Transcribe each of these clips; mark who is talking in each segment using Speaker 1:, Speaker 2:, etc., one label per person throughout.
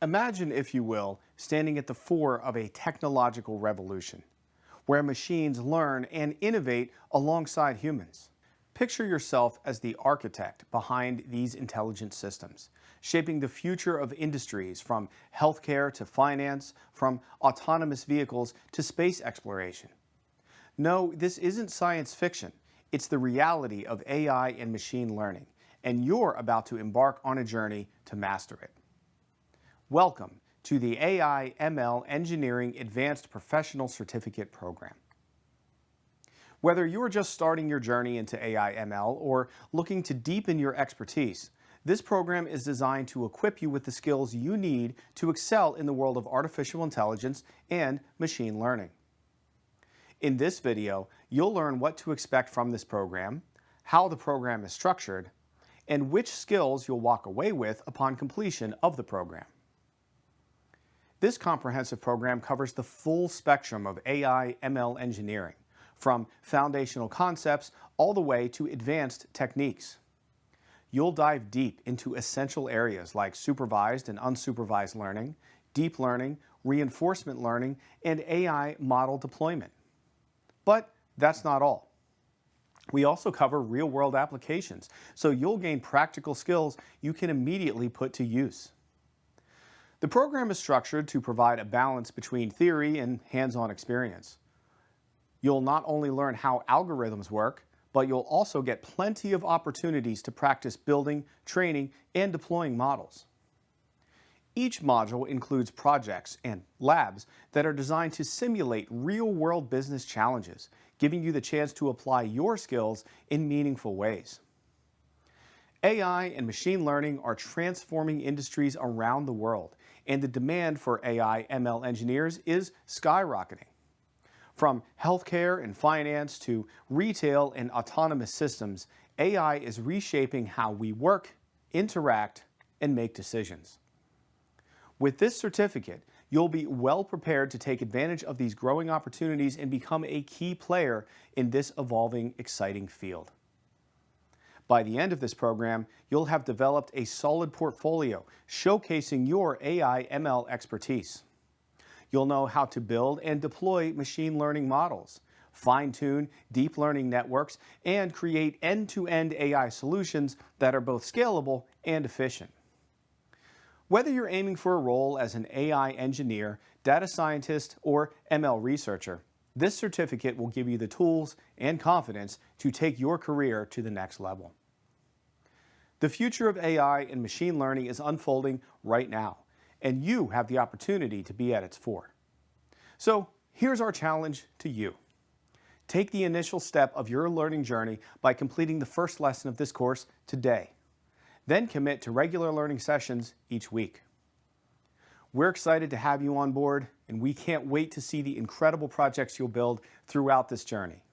Speaker 1: Imagine, if you will, standing at the fore of a technological revolution, where machines learn and innovate alongside humans. Picture yourself as the architect behind these intelligent systems, shaping the future of industries from healthcare to finance, from autonomous vehicles to space exploration. No, this isn't science fiction. It's the reality of AI and machine learning, and you're about to embark on a journey to master it. Welcome to the AIML Engineering Advanced Professional Certificate Program. Whether you're just starting your journey into AIML or looking to deepen your expertise, this program is designed to equip you with the skills you need to excel in the world of artificial intelligence and machine learning. In this video, you'll learn what to expect from this program, how the program is structured, and which skills you'll walk away with upon completion of the program. This comprehensive program covers the full spectrum of AI/ML engineering, from foundational concepts all the way to advanced techniques. You'll dive deep into essential areas like supervised and unsupervised learning, deep learning, reinforcement learning, and AI model deployment. But that's not all. We also cover real-world applications, so you'll gain practical skills you can immediately put to use. The program is structured to provide a balance between theory and hands-on experience. You'll not only learn how algorithms work, but you'll also get plenty of opportunities to practice building, training, and deploying models. Each module includes projects and labs that are designed to simulate real-world business challenges, giving you the chance to apply your skills in meaningful ways. AI and machine learning are transforming industries around the world, and the demand for AI/ML engineers is skyrocketing. From healthcare and finance to retail and autonomous systems, AI is reshaping how we work, interact, and make decisions. With this certificate, you'll be well prepared to take advantage of these growing opportunities and become a key player in this evolving, exciting field. By the end of this program, you'll have developed a solid portfolio showcasing your AI/ML expertise. You'll know how to build and deploy machine learning models, fine-tune deep learning networks, and create end-to-end AI solutions that are both scalable and efficient. Whether you're aiming for a role as an AI engineer, data scientist, or ML researcher, this certificate will give you the tools and confidence to take your career to the next level. The future of AI and machine learning is unfolding right now, and you have the opportunity to be at its fore. So here's our challenge to you. Take the initial step of your learning journey by completing the first lesson of this course today. Then commit to regular learning sessions each week. We're excited to have you on board, and we can't wait to see the incredible projects you'll build throughout this journey.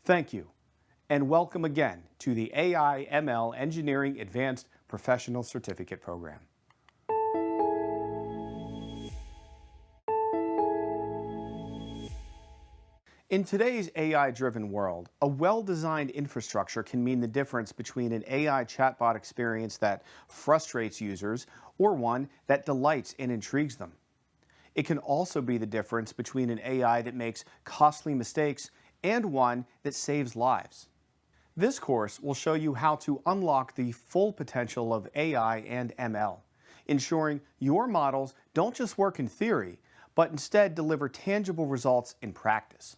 Speaker 1: Thank you, and welcome again to the AI/ML Engineering Advanced Professional Certificate Program. In today's AI-driven world, a well-designed infrastructure can mean the difference between an AI chatbot experience that frustrates users or one that delights and intrigues them. It can also be the difference between an AI that makes costly mistakes and one that saves lives. This course will show you how to unlock the full potential of AI and ML, ensuring your models don't just work in theory, but instead deliver tangible results in practice.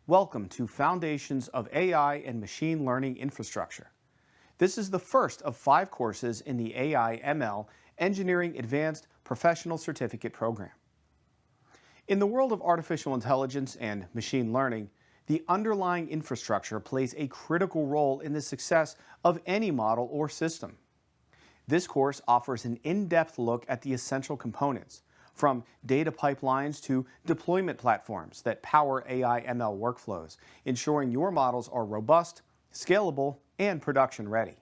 Speaker 1: Welcome to Foundations of AI and Machine Learning Infrastructure. This is the first of 5 courses in the AI/ML Engineering Advanced Professional Certificate Program. In the world of artificial intelligence and machine learning, the underlying infrastructure plays a critical role in the success of any model or system. This course offers an in-depth look at the essential components, from data pipelines to deployment platforms that power AI/ML workflows, ensuring your models are robust, scalable, and production-ready.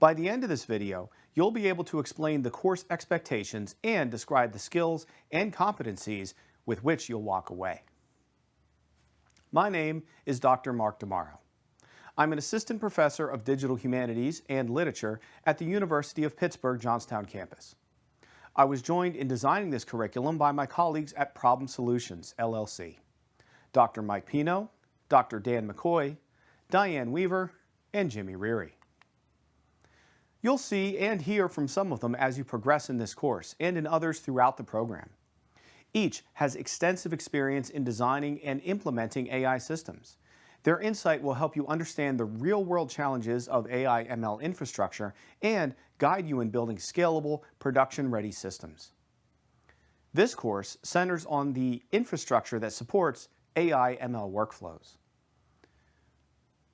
Speaker 1: By the end of this video, you'll be able to explain the course expectations and describe the skills and competencies with which you'll walk away. My name is Dr. Mark Damaro. I'm an assistant professor of digital humanities and literature at the University of Pittsburgh Johnstown campus. I was joined in designing this curriculum by my colleagues at Problem Solutions, LLC. Dr. Mike Pino, Dr. Dan McCoy, Diane Weaver, and Jimmy Reary. You'll see and hear from some of them as you progress in this course and in others throughout the program. Each has extensive experience in designing and implementing AI systems. Their insight will help you understand the real-world challenges of AI/ML infrastructure and guide you in building scalable, production-ready systems. This course centers on the infrastructure that supports AI/ML workflows.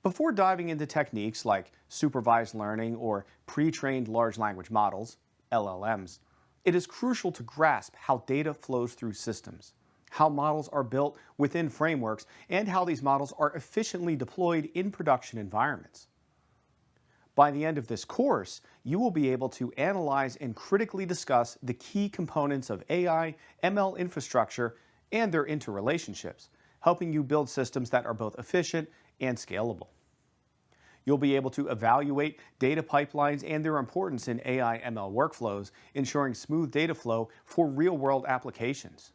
Speaker 1: Before diving into techniques like supervised learning or pre-trained large language models, LLMs, it is crucial to grasp how data flows through systems, how models are built within frameworks, and how these models are efficiently deployed in production environments. By the end of this course, you will be able to analyze and critically discuss the key components of AI/ML infrastructure and their interrelationships, helping you build systems that are both efficient and scalable. You'll be able to evaluate data pipelines and their importance in AI/ML workflows, ensuring smooth data flow for real-world applications.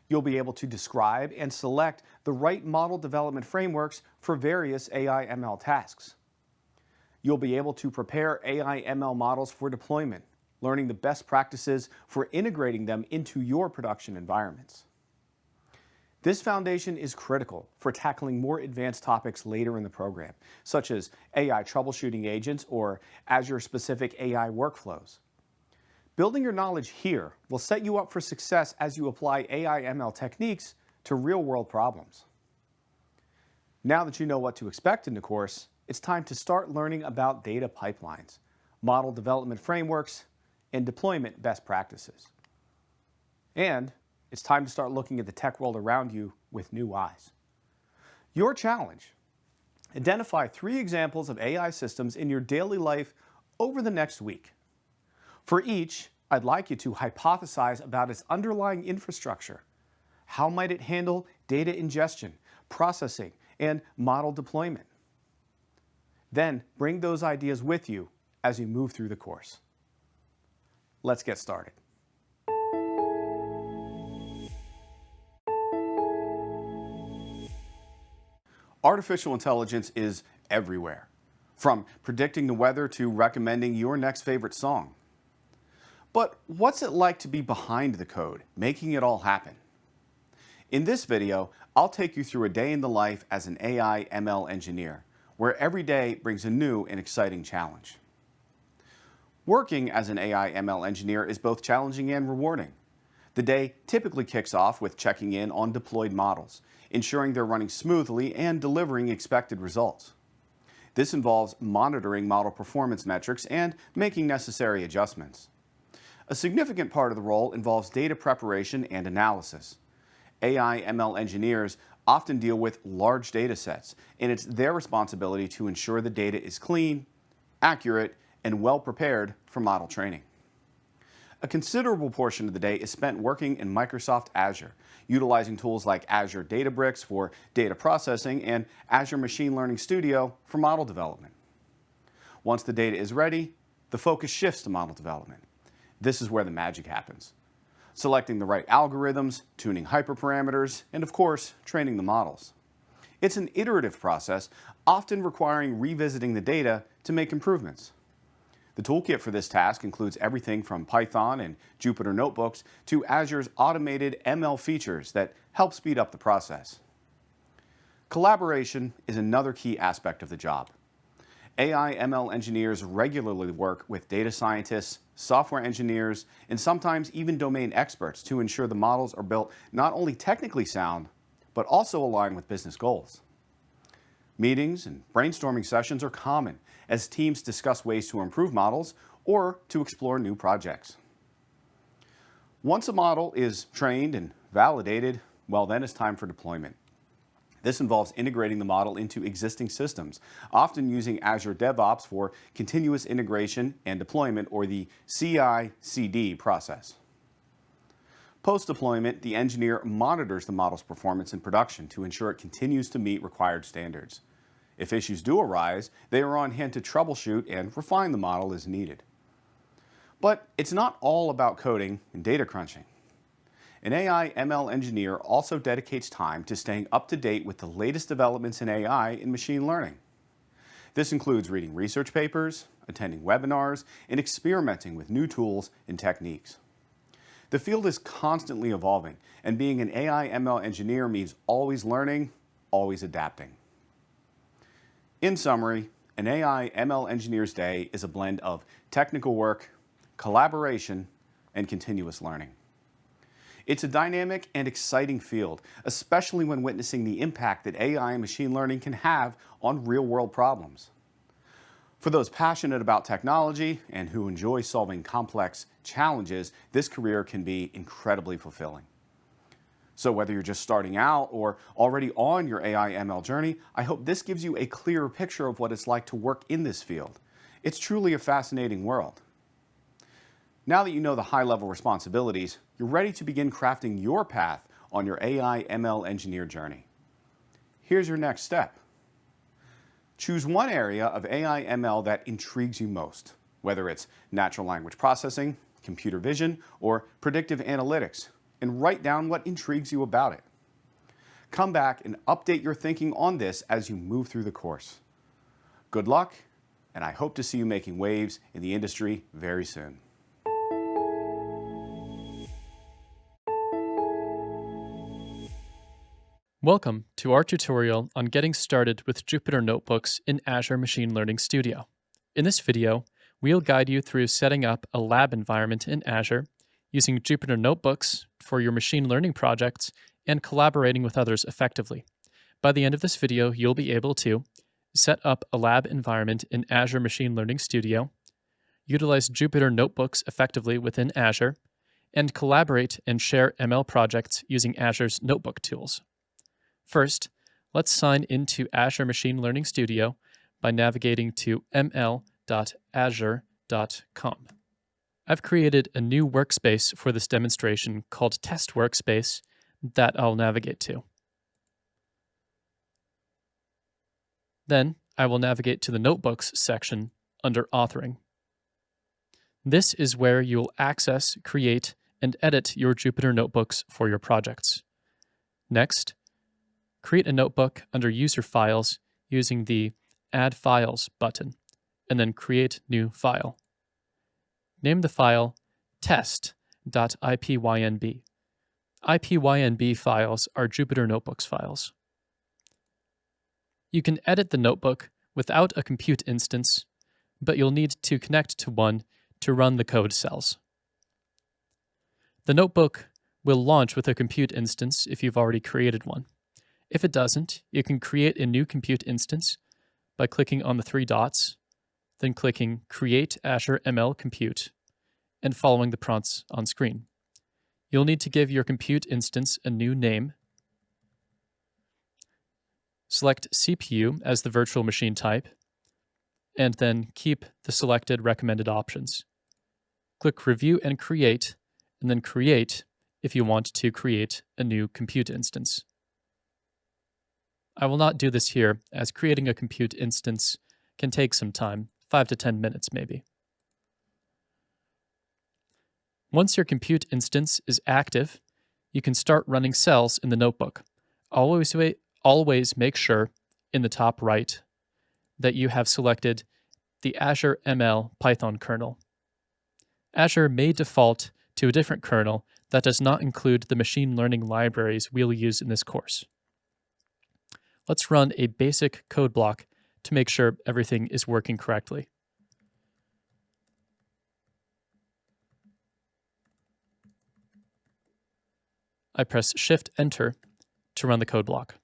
Speaker 1: You'll be able to describe and select the right model development frameworks for various AI/ML tasks. You'll be able to prepare AI/ML models for deployment, learning the best practices for integrating them into your production environments. This foundation is critical for tackling more advanced topics later in the program, such as AI troubleshooting agents or Azure-specific AI workflows. Building your knowledge here will set you up for success as you apply AI/ML techniques to real-world problems. Now that you know what to expect in the course, it's time to start learning about data pipelines, model development frameworks, and deployment best practices. And it's time to start looking at the tech world around you with new eyes. Your challenge: identify 3 examples of AI systems in your daily life over the next week. For each, I'd like you to hypothesize about its underlying infrastructure. How might it handle data ingestion, processing, and model deployment? Then bring those ideas with you as you move through the course. Let's get started. Artificial intelligence is everywhere, from predicting the weather to recommending your next favorite song. But what's it like to be behind the code, making it all happen? In this video, I'll take you through a day in the life as an AI/ML engineer, where every day brings a new and exciting challenge. Working as an AI/ML engineer is both challenging and rewarding. The day typically kicks off with checking in on deployed models, ensuring they're running smoothly and delivering expected results. This involves monitoring model performance metrics and making necessary adjustments. A significant part of the role involves data preparation and analysis. AI/ML engineers often deal with large data sets, and it's their responsibility to ensure the data is clean, accurate, and well prepared for model training. A considerable portion of the day is spent working in Microsoft Azure, utilizing tools like Azure Databricks for data processing and Azure Machine Learning Studio for model development. Once the data is ready, the focus shifts to model development. This is where the magic happens. Selecting the right algorithms, tuning hyperparameters, and of course, training the models. It's an iterative process, often requiring revisiting the data to make improvements. The toolkit for this task includes everything from Python and Jupyter Notebooks to Azure's automated ML features that help speed up the process. Collaboration is another key aspect of the job. AI/ML engineers regularly work with data scientists, software engineers, and sometimes even domain experts to ensure the models are built not only technically sound, but also align with business goals. Meetings and brainstorming sessions are common as teams discuss ways to improve models or to explore new projects. Once a model is trained and validated, well, then it's time for deployment. This involves integrating the model into existing systems, often using Azure DevOps for continuous integration and deployment, or the CI/CD process. Post-deployment, the engineer monitors the model's performance in production to ensure it continues to meet required standards. If issues do arise, they are on hand to troubleshoot and refine the model as needed. But it's not all about coding and data crunching. An AI ML engineer also dedicates time to staying up to date with the latest developments in AI and machine learning. This includes reading research papers, attending webinars, and experimenting with new tools and techniques. The field is constantly evolving, and being an AI ML engineer means always learning, always adapting. In summary, an AI ML engineer's day is a blend of technical work, collaboration, and continuous learning. It's a dynamic and exciting field, especially when witnessing the impact that AI and machine learning can have on real-world problems. For those passionate about technology and who enjoy solving complex challenges, this career can be incredibly fulfilling. So whether you're just starting out or already on your AI ML journey, I hope this gives you a clearer picture of what it's like to work in this field. It's truly a fascinating world. Now that you know the high-level responsibilities, you're ready to begin crafting your path on your AI ML engineer journey. Here's your next step. Choose one area of AI ML that intrigues you most, whether it's natural language processing, computer vision, or predictive analytics, and write down what intrigues you about it. Come back and update your thinking on this as you move through the course. Good luck, and I hope to see you making waves in the industry very soon.
Speaker 2: Welcome to our tutorial on getting started with Jupyter Notebooks in Azure Machine Learning Studio. In this video, we'll guide you through setting up a lab environment in Azure, using Jupyter Notebooks for your machine learning projects, and collaborating with others effectively. By the end of this video, you'll be able to set up a lab environment in Azure Machine Learning Studio, utilize Jupyter Notebooks effectively within Azure, and collaborate and share ML projects using Azure's notebook tools. First, let's sign into Azure Machine Learning Studio by navigating to ml.azure.com. I've created a new workspace for this demonstration called Test Workspace that I'll navigate to. Then, I will navigate to the Notebooks section under Authoring. This is where you'll access, create, and edit your Jupyter Notebooks for your projects. Next, create a notebook under User Files using the Add Files button, and then Create New File. Name the file test.ipynb. IPYNB files are Jupyter Notebooks files. You can edit the notebook without a compute instance, but you'll need to connect to one to run the code cells. The notebook will launch with a compute instance if you've already created one. If it doesn't, you can create a new compute instance by clicking on the three dots, then clicking Create Azure ML Compute, and following the prompts on screen. You'll need to give your compute instance a new name. Select CPU as the virtual machine type, and then keep the selected recommended options. Click Review and Create, and then Create if you want to create a new compute instance. I will not do this here, as creating a compute instance can take some time, 5 to 10 minutes maybe. Once your compute instance is active, you can start running cells in the notebook. Always make sure in the top right that you have selected the Azure ML Python kernel. Azure may default to a different kernel that does not include the machine learning libraries we'll use in this course. Let's run a basic code block to make sure everything is working correctly. I press Shift-Enter to run the code block.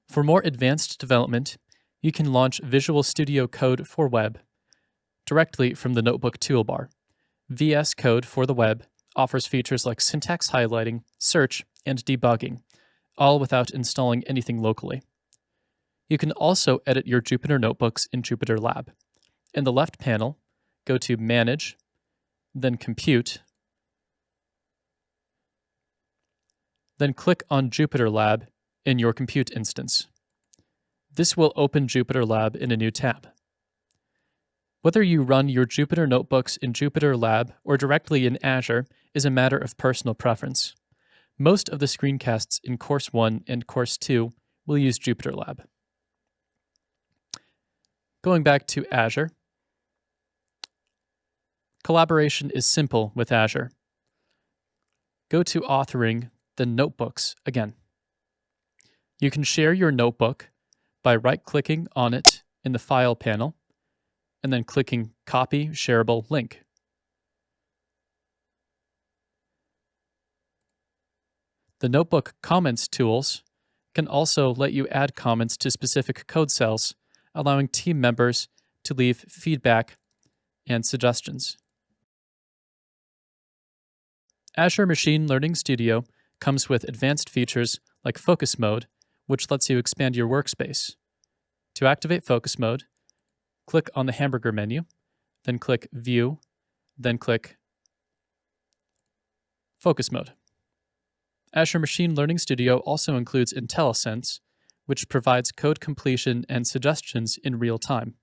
Speaker 2: For more advanced development, you can launch Visual Studio Code for Web directly from the Notebook toolbar. VS Code for the web offers features like syntax highlighting, search, and debugging, all without installing anything locally. You can also edit your Jupyter Notebooks in Jupyter Lab. In the left panel, go to Manage, then Compute, then click on Jupyter Lab in your compute instance. This will open Jupyter Lab in a new tab. Whether you run your Jupyter Notebooks in Jupyter Lab or directly in Azure is a matter of personal preference. Most of the screencasts in Course 1 and Course 2 will use Jupyter Lab. Going back to Azure, collaboration is simple with Azure. Go to Authoring, then Notebooks again. You can share your notebook by right-clicking on it in the File panel and then clicking Copy Shareable Link. The Notebook Comments tools can also let you add comments to specific code cells, allowing team members to leave feedback and suggestions. Azure Machine Learning Studio comes with advanced features like Focus Mode, which lets you expand your workspace. To activate Focus Mode, click on the hamburger menu, then click View, then click Focus Mode. Azure Machine Learning Studio also includes IntelliSense, which provides code completion and suggestions in real time.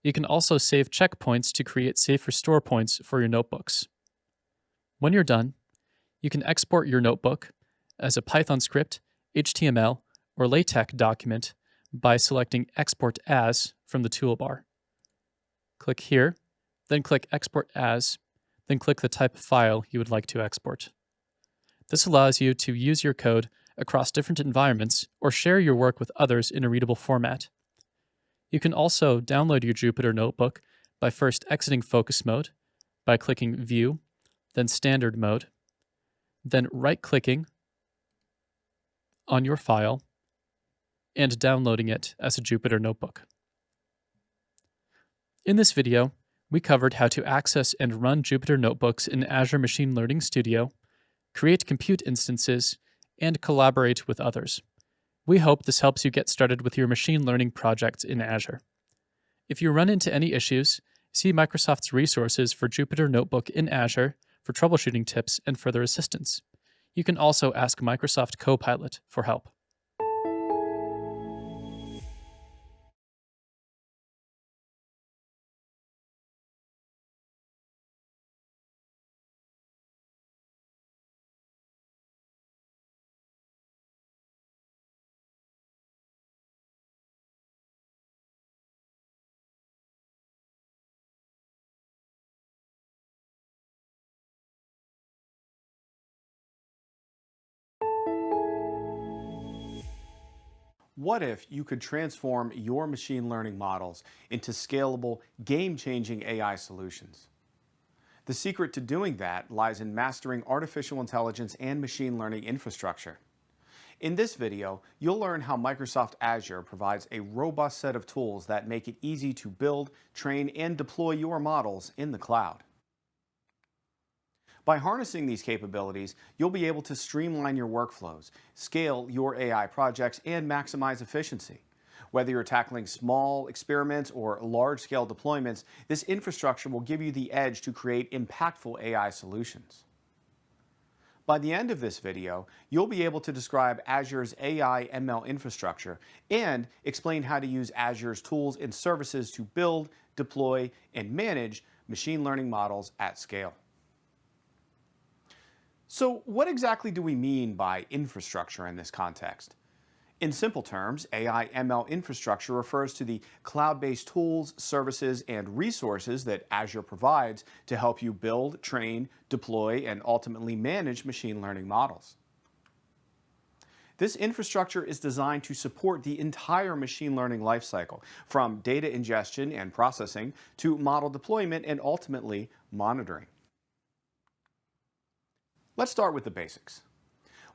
Speaker 2: You can also save checkpoints to create safe restore points for your notebooks. When you're done, you can export your notebook as a Python script, HTML, or LaTeX document by selecting Export As from the toolbar. Click here, then click Export As, then click the type of file you would like to export. This allows you to use your code across different environments or share your work with others in a readable format. You can also download your Jupyter Notebook by first exiting Focus Mode, by clicking View, then Standard Mode, then right-clicking on your file and downloading it as a Jupyter Notebook. In this video, we covered how to access and run Jupyter Notebooks in Azure Machine Learning Studio, create compute instances, and collaborate with others. We hope this helps you get started with your machine learning projects in Azure. If you run into any issues, see Microsoft's resources for Jupyter Notebook in Azure for troubleshooting tips and further assistance. You can also ask Microsoft Copilot for help.
Speaker 1: What if you could transform your machine learning models into scalable, game-changing AI solutions? The secret to doing that lies in mastering artificial intelligence and machine learning infrastructure. In this video, you'll learn how Microsoft Azure provides a robust set of tools that make it easy to build, train, and deploy your models in the cloud. By harnessing these capabilities, you'll be able to streamline your workflows, scale your AI projects, and maximize efficiency. Whether you're tackling small experiments or large-scale deployments, this infrastructure will give you the edge to create impactful AI solutions. By the end of this video, you'll be able to describe Azure's AI/ML infrastructure and explain how to use Azure's tools and services to build, deploy, and manage machine learning models at scale. So what exactly do we mean by infrastructure in this context? In simple terms, AI/ML infrastructure refers to the cloud-based tools, services, and resources that Azure provides to help you build, train, deploy, and ultimately manage machine learning models. This infrastructure is designed to support the entire machine learning lifecycle, from data ingestion and processing to model deployment and ultimately monitoring. Let's start with the basics.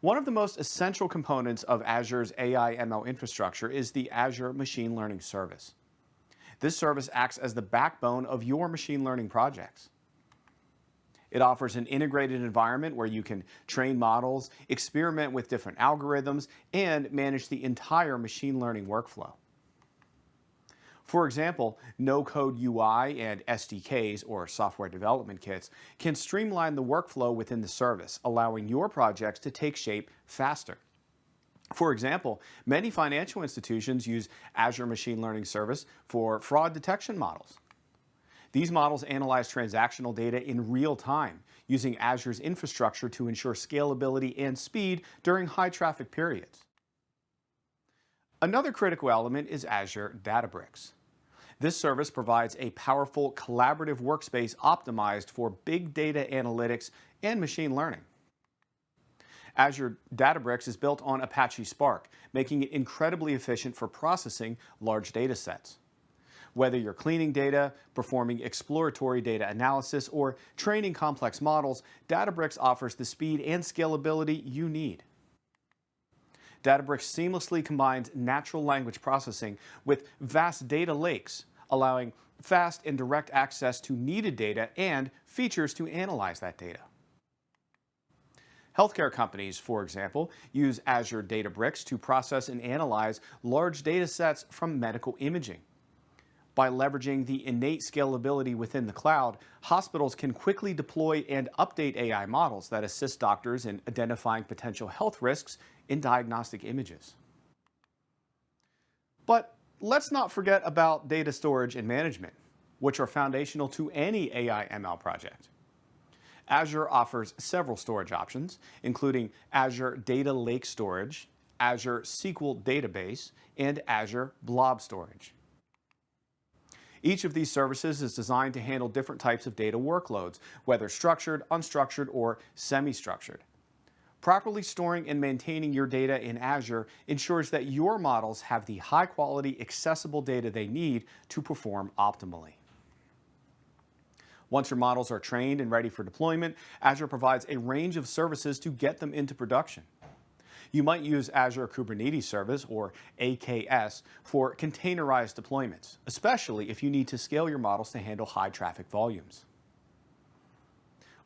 Speaker 1: One of the most essential components of Azure's AI/ML infrastructure is the Azure Machine Learning Service. This service acts as the backbone of your machine learning projects. It offers an integrated environment where you can train models, experiment with different algorithms, and manage the entire machine learning workflow. For example, no-code UI and SDKs, or software development kits, can streamline the workflow within the service, allowing your projects to take shape faster. For example, many financial institutions use Azure Machine Learning Service for fraud detection models. These models analyze transactional data in real time, using Azure's infrastructure to ensure scalability and speed during high traffic periods. Another critical element is Azure Databricks. This service provides a powerful collaborative workspace optimized for big data analytics and machine learning. Azure Databricks is built on Apache Spark, making it incredibly efficient for processing large data sets. Whether you're cleaning data, performing exploratory data analysis, or training complex models, Databricks offers the speed and scalability you need. Databricks seamlessly combines natural language processing with vast data lakes, allowing fast and direct access to needed data and features to analyze that data. Healthcare companies, for example, use Azure Databricks to process and analyze large data sets from medical imaging. By leveraging the innate scalability within the cloud, hospitals can quickly deploy and update AI models that assist doctors in identifying potential health risks in diagnostic images. But let's not forget about data storage and management, which are foundational to any AI/ML project. Azure offers several storage options, including Azure Data Lake Storage, Azure SQL Database, and Azure Blob Storage. Each of these services is designed to handle different types of data workloads, whether structured, unstructured, or semi-structured. Properly storing and maintaining your data in Azure ensures that your models have the high-quality, accessible data they need to perform optimally. Once your models are trained and ready for deployment, Azure provides a range of services to get them into production. You might use Azure Kubernetes Service, or AKS, for containerized deployments, especially if you need to scale your models to handle high traffic volumes.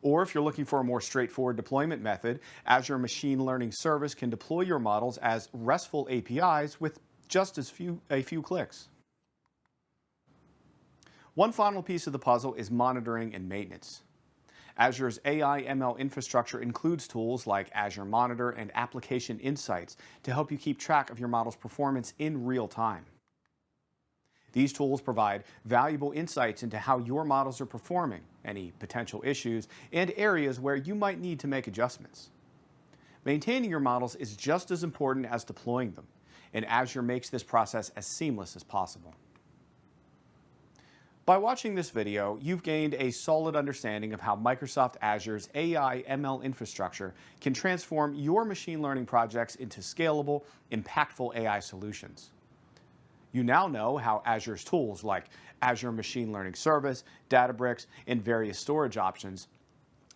Speaker 1: Or if you're looking for a more straightforward deployment method, Azure Machine Learning Service can deploy your models as RESTful APIs with just a few clicks. One final piece of the puzzle is monitoring and maintenance. Azure's AI/ML infrastructure includes tools like Azure Monitor and Application Insights to help you keep track of your model's performance in real time. These tools provide valuable insights into how your models are performing, any potential issues, and areas where you might need to make adjustments. Maintaining your models is just as important as deploying them, and Azure makes this process as seamless as possible. By watching this video, you've gained a solid understanding of how Microsoft Azure's AI/ML infrastructure can transform your machine learning projects into scalable, impactful AI solutions. You now know how Azure's tools like Azure Machine Learning Service, Databricks, and various storage options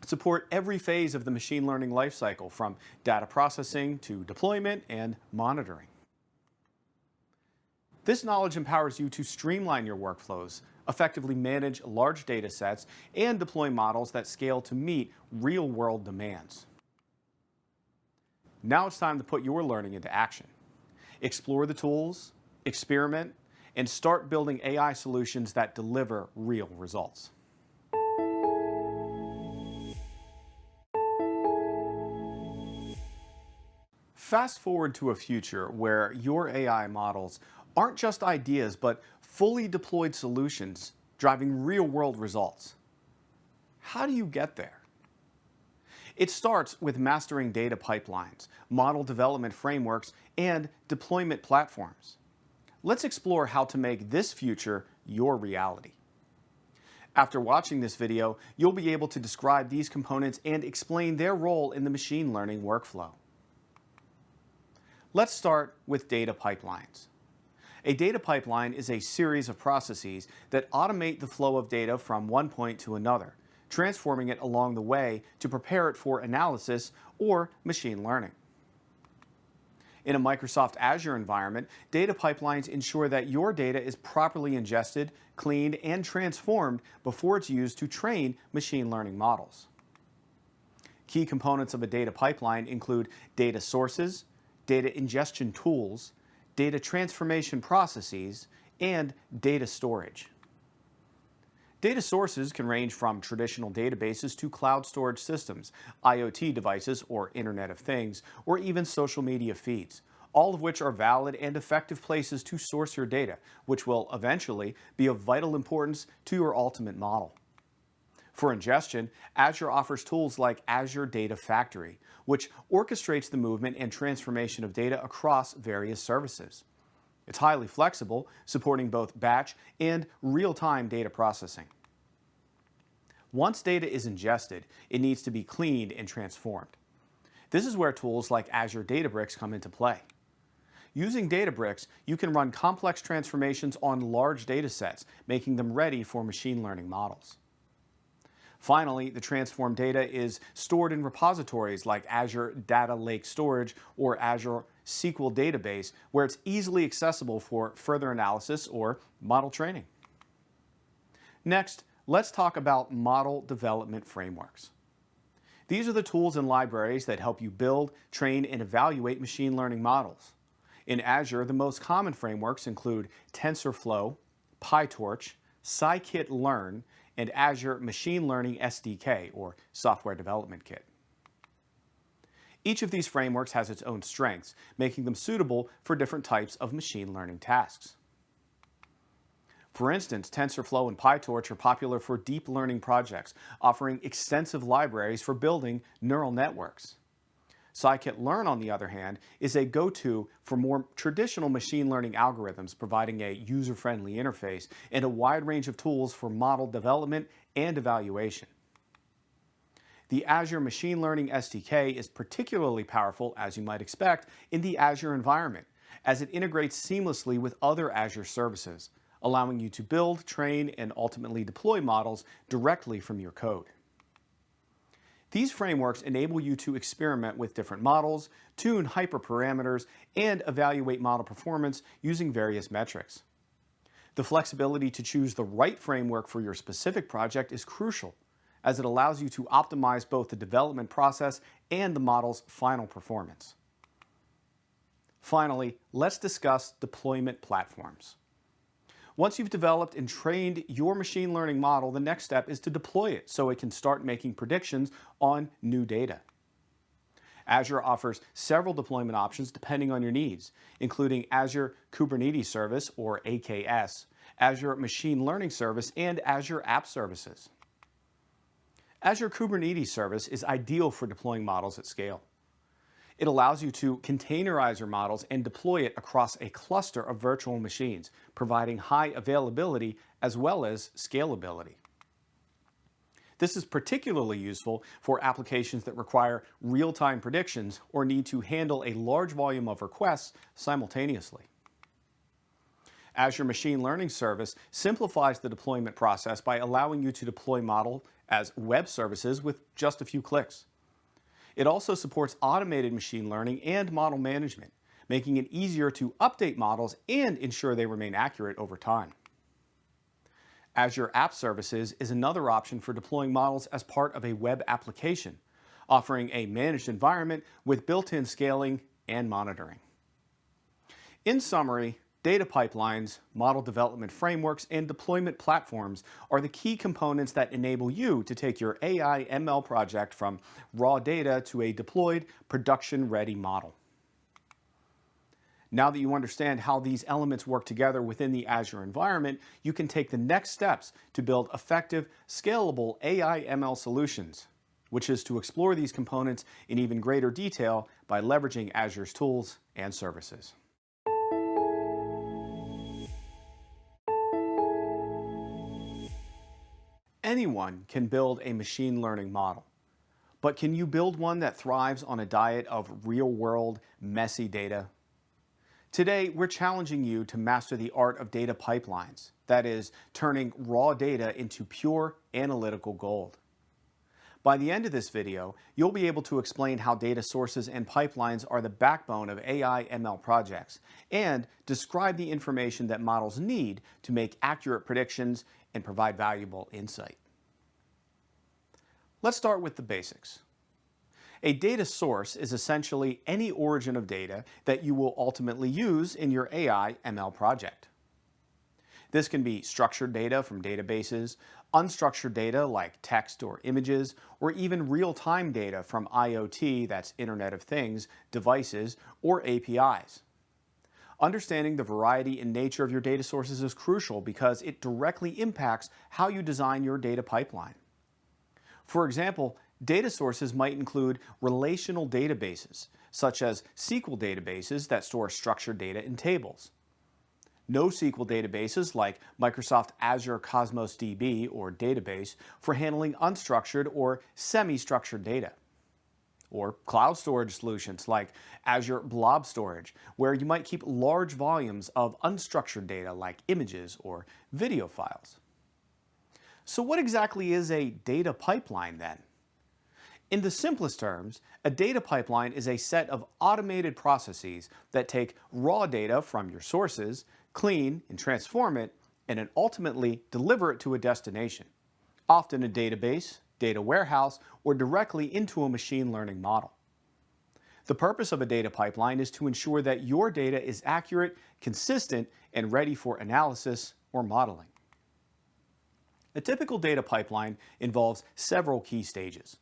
Speaker 1: support every phase of the machine learning lifecycle, from data processing to deployment and monitoring. This knowledge empowers you to streamline your workflows, effectively manage large data sets, and deploy models that scale to meet real-world demands. Now it's time to put your learning into action. Explore the tools, experiment, and start building AI solutions that deliver real results. Fast forward to a future where your AI models aren't just ideas, but fully deployed solutions driving real-world results. How do you get there? It starts with mastering data pipelines, model development frameworks, and deployment platforms. Let's explore how to make this future your reality. After watching this video, you'll be able to describe these components and explain their role in the machine learning workflow. Let's start with data pipelines. A data pipeline is a series of processes that automate the flow of data from one point to another, transforming it along the way to prepare it for analysis or machine learning. In a Microsoft Azure environment, data pipelines ensure that your data is properly ingested, cleaned, and transformed before it's used to train machine learning models. Key components of a data pipeline include data sources, data ingestion tools, data transformation processes, and data storage. Data sources can range from traditional databases to cloud storage systems, IoT devices or Internet of Things, or even social media feeds, all of which are valid and effective places to source your data, which will eventually be of vital importance to your ultimate model. For ingestion, Azure offers tools like Azure Data Factory, which orchestrates the movement and transformation of data across various services. It's highly flexible, supporting both batch and real-time data processing. Once data is ingested, it needs to be cleaned and transformed. This is where tools like Azure Databricks come into play. Using Databricks, you can run complex transformations on large data sets, making them ready for machine learning models. Finally, the transformed data is stored in repositories like Azure Data Lake Storage or Azure SQL Database, where it's easily accessible for further analysis or model training. Next, let's talk about model development frameworks. These are the tools and libraries that help you build, train, and evaluate machine learning models. In Azure, the most common frameworks include TensorFlow, PyTorch, scikit-learn, and Azure Machine Learning SDK, or Software Development Kit. Each of these frameworks has its own strengths, making them suitable for different types of machine learning tasks. For instance, TensorFlow and PyTorch are popular for deep learning projects, offering extensive libraries for building neural networks. Scikit-learn, on the other hand, is a go-to for more traditional machine learning algorithms, providing a user-friendly interface and a wide range of tools for model development and evaluation. The Azure Machine Learning SDK is particularly powerful, as you might expect, in the Azure environment, as it integrates seamlessly with other Azure services, allowing you to build, train, and ultimately deploy models directly from your code. These frameworks enable you to experiment with different models, tune hyperparameters, and evaluate model performance using various metrics. The flexibility to choose the right framework for your specific project is crucial, as it allows you to optimize both the development process and the model's final performance. Finally, let's discuss deployment platforms. Once you've developed and trained your machine learning model, the next step is to deploy it so it can start making predictions on new data. Azure offers several deployment options depending on your needs, including Azure Kubernetes Service, or AKS, Azure Machine Learning Service, and Azure App Services. Azure Kubernetes Service is ideal for deploying models at scale. It allows you to containerize your models and deploy it across a cluster of virtual machines, providing high availability as well as scalability. This is particularly useful for applications that require real-time predictions or need to handle a large volume of requests simultaneously. Azure Machine Learning Service simplifies the deployment process by allowing you to deploy models as web services with just a few clicks. It also supports automated machine learning and model management, making it easier to update models and ensure they remain accurate over time. Azure App Services is another option for deploying models as part of a web application, offering a managed environment with built-in scaling and monitoring. In summary, data pipelines, model development frameworks, and deployment platforms are the key components that enable you to take your AI/ML project from raw data to a deployed, production-ready model. Now that you understand how these elements work together within the Azure environment, you can take the next steps to build effective, scalable AI/ML solutions, which is to explore these components in even greater detail by leveraging Azure's tools and services. Anyone can build a machine learning model, but can you build one that thrives on a diet of real-world, messy data? Today, we're challenging you to master the art of data pipelines, that is, turning raw data into pure analytical gold. By the end of this video, you'll be able to explain how data sources and pipelines are the backbone of AI/ML projects and describe the information that models need to make accurate predictions and provide valuable insight. Let's start with the basics. A data source is essentially any origin of data that you will ultimately use in your AI/ML project. This can be structured data from databases, unstructured data like text or images, or even real-time data from IoT, that's Internet of Things, devices, or APIs. Understanding the variety and nature of your data sources is crucial because it directly impacts how you design your data pipeline. For example, data sources might include relational databases, such as SQL databases that store structured data in tables. NoSQL databases like Microsoft Azure Cosmos DB or database for handling unstructured or semi-structured data. Or cloud storage solutions like Azure Blob Storage, where you might keep large volumes of unstructured data like images or video files. So what exactly is a data pipeline then? In the simplest terms, a data pipeline is a set of automated processes that take raw data from your sources, clean and transform it, and then ultimately deliver it to a destination, often a database, data warehouse, or directly into a machine learning model. The purpose of a data pipeline is to ensure that your data is accurate, consistent, and ready for analysis or modeling. A typical data pipeline involves several key stages.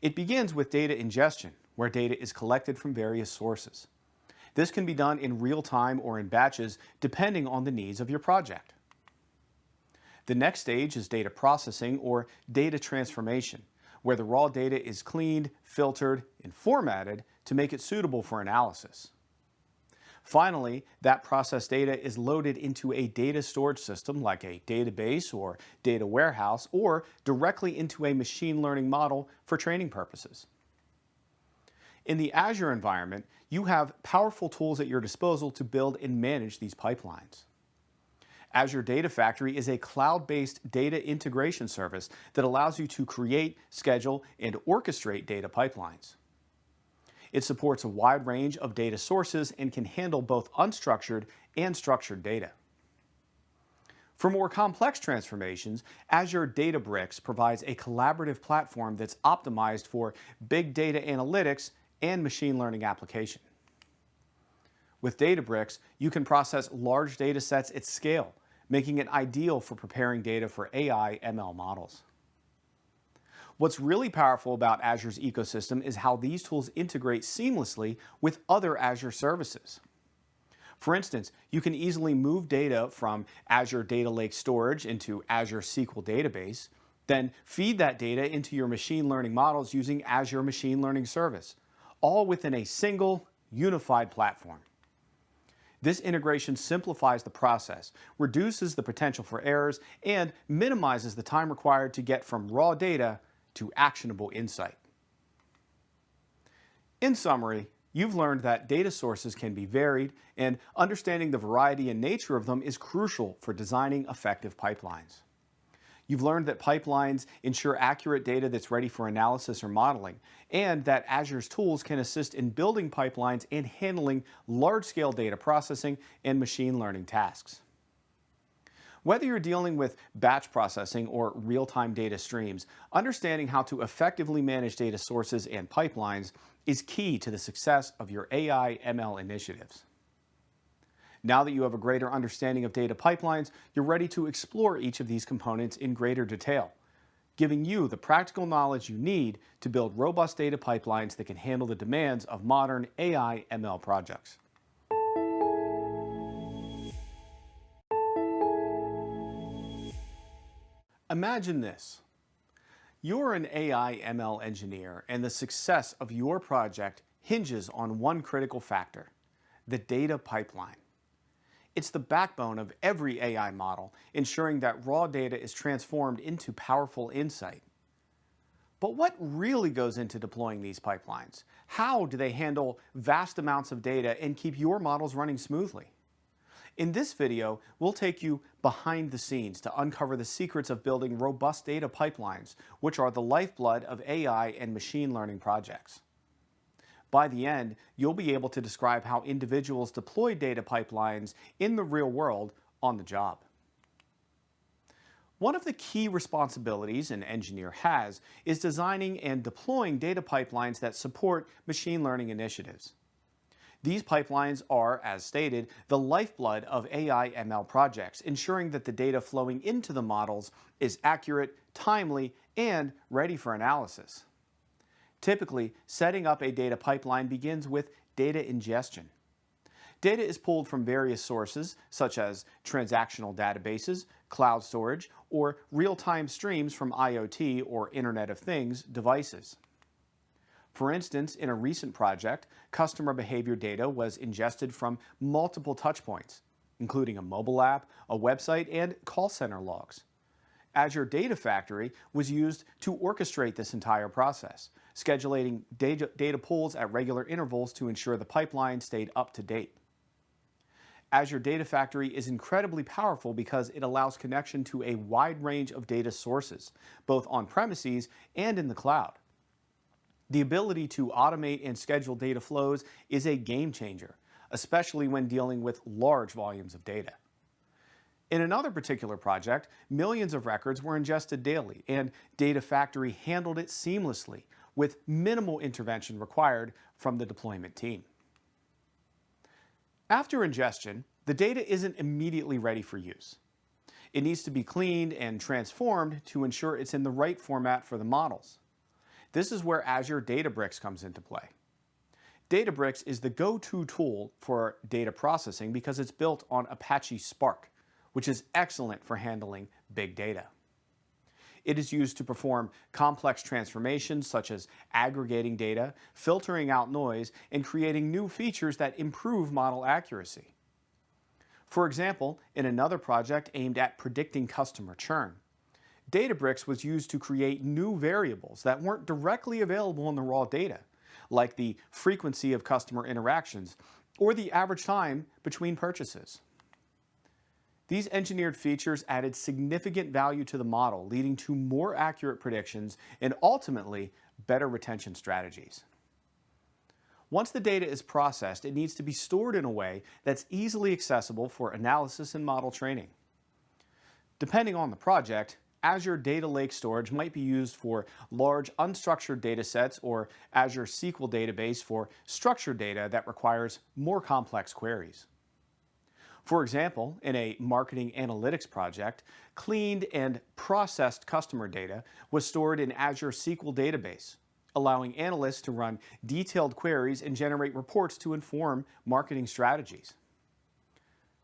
Speaker 1: It begins with data ingestion, where data is collected from various sources. This can be done in real time or in batches, depending on the needs of your project. The next stage is data processing or data transformation, where the raw data is cleaned, filtered, and formatted to make it suitable for analysis. Finally, that processed data is loaded into a data storage system like a database or data warehouse, or directly into a machine learning model for training purposes. In the Azure environment, you have powerful tools at your disposal to build and manage these pipelines. Azure Data Factory is a cloud-based data integration service that allows you to create, schedule, and orchestrate data pipelines. It supports a wide range of data sources and can handle both unstructured and structured data. For more complex transformations, Azure Databricks provides a collaborative platform that's optimized for big data analytics and machine learning application. With Databricks, you can process large data sets at scale, making it ideal for preparing data for AI/ML models. What's really powerful about Azure's ecosystem is how these tools integrate seamlessly with other Azure services. For instance, you can easily move data from Azure Data Lake Storage into Azure SQL Database, then feed that data into your machine learning models using Azure Machine Learning Service, all within a single, unified platform. This integration simplifies the process, reduces the potential for errors, and minimizes the time required to get from raw data to actionable insight. In summary, you've learned that data sources can be varied, and understanding the variety and nature of them is crucial for designing effective pipelines. You've learned that pipelines ensure accurate data that's ready for analysis or modeling, and that Azure's tools can assist in building pipelines and handling large-scale data processing and machine learning tasks. Whether you're dealing with batch processing or real-time data streams, understanding how to effectively manage data sources and pipelines is key to the success of your AI/ML initiatives. Now that you have a greater understanding of data pipelines, you're ready to explore each of these components in greater detail, giving you the practical knowledge you need to build robust data pipelines that can handle the demands of modern AI/ML projects. Imagine this. You're an AI/ML engineer, and the success of your project hinges on one critical factor: the data pipeline. It's the backbone of every AI model, ensuring that raw data is transformed into powerful insight. But what really goes into deploying these pipelines? How do they handle vast amounts of data and keep your models running smoothly? In this video, we'll take you behind the scenes to uncover the secrets of building robust data pipelines, which are the lifeblood of AI and machine learning projects. By the end, you'll be able to describe how individuals deploy data pipelines in the real world on the job. One of the key responsibilities an engineer has is designing and deploying data pipelines that support machine learning initiatives. These pipelines are, as stated, the lifeblood of AI ML projects, ensuring that the data flowing into the models is accurate, timely, and ready for analysis. Typically, setting up a data pipeline begins with data ingestion. Data is pulled from various sources, such as transactional databases, cloud storage, or real-time streams from IoT or Internet of Things devices. For instance, in a recent project, customer behavior data was ingested from multiple touchpoints, including a mobile app, a website, and call center logs. Azure Data Factory was used to orchestrate this entire process, scheduling data pulls at regular intervals to ensure the pipeline stayed up to date. Azure Data Factory is incredibly powerful because it allows connection to a wide range of data sources, both on premises and in the cloud. The ability to automate and schedule data flows is a game changer, especially when dealing with large volumes of data. In another particular project, millions of records were ingested daily, and Data Factory handled it seamlessly, with minimal intervention required from the deployment team. After ingestion, the data isn't immediately ready for use. It needs to be cleaned and transformed to ensure it's in the right format for the models. This is where Azure Databricks comes into play. Databricks is the go-to tool for data processing because it's built on Apache Spark, which is excellent for handling big data. It is used to perform complex transformations such as aggregating data, filtering out noise, and creating new features that improve model accuracy. For example, in another project aimed at predicting customer churn, Databricks was used to create new variables that weren't directly available in the raw data, like the frequency of customer interactions or the average time between purchases. These engineered features added significant value to the model, leading to more accurate predictions and ultimately better retention strategies. Once the data is processed, it needs to be stored in a way that's easily accessible for analysis and model training. Depending on the project, Azure Data Lake Storage might be used for large unstructured data sets or Azure SQL Database for structured data that requires more complex queries. For example, in a marketing analytics project, cleaned and processed customer data was stored in Azure SQL Database, allowing analysts to run detailed queries and generate reports to inform marketing strategies.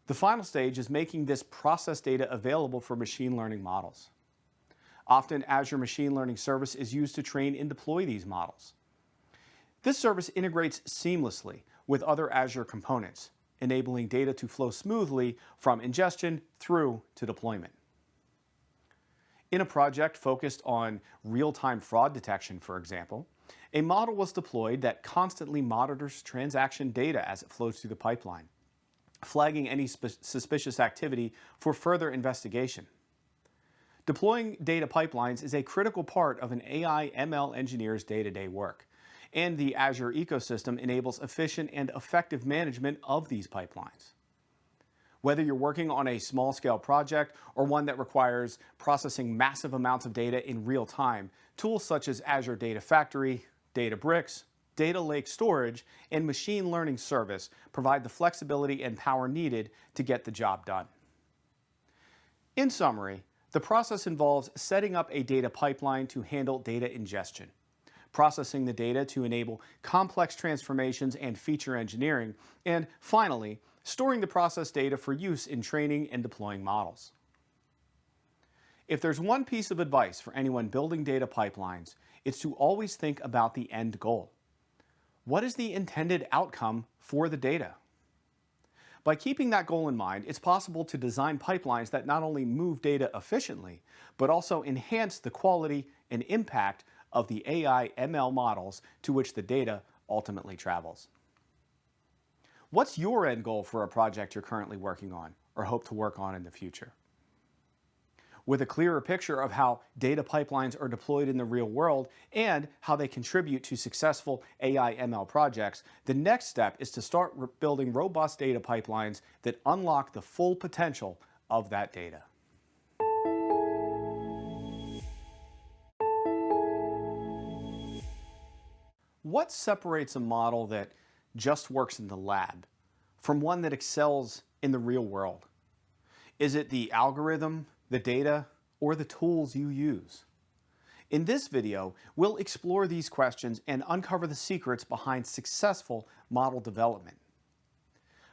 Speaker 1: The final stage is making this processed data available for machine learning models. Often, Azure Machine Learning Service is used to train and deploy these models. This service integrates seamlessly with other Azure components, enabling data to flow smoothly from ingestion through to deployment. In a project focused on real-time fraud detection, for example, a model was deployed that constantly monitors transaction data as it flows through the pipeline, flagging any suspicious activity for further investigation. Deploying data pipelines is a critical part of an AI ML engineer's day-to-day work, and the Azure ecosystem enables efficient and effective management of these pipelines. Whether you're working on a small-scale project or one that requires processing massive amounts of data in real time, tools such as Azure Data Factory, Databricks, Data Lake Storage, and Machine Learning Service provide the flexibility and power needed to get the job done. In summary, the process involves setting up a data pipeline to handle data ingestion, processing the data to enable complex transformations and feature engineering, and finally, storing the processed data for use in training and deploying models. If there's one piece of advice for anyone building data pipelines, it's to always think about the end goal. What is the intended outcome for the data? By keeping that goal in mind, it's possible to design pipelines that not only move data efficiently, but also enhance the quality and impact of the AI ML models to which the data ultimately travels. What's your end goal for a project you're currently working on or hope to work on in the future? With a clearer picture of how data pipelines are deployed in the real world and how they contribute to successful AI ML projects, the next step is to start building robust data pipelines that unlock the full potential of that data. What separates a model that just works in the lab from one that excels in the real world? Is it the algorithm, the data, or the tools you use? In this video, we'll explore these questions and uncover the secrets behind successful model development.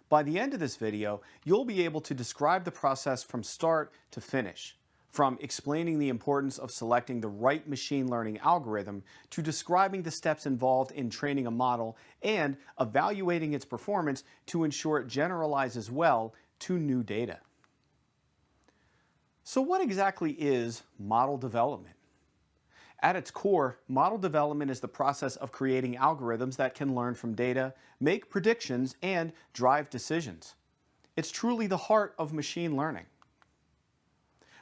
Speaker 1: By the end of this video, you'll be able to describe the process from start to finish, from explaining the importance of selecting the right machine learning algorithm to describing the steps involved in training a model and evaluating its performance to ensure it generalizes well to new data. So what exactly is model development? At its core, model development is the process of creating algorithms that can learn from data, make predictions, and drive decisions. It's truly the heart of machine learning.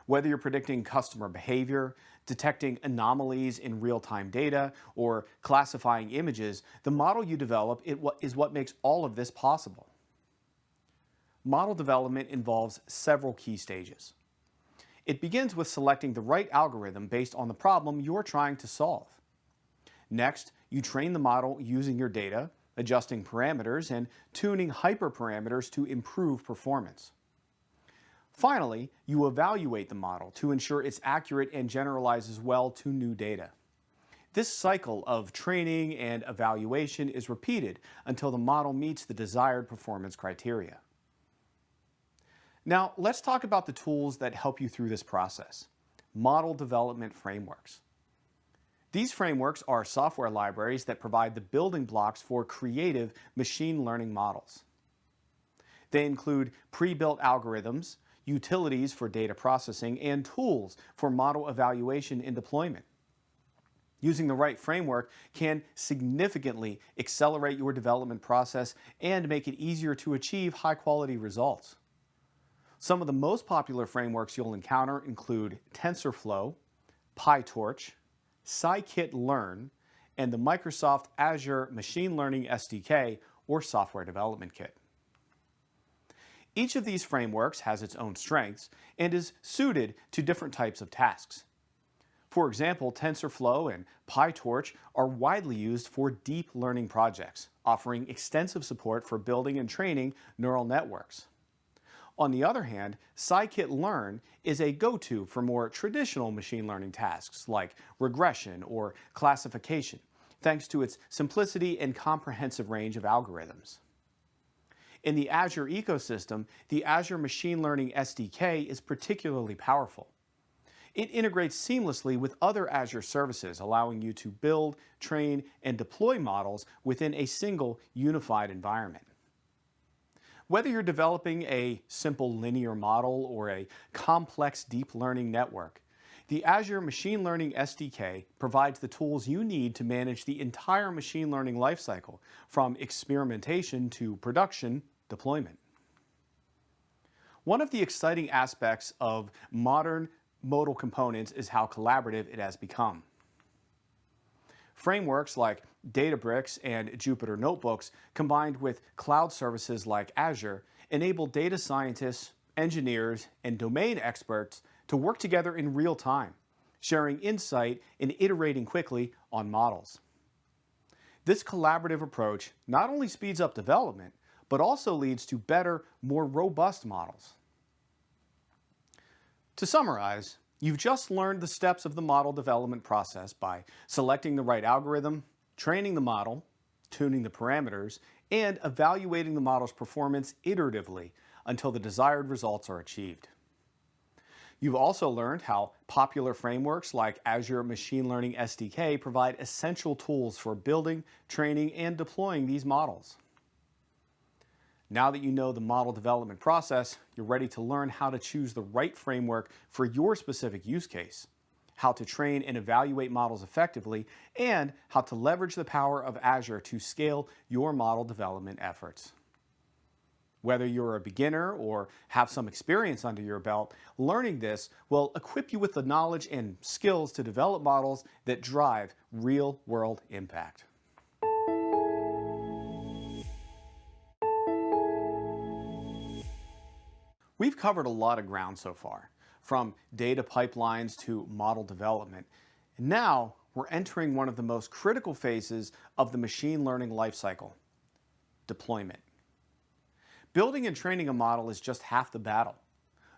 Speaker 1: Whether you're predicting customer behavior, detecting anomalies in real-time data, or classifying images, the model you develop is what makes all of this possible. Model development involves several key stages. It begins with selecting the right algorithm based on the problem you're trying to solve. Next, you train the model using your data, adjusting parameters, and tuning hyperparameters to improve performance. Finally, you evaluate the model to ensure it's accurate and generalizes well to new data. This cycle of training and evaluation is repeated until the model meets the desired performance criteria. Now, let's talk about the tools that help you through this process. Model development frameworks. These frameworks are software libraries that provide the building blocks for creative machine learning models. They include pre-built algorithms, utilities for data processing, and tools for model evaluation and deployment. Using the right framework can significantly accelerate your development process and make it easier to achieve high-quality results. Some of the most popular frameworks you'll encounter include TensorFlow, PyTorch, scikit-learn, and the Microsoft Azure Machine Learning SDK or Software Development Kit. Each of these frameworks has its own strengths and is suited to different types of tasks. For example, TensorFlow and PyTorch are widely used for deep learning projects, offering extensive support for building and training neural networks. On the other hand, scikit-learn is a go-to for more traditional machine learning tasks like regression or classification, thanks to its simplicity and comprehensive range of algorithms. In the Azure ecosystem, the Azure Machine Learning SDK is particularly powerful. It integrates seamlessly with other Azure services, allowing you to build, train, and deploy models within a single unified environment. Whether you're developing a simple linear model or a complex deep learning network, the Azure Machine Learning SDK provides the tools you need to manage the entire machine learning lifecycle, from experimentation to production deployment. One of the exciting aspects of modern modal components is how collaborative it has become. Frameworks like Databricks and Jupyter Notebooks, combined with cloud services like Azure, enable data scientists, engineers, and domain experts to work together in real time, sharing insight and iterating quickly on models. This collaborative approach not only speeds up development, but also leads to better, more robust models. To summarize, you've just learned the steps of the model development process by selecting the right algorithm, training the model, tuning the parameters, and evaluating the model's performance iteratively until the desired results are achieved. You've also learned how popular frameworks like Azure Machine Learning SDK provide essential tools for building, training, and deploying these models. Now that you know the model development process, you're ready to learn how to choose the right framework for your specific use case, how to train and evaluate models effectively, and how to leverage the power of Azure to scale your model development efforts. Whether you're a beginner or have some experience under your belt, learning this will equip you with the knowledge and skills to develop models that drive real-world impact. We've covered a lot of ground so far, from data pipelines to model development. And now we're entering one of the most critical phases of the machine learning lifecycle: deployment. Building and training a model is just half the battle.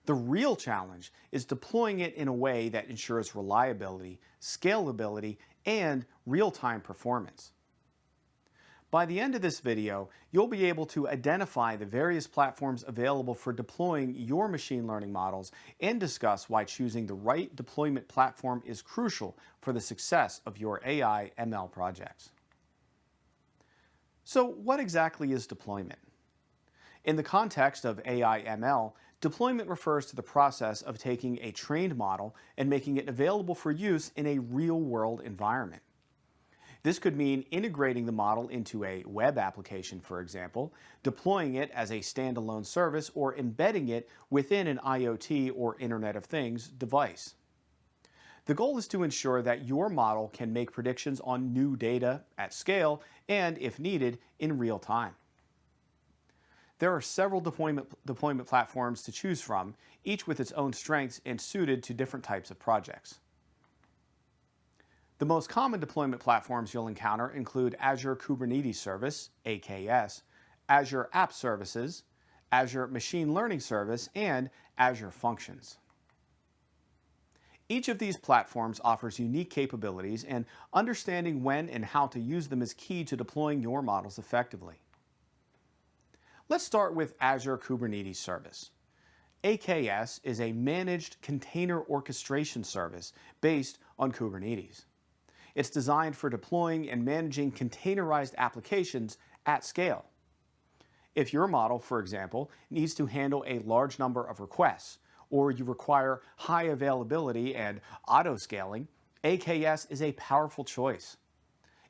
Speaker 1: The real challenge is deploying it in a way that ensures reliability, scalability, and real-time performance. By the end of this video, you'll be able to identify the various platforms available for deploying your machine learning models and discuss why choosing the right deployment platform is crucial for the success of your AI ML projects. So, what exactly is deployment? In the context of AI ML, deployment refers to the process of taking a trained model and making it available for use in a real-world environment. This could mean integrating the model into a web application, for example, deploying it as a standalone service, or embedding it within an IoT or Internet of Things device. The goal is to ensure that your model can make predictions on new data at scale and, if needed, in real time. There are several deployment platforms to choose from, each with its own strengths and suited to different types of projects. The most common deployment platforms you'll encounter include Azure Kubernetes Service, AKS, Azure App Services, Azure Machine Learning Service, and Azure Functions. Each of these platforms offers unique capabilities, and understanding when and how to use them is key to deploying your models effectively. Let's start with Azure Kubernetes Service. AKS is a managed container orchestration service based on Kubernetes. It's designed for deploying and managing containerized applications at scale. If your model, for example, needs to handle a large number of requests, or you require high availability and auto-scaling, AKS is a powerful choice.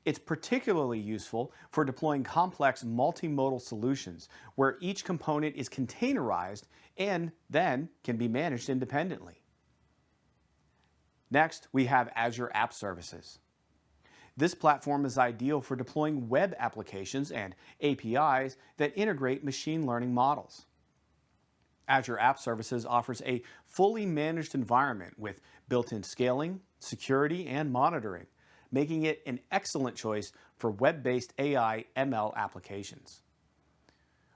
Speaker 1: It's particularly useful for deploying complex multimodal solutions where each component is containerized and then can be managed independently. Next, we have Azure App Services. This platform is ideal for deploying web applications and APIs that integrate machine learning models. Azure App Services offers a fully managed environment with built-in scaling, security, and monitoring, making it an excellent choice for web-based AI ML applications.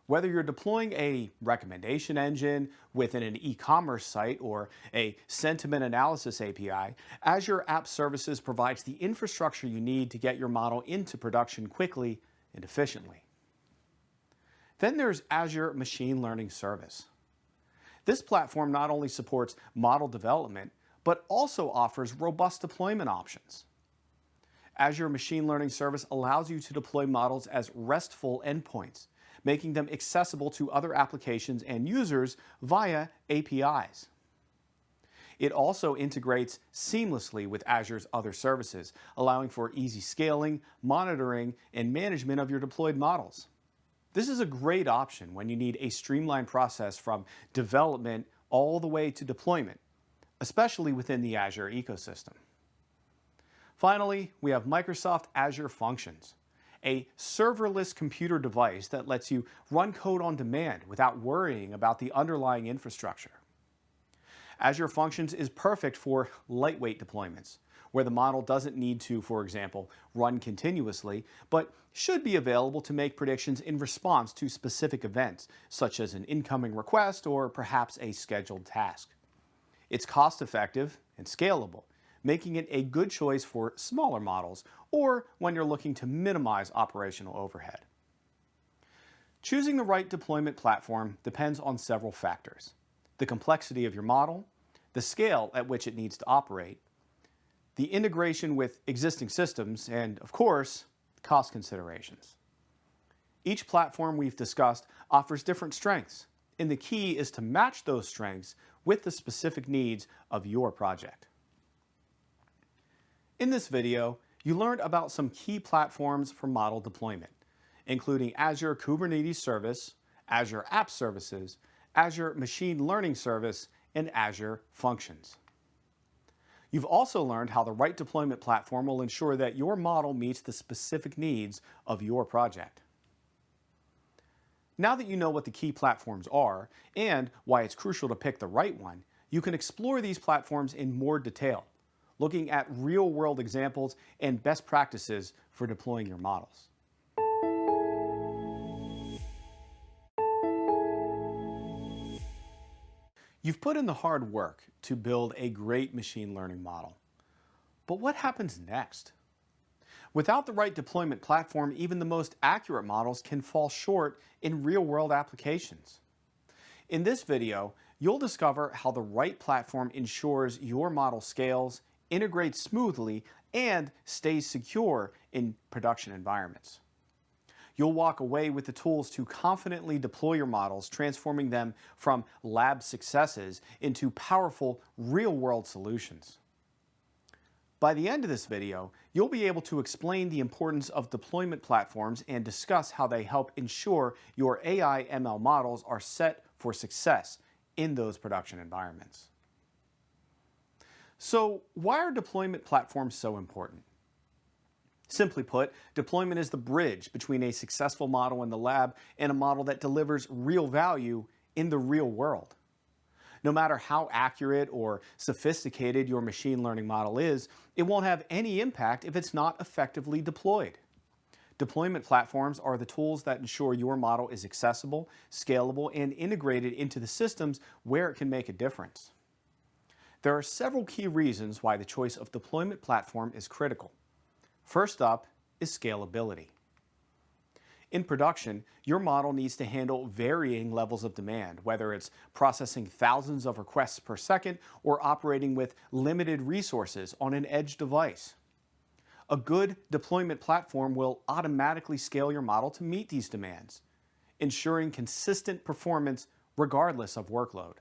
Speaker 1: Whether you're deploying a recommendation engine within an e-commerce site or a sentiment analysis API, Azure App Services provides the infrastructure you need to get your model into production quickly and efficiently. Then there's Azure Machine Learning Service. This platform not only supports model development, but also offers robust deployment options. Azure Machine Learning Service allows you to deploy models as RESTful endpoints, making them accessible to other applications and users via APIs. It also integrates seamlessly with Azure's other services, allowing for easy scaling, monitoring, and management of your deployed models. This is a great option when you need a streamlined process from development all the way to deployment, especially within the Azure ecosystem. Finally, we have Microsoft Azure Functions, a serverless computer device that lets you run code on demand without worrying about the underlying infrastructure. Azure Functions is perfect for lightweight deployments, where the model doesn't need to, for example, run continuously, but should be available to make predictions in response to specific events, such as an incoming request or perhaps a scheduled task. It's cost-effective and scalable, making it a good choice for smaller models or when you're looking to minimize operational overhead. Choosing the right deployment platform depends on several factors: the complexity of your model, the scale at which it needs to operate, the integration with existing systems, and, of course, cost considerations. Each platform we've discussed offers different strengths, and the key is to match those strengths with the specific needs of your project. In this video, you learned about some key platforms for model deployment, including Azure Kubernetes Service, Azure App Services, Azure Machine Learning Service, and Azure Functions. You've also learned how the right deployment platform will ensure that your model meets the specific needs of your project. Now that you know what the key platforms are and why it's crucial to pick the right one, you can explore these platforms in more detail, looking at real-world examples and best practices for deploying your models. You've put in the hard work to build a great machine learning model. But what happens next? Without the right deployment platform, even the most accurate models can fall short in real-world applications. In this video, you'll discover how the right platform ensures your model scales, integrates smoothly, and stays secure in production environments. You'll walk away with the tools to confidently deploy your models, transforming them from lab successes into powerful, real-world solutions. By the end of this video, you'll be able to explain the importance of deployment platforms and discuss how they help ensure your AI ML models are set for success in those production environments. So, why are deployment platforms so important? Simply put, deployment is the bridge between a successful model in the lab and a model that delivers real value in the real world. No matter how accurate or sophisticated your machine learning model is, it won't have any impact if it's not effectively deployed. Deployment platforms are the tools that ensure your model is accessible, scalable, and integrated into the systems where it can make a difference. There are several key reasons why the choice of deployment platform is critical. First up is scalability. In production, your model needs to handle varying levels of demand, whether it's processing thousands of requests per second or operating with limited resources on an edge device. A good deployment platform will automatically scale your model to meet these demands, ensuring consistent performance regardless of workload.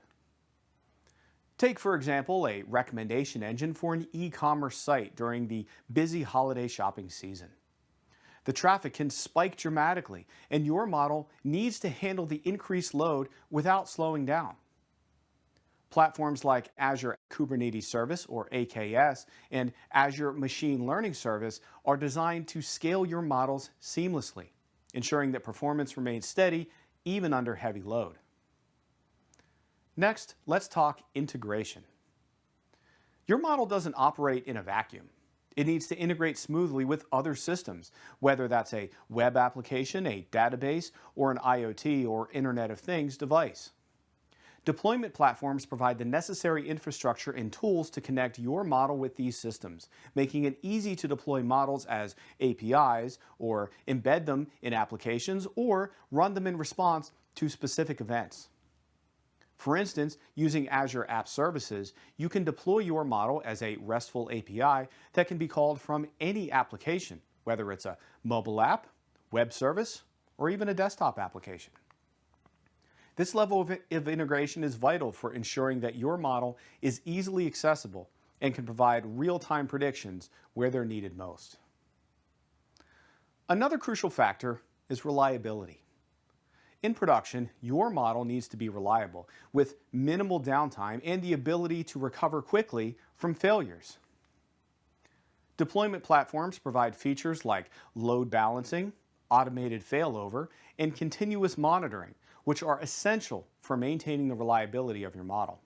Speaker 1: Take, for example, a recommendation engine for an e-commerce site during the busy holiday shopping season. The traffic can spike dramatically, and your model needs to handle the increased load without slowing down. Platforms like Azure Kubernetes Service, or AKS, and Azure Machine Learning Service are designed to scale your models seamlessly, ensuring that performance remains steady even under heavy load. Next, let's talk integration. Your model doesn't operate in a vacuum. It needs to integrate smoothly with other systems, whether that's a web application, a database, or an IoT or Internet of Things device. Deployment platforms provide the necessary infrastructure and tools to connect your model with these systems, making it easy to deploy models as APIs or embed them in applications or run them in response to specific events. For instance, using Azure App Services, you can deploy your model as a RESTful API that can be called from any application, whether it's a mobile app, web service, or even a desktop application. This level of integration is vital for ensuring that your model is easily accessible and can provide real-time predictions where they're needed most. Another crucial factor is reliability. In production, your model needs to be reliable, with minimal downtime and the ability to recover quickly from failures. Deployment platforms provide features like load balancing, automated failover, and continuous monitoring, which are essential for maintaining the reliability of your model.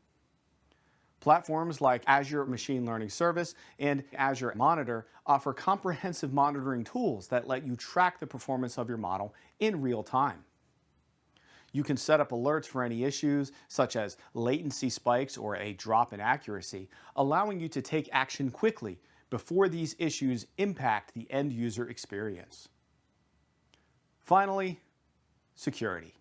Speaker 1: Platforms like Azure Machine Learning Service and Azure Monitor offer comprehensive monitoring tools that let you track the performance of your model in real time. You can set up alerts for any issues, such as latency spikes or a drop in accuracy, allowing you to take action quickly before these issues impact the end user experience. Finally, security.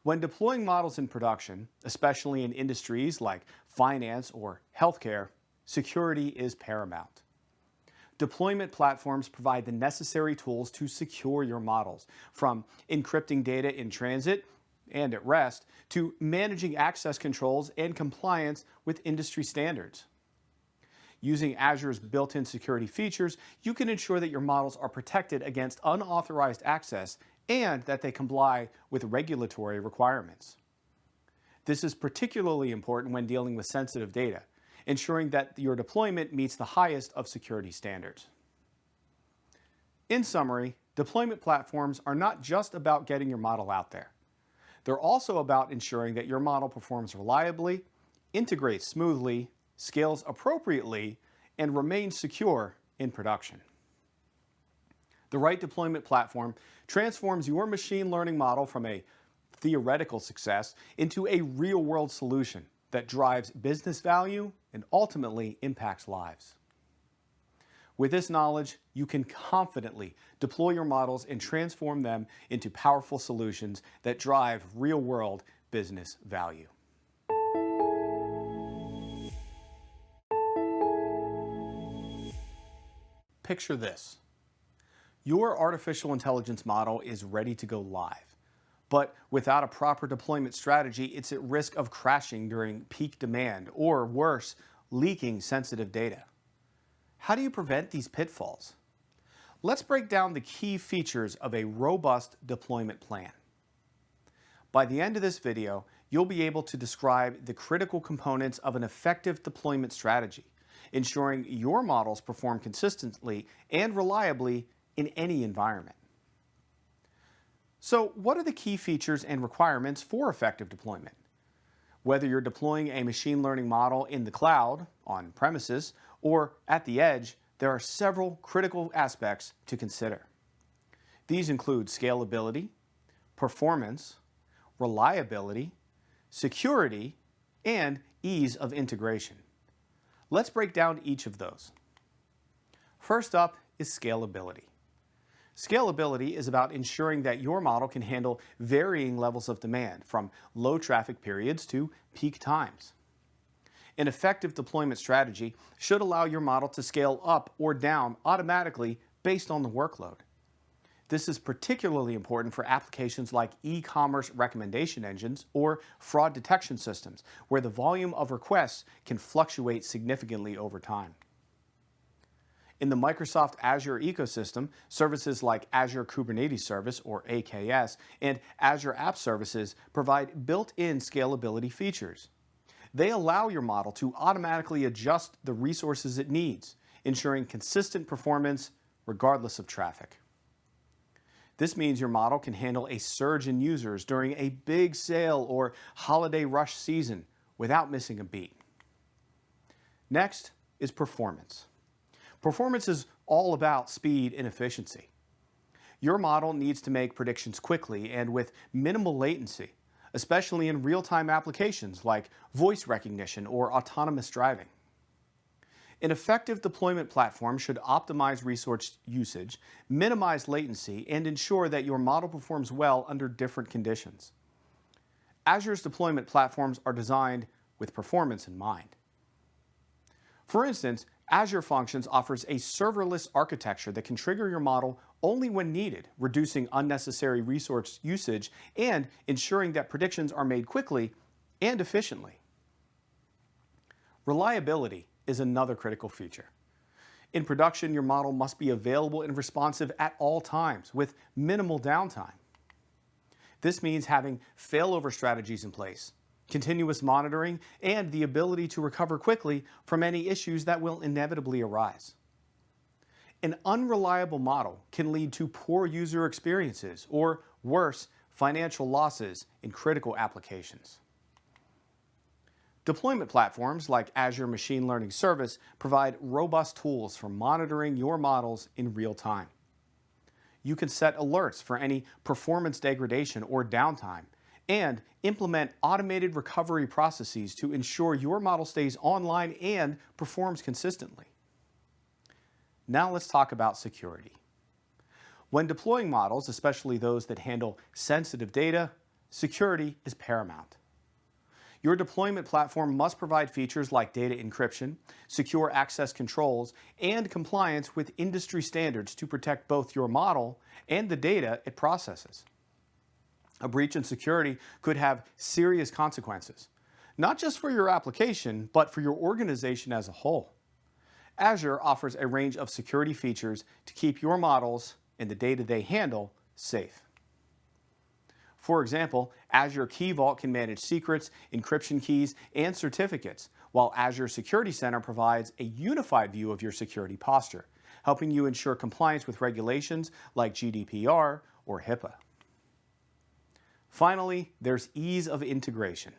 Speaker 1: When deploying models in production, especially in industries like finance or healthcare, security is paramount. Deployment platforms provide the necessary tools to secure your models, from encrypting data in transit and at rest to managing access controls and compliance with industry standards. Using Azure's built-in security features, you can ensure that your models are protected against unauthorized access and that they comply with regulatory requirements. This is particularly important when dealing with sensitive data, ensuring that your deployment meets the highest of security standards. In summary, deployment platforms are not just about getting your model out there. They're also about ensuring that your model performs reliably, integrates smoothly, scales appropriately, and remains secure in production. The right deployment platform transforms your machine learning model from a theoretical success into a real-world solution that drives business value and ultimately impacts lives. With this knowledge, you can confidently deploy your models and transform them into powerful solutions that drive real-world business value. Picture this. Your artificial intelligence model is ready to go live, but without a proper deployment strategy, it's at risk of crashing during peak demand, or worse, leaking sensitive data. How do you prevent these pitfalls? Let's break down the key features of a robust deployment plan. By the end of this video, you'll be able to describe the critical components of an effective deployment strategy, ensuring your models perform consistently and reliably in any environment. So, what are the key features and requirements for effective deployment? Whether you're deploying a machine learning model in the cloud, on premises, or at the edge, there are several critical aspects to consider. These include scalability, performance, reliability, security, and ease of integration. Let's break down each of those. First up is scalability. Scalability is about ensuring that your model can handle varying levels of demand, from low traffic periods to peak times. An effective deployment strategy should allow your model to scale up or down automatically based on the workload. This is particularly important for applications like e-commerce recommendation engines or fraud detection systems, where the volume of requests can fluctuate significantly over time. In the Microsoft Azure ecosystem, services like Azure Kubernetes Service, or AKS, and Azure App Services provide built-in scalability features. They allow your model to automatically adjust the resources it needs, ensuring consistent performance regardless of traffic. This means your model can handle a surge in users during a big sale or holiday rush season without missing a beat. Next is performance. Performance is all about speed and efficiency. Your model needs to make predictions quickly and with minimal latency, especially in real-time applications like voice recognition or autonomous driving. An effective deployment platform should optimize resource usage, minimize latency, and ensure that your model performs well under different conditions. Azure's deployment platforms are designed with performance in mind. For instance, Azure Functions offers a serverless architecture that can trigger your model only when needed, reducing unnecessary resource usage and ensuring that predictions are made quickly and efficiently. Reliability is another critical feature. In production, your model must be available and responsive at all times with minimal downtime. This means having failover strategies in place, continuous monitoring, and the ability to recover quickly from any issues that will inevitably arise. An unreliable model can lead to poor user experiences or, worse, financial losses in critical applications. Deployment platforms like Azure Machine Learning Service provide robust tools for monitoring your models in real time. You can set alerts for any performance degradation or downtime and implement automated recovery processes to ensure your model stays online and performs consistently. Now let's talk about security. When deploying models, especially those that handle sensitive data, security is paramount. Your deployment platform must provide features like data encryption, secure access controls, and compliance with industry standards to protect both your model and the data it processes. A breach in security could have serious consequences, not just for your application, but for your organization as a whole. Azure offers a range of security features to keep your models and the data they handle safe. For example, Azure Key Vault can manage secrets, encryption keys, and certificates, while Azure Security Center provides a unified view of your security posture, helping you ensure compliance with regulations like GDPR or HIPAA. Finally, there's ease of integration.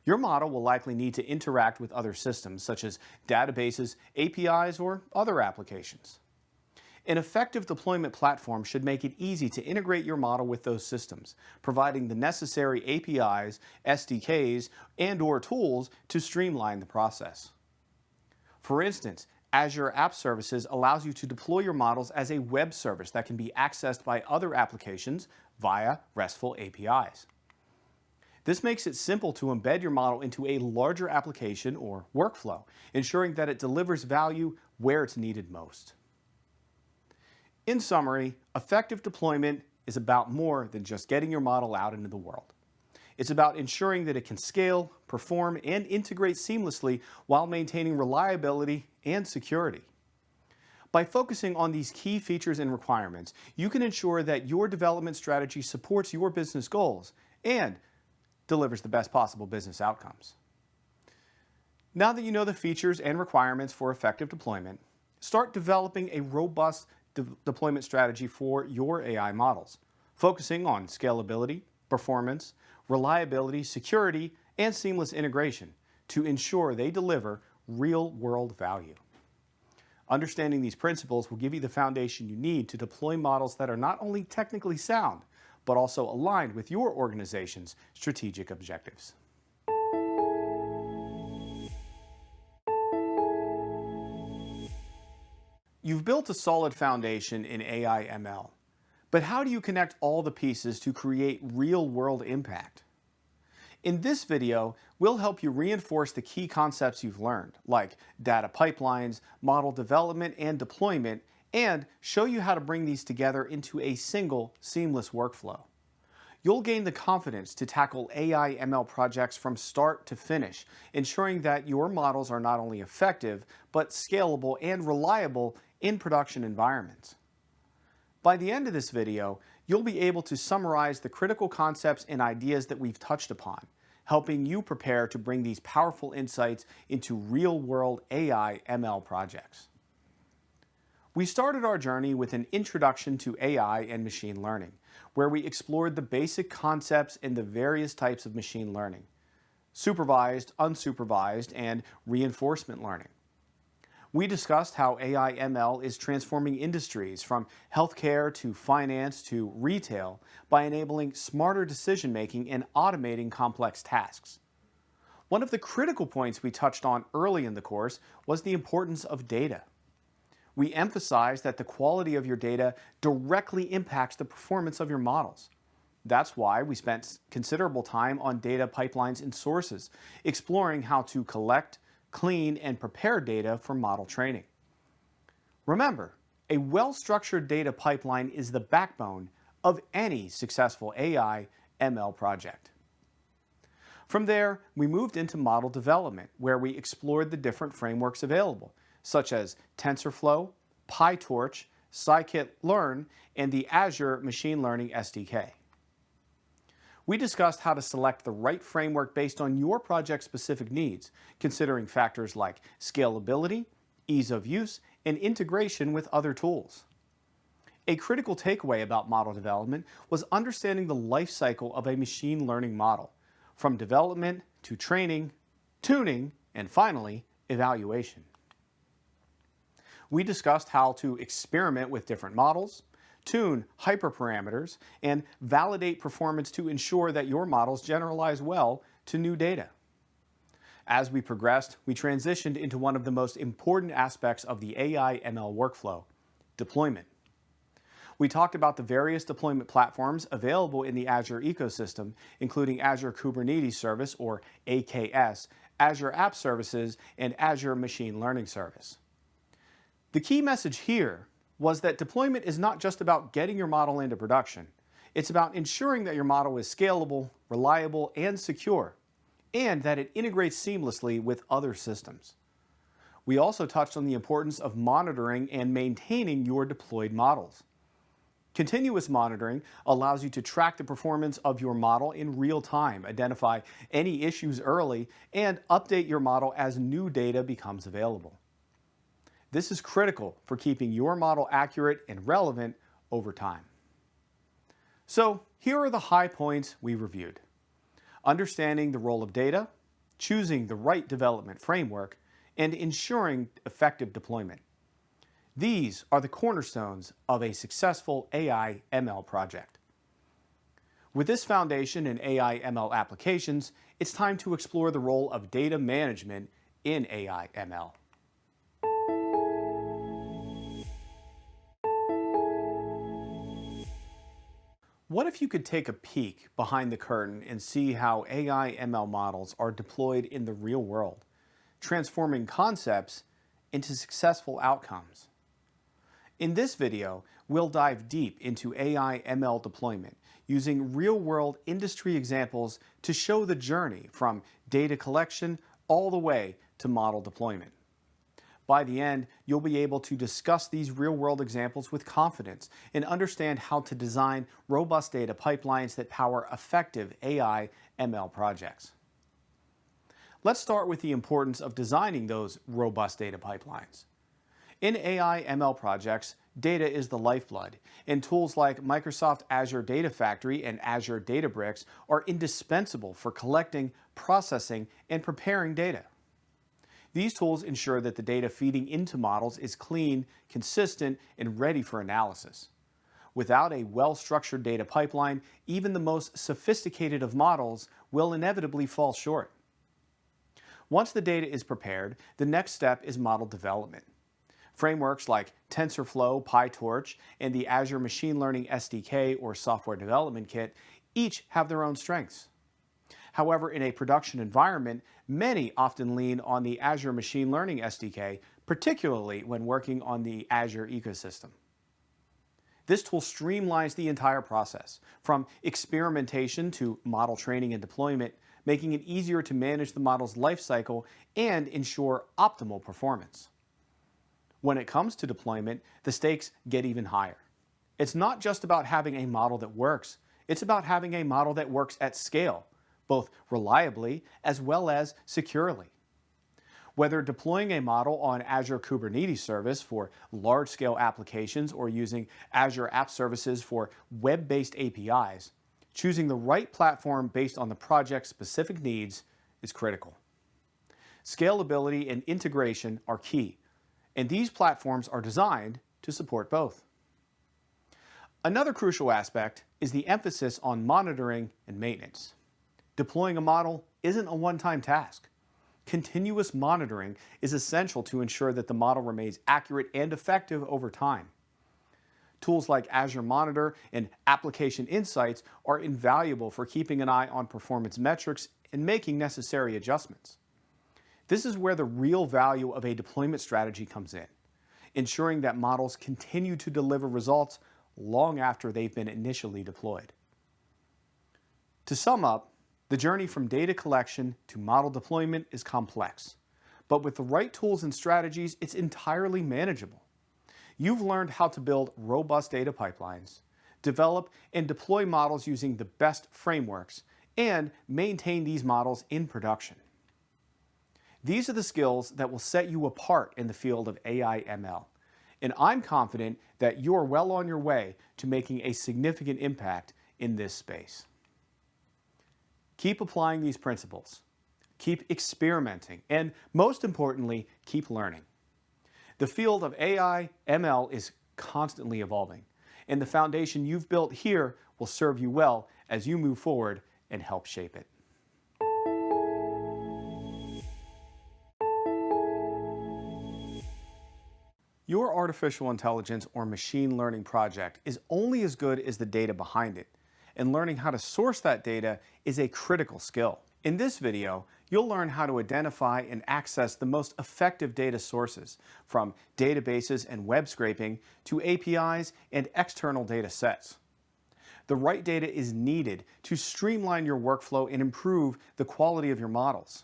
Speaker 1: Your model will likely need to interact with other systems, such as databases, APIs, or other applications. An effective deployment platform should make it easy to integrate your model with those systems, providing the necessary APIs, SDKs, and/or tools to streamline the process. For instance, Azure App Services allows you to deploy your models as a web service that can be accessed by other applications via RESTful APIs. This makes it simple to embed your model into a larger application or workflow, ensuring that it delivers value where it's needed most. In summary, effective deployment is about more than just getting your model out into the world. It's about ensuring that it can scale, perform, and integrate seamlessly while maintaining reliability and security. By focusing on these key features and requirements, you can ensure that your development strategy supports your business goals and delivers the best possible business outcomes. Now that you know the features and requirements for effective deployment, start developing a robust deployment strategy for your AI models, focusing on scalability, performance, reliability, security, and seamless integration to ensure they deliver real-world value. Understanding these principles will give you the foundation you need to deploy models that are not only technically sound, but also aligned with your organization's strategic objectives. You've built a solid foundation in AI/ML, but how do you connect all the pieces to create real-world impact? In this video, we'll help you reinforce the key concepts you've learned, like data pipelines, model development and deployment, and show you how to bring these together into a single, seamless workflow. You'll gain the confidence to tackle AI/ML projects from start to finish, ensuring that your models are not only effective, but scalable and reliable in production environments. By the end of this video, you'll be able to summarize the critical concepts and ideas that we've touched upon, helping you prepare to bring these powerful insights into real-world AI/ML projects. We started our journey with an introduction to AI and machine learning, where we explored the basic concepts in the various types of machine learning: supervised, unsupervised, and reinforcement learning. We discussed how AI/ML is transforming industries from healthcare to finance to retail by enabling smarter decision-making and automating complex tasks. One of the critical points we touched on early in the course was the importance of data. We emphasized that the quality of your data directly impacts the performance of your models. That's why we spent considerable time on data pipelines and sources, exploring how to collect, clean, and prepare data for model training. Remember, a well-structured data pipeline is the backbone of any successful AI/ML project. From there, we moved into model development, where we explored the different frameworks available, such as TensorFlow, PyTorch, scikit-learn, and the Azure Machine Learning SDK. We discussed how to select the right framework based on your project's specific needs, considering factors like scalability, ease of use, and integration with other tools. A critical takeaway about model development was understanding the life cycle of a machine learning model, from development to training, tuning, and finally, evaluation. We discussed how to experiment with different models, tune hyperparameters, and validate performance to ensure that your models generalize well to new data. As we progressed, we transitioned into one of the most important aspects of the AI/ML workflow: deployment. We talked about the various deployment platforms available in the Azure ecosystem, including Azure Kubernetes Service, or AKS, Azure App Services, and Azure Machine Learning Service. The key message here was that deployment is not just about getting your model into production. It's about ensuring that your model is scalable, reliable, and secure, and that it integrates seamlessly with other systems. We also touched on the importance of monitoring and maintaining your deployed models. Continuous monitoring allows you to track the performance of your model in real time, identify any issues early, and update your model as new data becomes available. This is critical for keeping your model accurate and relevant over time. So here are the high points we reviewed: understanding the role of data, choosing the right development framework, and ensuring effective deployment. These are the cornerstones of a successful AI ML project. With this foundation in AI ML applications, it's time to explore the role of data management in AI ML. What if you could take a peek behind the curtain and see how AI ML models are deployed in the real world, transforming concepts into successful outcomes? In this video, we'll dive deep into AI ML deployment using real-world industry examples to show the journey from data collection all the way to model deployment. By the end, you'll be able to discuss these real-world examples with confidence and understand how to design robust data pipelines that power effective AI ML projects. Let's start with the importance of designing those robust data pipelines. In AI ML projects, data is the lifeblood, and tools like Microsoft Azure Data Factory and Azure Databricks are indispensable for collecting, processing, and preparing data. These tools ensure that the data feeding into models is clean, consistent, and ready for analysis. Without a well-structured data pipeline, even the most sophisticated of models will inevitably fall short. Once the data is prepared, the next step is model development. Frameworks like TensorFlow, PyTorch, and the Azure Machine Learning SDK or Software Development Kit each have their own strengths. However, in a production environment, many often lean on the Azure Machine Learning SDK, particularly when working on the Azure ecosystem. This tool streamlines the entire process, from experimentation to model training and deployment, making it easier to manage the model's lifecycle and ensure optimal performance. When it comes to deployment, the stakes get even higher. It's not just about having a model that works, it's about having a model that works at scale, both reliably as well as securely. Whether deploying a model on Azure Kubernetes Service for large-scale applications or using Azure App Services for web-based APIs, choosing the right platform based on the project's specific needs is critical. Scalability and integration are key, and these platforms are designed to support both. Another crucial aspect is the emphasis on monitoring and maintenance. Deploying a model isn't a one-time task. Continuous monitoring is essential to ensure that the model remains accurate and effective over time. Tools like Azure Monitor and Application Insights are invaluable for keeping an eye on performance metrics and making necessary adjustments. This is where the real value of a deployment strategy comes in, ensuring that models continue to deliver results long after they've been initially deployed. To sum up, the journey from data collection to model deployment is complex, but with the right tools and strategies, it's entirely manageable. You've learned how to build robust data pipelines, develop and deploy models using the best frameworks, and maintain these models in production. These are the skills that will set you apart in the field of AI ML, and I'm confident that you're well on your way to making a significant impact in this space. Keep applying these principles, keep experimenting, and most importantly, keep learning. The field of AI ML is constantly evolving, and the foundation you've built here will serve you well as you move forward and help shape it. Your artificial intelligence or machine learning project is only as good as the data behind it, and learning how to source that data is a critical skill. In this video, you'll learn how to identify and access the most effective data sources, from databases and web scraping to APIs and external data sets. The right data is needed to streamline your workflow and improve the quality of your models.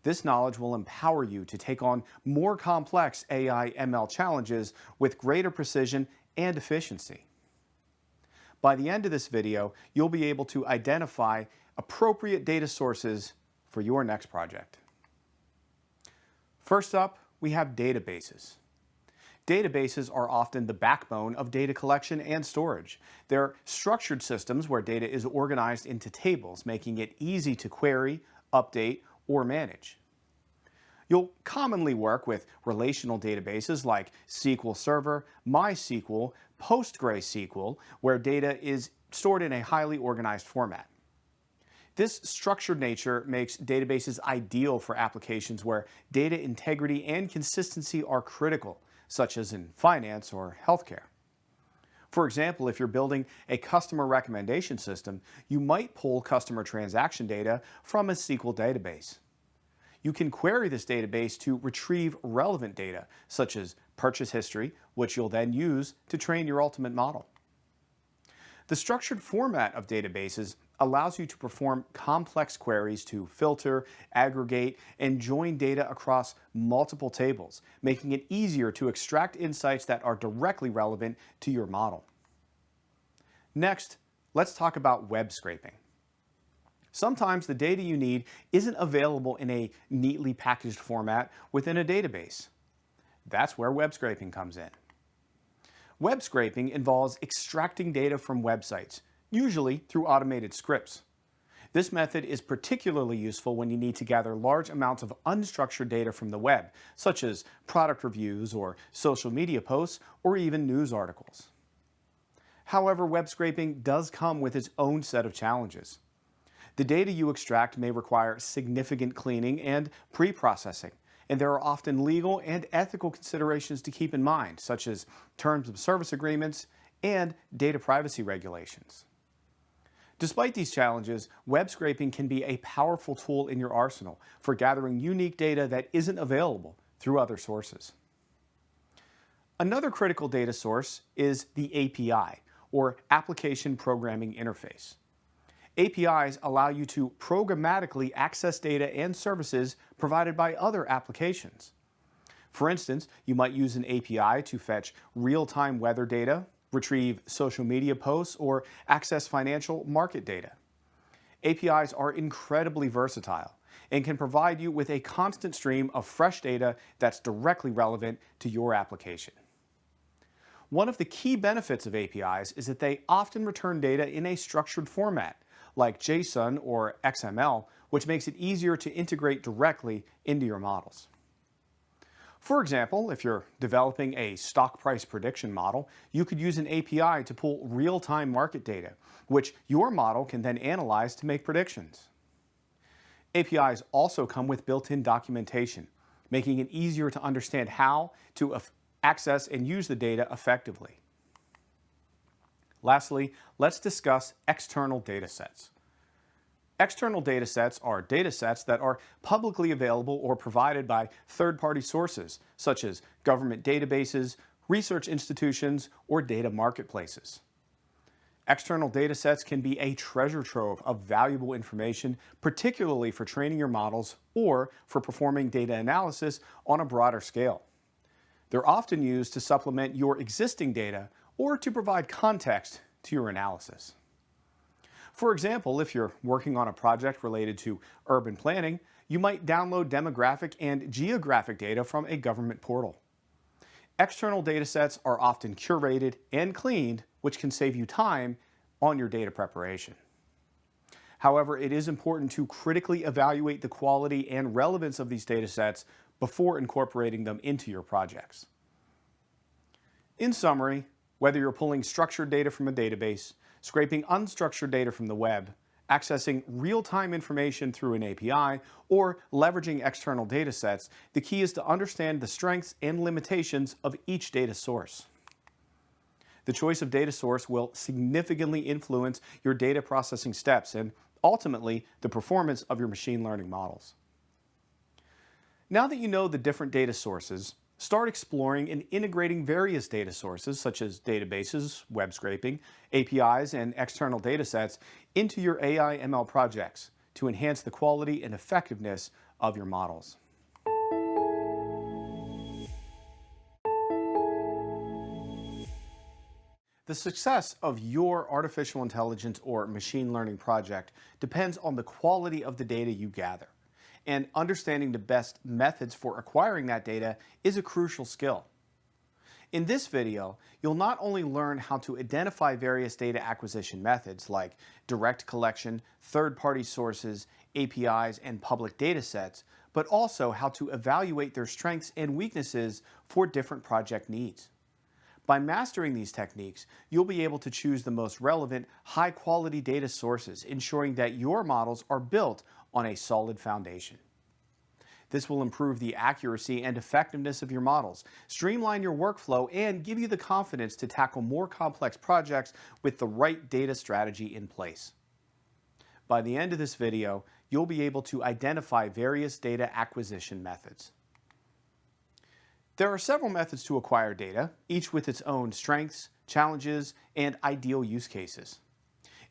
Speaker 1: This knowledge will empower you to take on more complex AI ML challenges with greater precision and efficiency. By the end of this video, you'll be able to identify appropriate data sources for your next project. First up, we have databases. Databases are often the backbone of data collection and storage. They're structured systems where data is organized into tables, making it easy to query, update, or manage. You'll commonly work with relational databases like SQL Server, MySQL, PostgreSQL, where data is stored in a highly organized format. This structured nature makes databases ideal for applications where data integrity and consistency are critical, such as in finance or healthcare. For example, if you're building a customer recommendation system, you might pull customer transaction data from a SQL database. You can query this database to retrieve relevant data, such as purchase history, which you'll then use to train your ultimate model. The structured format of databases allows you to perform complex queries to filter, aggregate, and join data across multiple tables, making it easier to extract insights that are directly relevant to your model. Next, let's talk about web scraping. Sometimes the data you need isn't available in a neatly packaged format within a database. That's where web scraping comes in. Web scraping involves extracting data from websites, usually through automated scripts. This method is particularly useful when you need to gather large amounts of unstructured data from the web, such as product reviews or social media posts or even news articles. However, web scraping does come with its own set of challenges. The data you extract may require significant cleaning and preprocessing, and there are often legal and ethical considerations to keep in mind, such as terms of service agreements and data privacy regulations. Despite these challenges, web scraping can be a powerful tool in your arsenal for gathering unique data that isn't available through other sources. Another critical data source is the API, or Application Programming Interface. APIs allow you to programmatically access data and services provided by other applications. For instance, you might use an API to fetch real-time weather data, retrieve social media posts, or access financial market data. APIs are incredibly versatile and can provide you with a constant stream of fresh data that's directly relevant to your application. One of the key benefits of APIs is that they often return data in a structured format, like JSON or XML, which makes it easier to integrate directly into your models. For example, if you're developing a stock price prediction model, you could use an API to pull real-time market data, which your model can then analyze to make predictions. APIs also come with built-in documentation, making it easier to understand how to access and use the data effectively. Lastly, let's discuss external datasets. External datasets are datasets that are publicly available or provided by third-party sources, such as government databases, research institutions, or data marketplaces. External datasets can be a treasure trove of valuable information, particularly for training your models or for performing data analysis on a broader scale. They're often used to supplement your existing data or to provide context to your analysis. For example, if you're working on a project related to urban planning, you might download demographic and geographic data from a government portal. External datasets are often curated and cleaned, which can save you time on your data preparation. However, it is important to critically evaluate the quality and relevance of these datasets before incorporating them into your projects. In summary, whether you're pulling structured data from a database, scraping unstructured data from the web, accessing real-time information through an API, or leveraging external datasets, the key is to understand the strengths and limitations of each data source. The choice of data source will significantly influence your data processing steps and ultimately the performance of your machine learning models. Now that you know the different data sources, start exploring and integrating various data sources such as databases, web scraping, APIs, and external datasets into your AI/ML projects to enhance the quality and effectiveness of your models. The success of your artificial intelligence or machine learning project depends on the quality of the data you gather. And understanding the best methods for acquiring that data is a crucial skill. In this video, you'll not only learn how to identify various data acquisition methods like direct collection, third-party sources, APIs, and public datasets, but also how to evaluate their strengths and weaknesses for different project needs. By mastering these techniques, you'll be able to choose the most relevant, high-quality data sources, ensuring that your models are built on a solid foundation. This will improve the accuracy and effectiveness of your models, streamline your workflow, and give you the confidence to tackle more complex projects with the right data strategy in place. By the end of this video, you'll be able to identify various data acquisition methods. There are several methods to acquire data, each with its own strengths, challenges, and ideal use cases.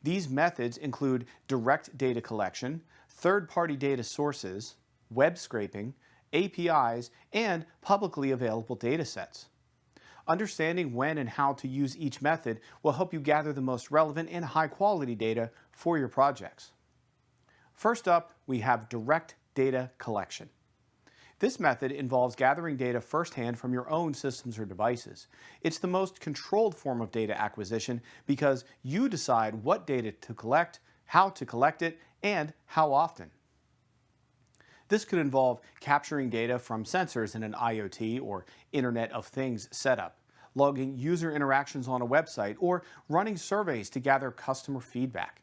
Speaker 1: These methods include direct data collection, third-party data sources, web scraping, APIs, and publicly available datasets. Understanding when and how to use each method will help you gather the most relevant and high-quality data for your projects. First up, we have direct data collection. This method involves gathering data firsthand from your own systems or devices. It's the most controlled form of data acquisition because you decide what data to collect, how to collect it, and how often. This could involve capturing data from sensors in an IoT or Internet of Things setup, logging user interactions on a website, or running surveys to gather customer feedback.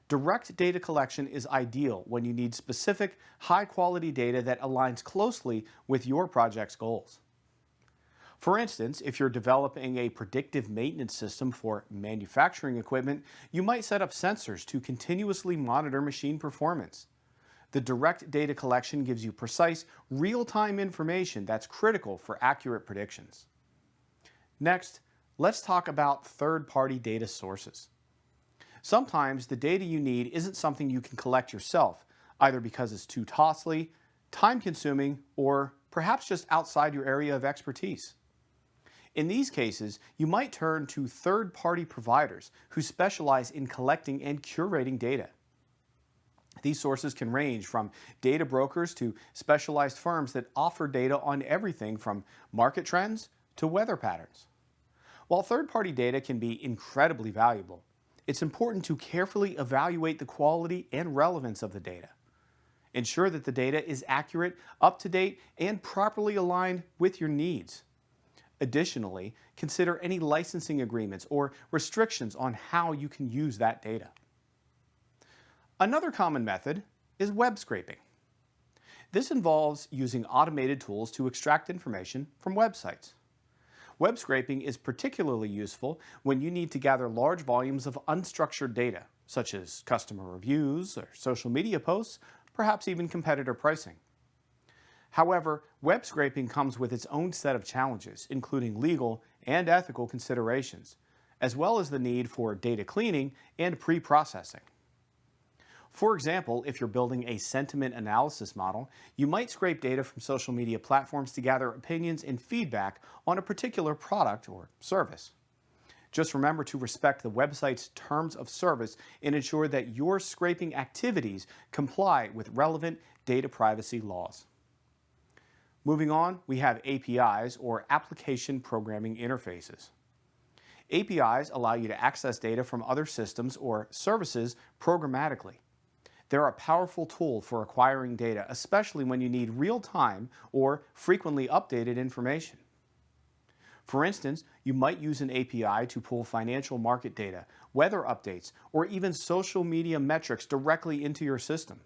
Speaker 1: Direct data collection is ideal when you need specific, high-quality data that aligns closely with your project's goals. For instance, if you're developing a predictive maintenance system for manufacturing equipment, you might set up sensors to continuously monitor machine performance. The direct data collection gives you precise, real-time information that's critical for accurate predictions. Next, let's talk about third-party data sources. Sometimes the data you need isn't something you can collect yourself, either because it's too costly, time-consuming, or perhaps just outside your area of expertise. In these cases, you might turn to third-party providers who specialize in collecting and curating data. These sources can range from data brokers to specialized firms that offer data on everything from market trends to weather patterns. While third-party data can be incredibly valuable, it's important to carefully evaluate the quality and relevance of the data. Ensure that the data is accurate, up-to-date, and properly aligned with your needs. Additionally, consider any licensing agreements or restrictions on how you can use that data. Another common method is web scraping. This involves using automated tools to extract information from websites. Web scraping is particularly useful when you need to gather large volumes of unstructured data, such as customer reviews or social media posts, perhaps even competitor pricing. However, web scraping comes with its own set of challenges, including legal and ethical considerations, as well as the need for data cleaning and pre-processing. For example, if you're building a sentiment analysis model, you might scrape data from social media platforms to gather opinions and feedback on a particular product or service. Just remember to respect the website's terms of service and ensure that your scraping activities comply with relevant data privacy laws. Moving on, we have APIs, or Application Programming Interfaces. APIs allow you to access data from other systems or services programmatically. They're a powerful tool for acquiring data, especially when you need real-time or frequently updated information. For instance, you might use an API to pull financial market data, weather updates, or even social media metrics directly into your system.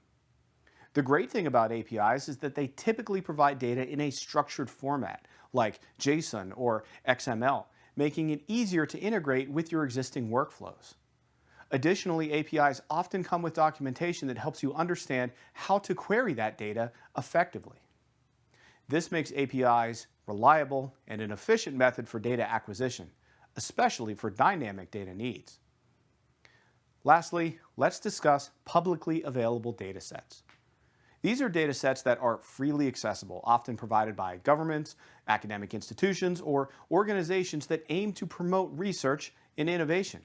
Speaker 1: The great thing about APIs is that they typically provide data in a structured format, like JSON or XML, making it easier to integrate with your existing workflows. Additionally, APIs often come with documentation that helps you understand how to query that data effectively. This makes APIs reliable and an efficient method for data acquisition, especially for dynamic data needs. Lastly, let's discuss publicly available datasets. These are datasets that are freely accessible, often provided by governments, academic institutions, or organizations that aim to promote research and innovation.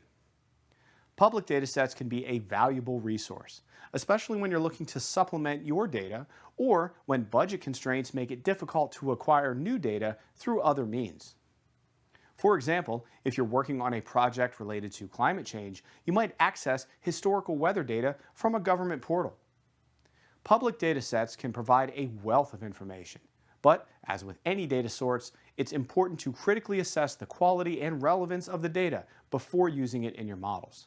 Speaker 1: Public datasets can be a valuable resource, especially when you're looking to supplement your data or when budget constraints make it difficult to acquire new data through other means. For example, if you're working on a project related to climate change, you might access historical weather data from a government portal. Public data sets can provide a wealth of information, but as with any data source, it's important to critically assess the quality and relevance of the data before using it in your models.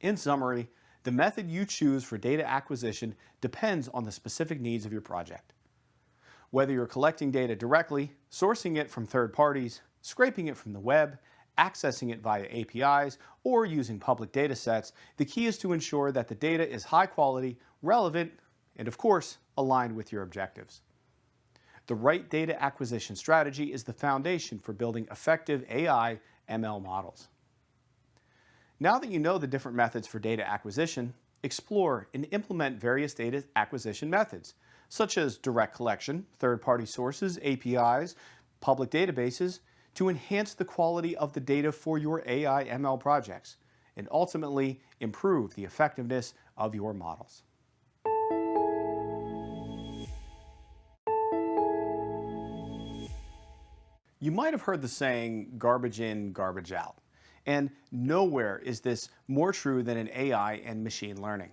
Speaker 1: In summary, the method you choose for data acquisition depends on the specific needs of your project. Whether you're collecting data directly, sourcing it from third parties, scraping it from the web, accessing it via APIs, or using public data sets, the key is to ensure that the data is high quality, relevant, and of course, aligned with your objectives. The right data acquisition strategy is the foundation for building effective AI ML models. Now that you know the different methods for data acquisition, explore and implement various data acquisition methods, such as direct collection, third-party sources, APIs, public databases, to enhance the quality of the data for your AI ML projects, and ultimately improve the effectiveness of your models. You might have heard the saying, garbage in, garbage out. And nowhere is this more true than in AI and machine learning.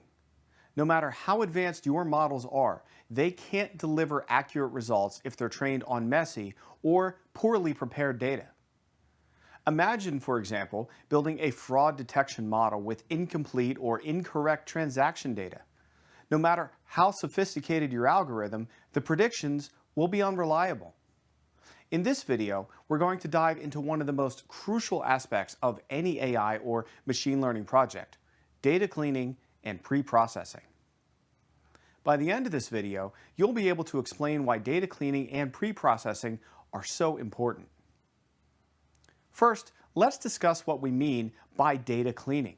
Speaker 1: No matter how advanced your models are, they can't deliver accurate results if they're trained on messy or poorly prepared data. Imagine, for example, building a fraud detection model with incomplete or incorrect transaction data. No matter how sophisticated your algorithm, the predictions will be unreliable. In this video, we're going to dive into one of the most crucial aspects of any AI or machine learning project: data cleaning and pre-processing. By the end of this video, you'll be able to explain why data cleaning and pre-processing are so important. First, let's discuss what we mean by data cleaning.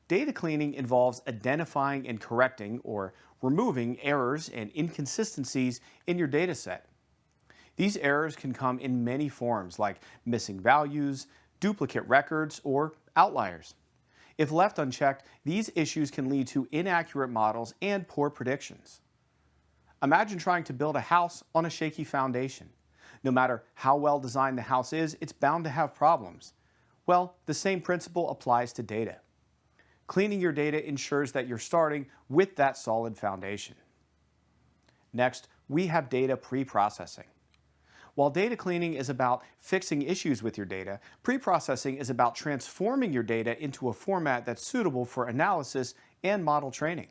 Speaker 1: Data cleaning involves identifying and correcting or removing errors and inconsistencies in your data set. These errors can come in many forms, like missing values, duplicate records, or outliers. If left unchecked, these issues can lead to inaccurate models and poor predictions. Imagine trying to build a house on a shaky foundation. No matter how well designed the house is, it's bound to have problems. Well, the same principle applies to data. Cleaning your data ensures that you're starting with that solid foundation. Next, we have data pre-processing. While data cleaning is about fixing issues with your data, pre-processing is about transforming your data into a format that's suitable for analysis and model training.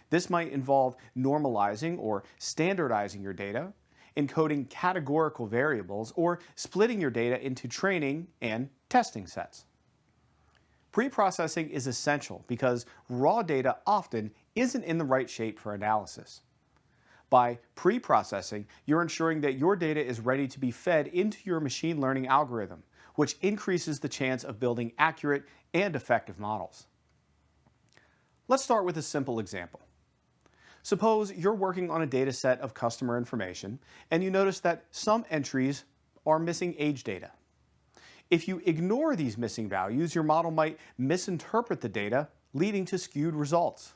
Speaker 1: This might involve normalizing or standardizing your data, encoding categorical variables, or splitting your data into training and testing sets. Pre-processing is essential because raw data often isn't in the right shape for analysis. By pre-processing, you're ensuring that your data is ready to be fed into your machine learning algorithm, which increases the chance of building accurate and effective models. Let's start with a simple example. Suppose you're working on a data set of customer information and you notice that some entries are missing age data. If you ignore these missing values, your model might misinterpret the data, leading to skewed results.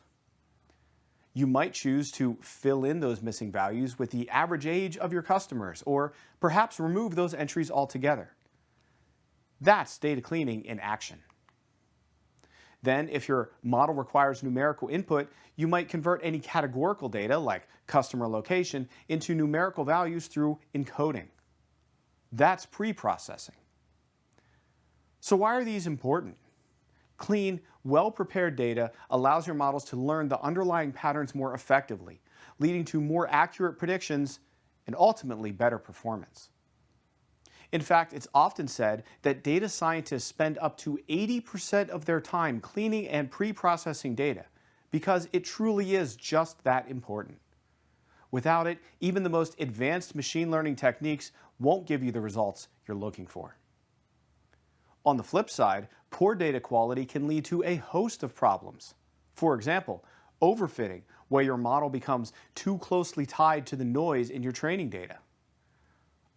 Speaker 1: You might choose to fill in those missing values with the average age of your customers, or perhaps remove those entries altogether. That's data cleaning in action. Then, if your model requires numerical input, you might convert any categorical data, like customer location, into numerical values through encoding. That's pre-processing. So why are these important? Clean, well-prepared data allows your models to learn the underlying patterns more effectively, leading to more accurate predictions and ultimately better performance. In fact, it's often said that data scientists spend up to 80% of their time cleaning and pre-processing data because it truly is just that important. Without it, even the most advanced machine learning techniques won't give you the results you're looking for. On the flip side, poor data quality can lead to a host of problems. For example, overfitting, where your model becomes too closely tied to the noise in your training data.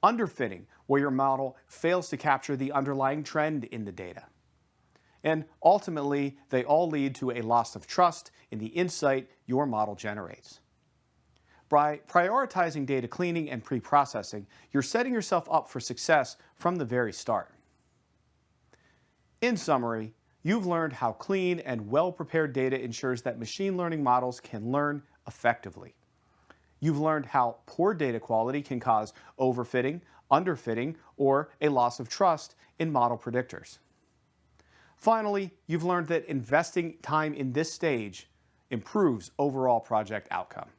Speaker 1: Underfitting, where your model fails to capture the underlying trend in the data. And ultimately, they all lead to a loss of trust in the insight your model generates. By prioritizing data cleaning and pre-processing, you're setting yourself up for success from the very start. In summary, You've learned how clean and well-prepared data ensures that machine learning models can learn effectively. You've learned how poor data quality can cause overfitting, underfitting, or a loss of trust in model predictors. Finally, you've learned that investing time in this stage improves overall project outcome.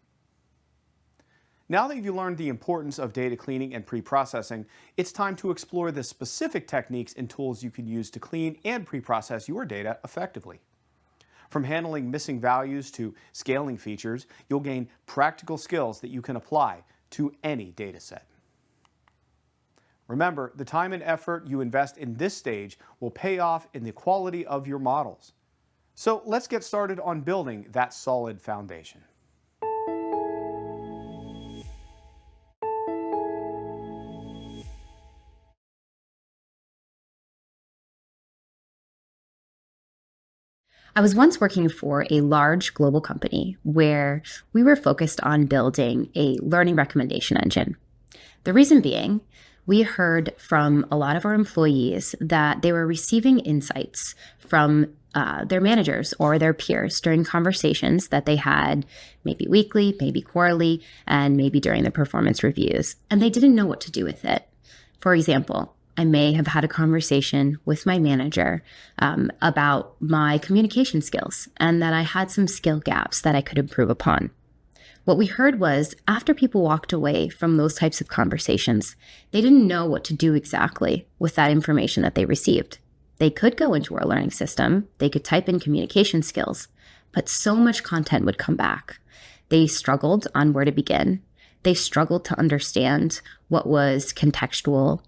Speaker 1: Now that you've learned the importance of data cleaning and preprocessing, it's time to explore the specific techniques and tools you can use to clean and preprocess your data effectively. From handling missing values to scaling features, you'll gain practical skills that you can apply to any data set. Remember, the time and effort you invest in this stage will pay off in the quality of your models. So let's get started on building that solid foundation.
Speaker 3: I was once working for a large global company where we were focused on building a learning recommendation engine. The reason being, we heard from a lot of our employees that they were receiving insights from their managers or their peers during conversations that they had maybe weekly, maybe quarterly, and maybe during the performance reviews, and they didn't know what to do with it. For example, I may have had a conversation with my manager about my communication skills and that I had some skill gaps that I could improve upon. What we heard was after people walked away from those types of conversations, they didn't know what to do exactly with that information that they received. They could go into our learning system, they could type in communication skills, but so much content would come back. They struggled on where to begin. They struggled to understand what was contextual,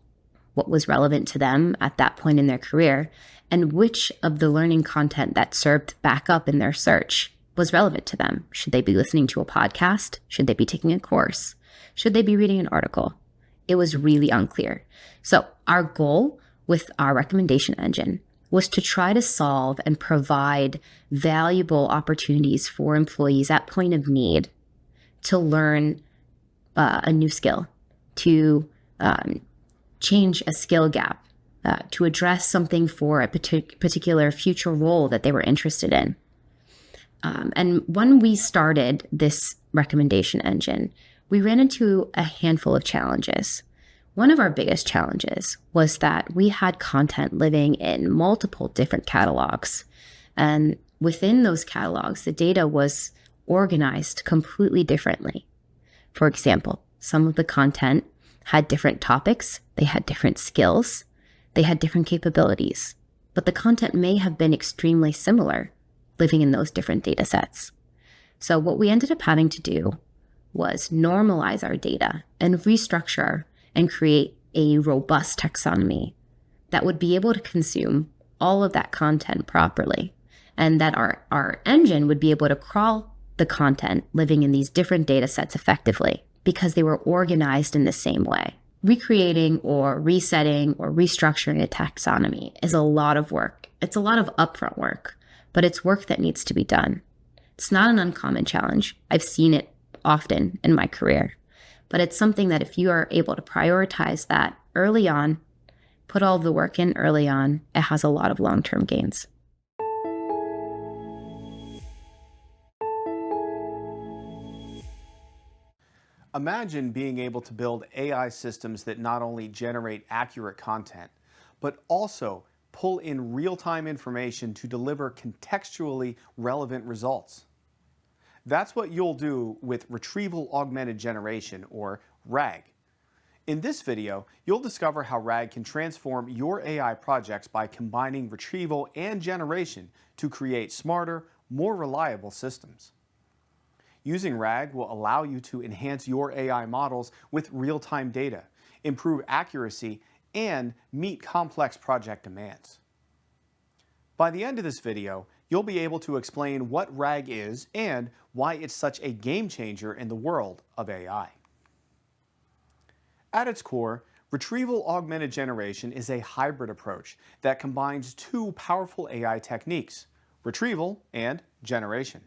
Speaker 3: what was relevant to them at that point in their career, and which of the learning content that served back up in their search was relevant to them. Should they be listening to a podcast? Should they be taking a course? Should they be reading an article? It was really unclear. So our goal with our recommendation engine was to try to solve and provide valuable opportunities for employees at point of need to learn a new skill, to change a skill gap, to address something for a particular future role that they were interested in. And when we started this recommendation engine, we ran into a handful of challenges. One of our biggest challenges was that we had content living in multiple different catalogs. And within those catalogs, the data was organized completely differently. For example, some of the content had different topics, they had different skills, they had different capabilities, but the content may have been extremely similar living in those different data sets. So what we ended up having to do was normalize our data and restructure and create a robust taxonomy that would be able to consume all of that content properly, and that our engine would be able to crawl the content living in these different data sets effectively because they were organized in the same way. Recreating or resetting or restructuring a taxonomy is a lot of work. It's a lot of upfront work, but it's work that needs to be done. It's not an uncommon challenge. I've seen it often in my career, but it's something that if you are able to prioritize that early on, put all of the work in early on, it has a lot of long-term gains.
Speaker 1: Imagine being able to build AI systems that not only generate accurate content, but also pull in real-time information to deliver contextually relevant results. That's what you'll do with Retrieval Augmented Generation, or RAG. In this video, you'll discover how RAG can transform your AI projects by combining retrieval and generation to create smarter, more reliable systems. Using RAG will allow you to enhance your AI models with real-time data, improve accuracy, and meet complex project demands. By the end of this video, you'll be able to explain what RAG is and why it's such a game changer in the world of AI. At its core, Retrieval Augmented Generation is a hybrid approach that combines two powerful AI techniques, retrieval and generation.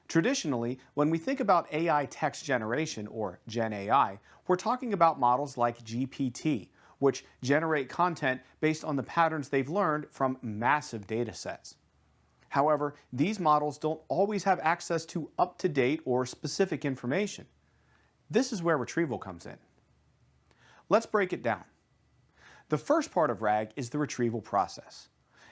Speaker 1: Traditionally, when we think about AI text generation, or Gen AI, we're talking about models like GPT, which generate content based on the patterns they've learned from massive data sets. However, these models don't always have access to up-to-date or specific information. This is where retrieval comes in. Let's break it down. The first part of RAG is the retrieval process.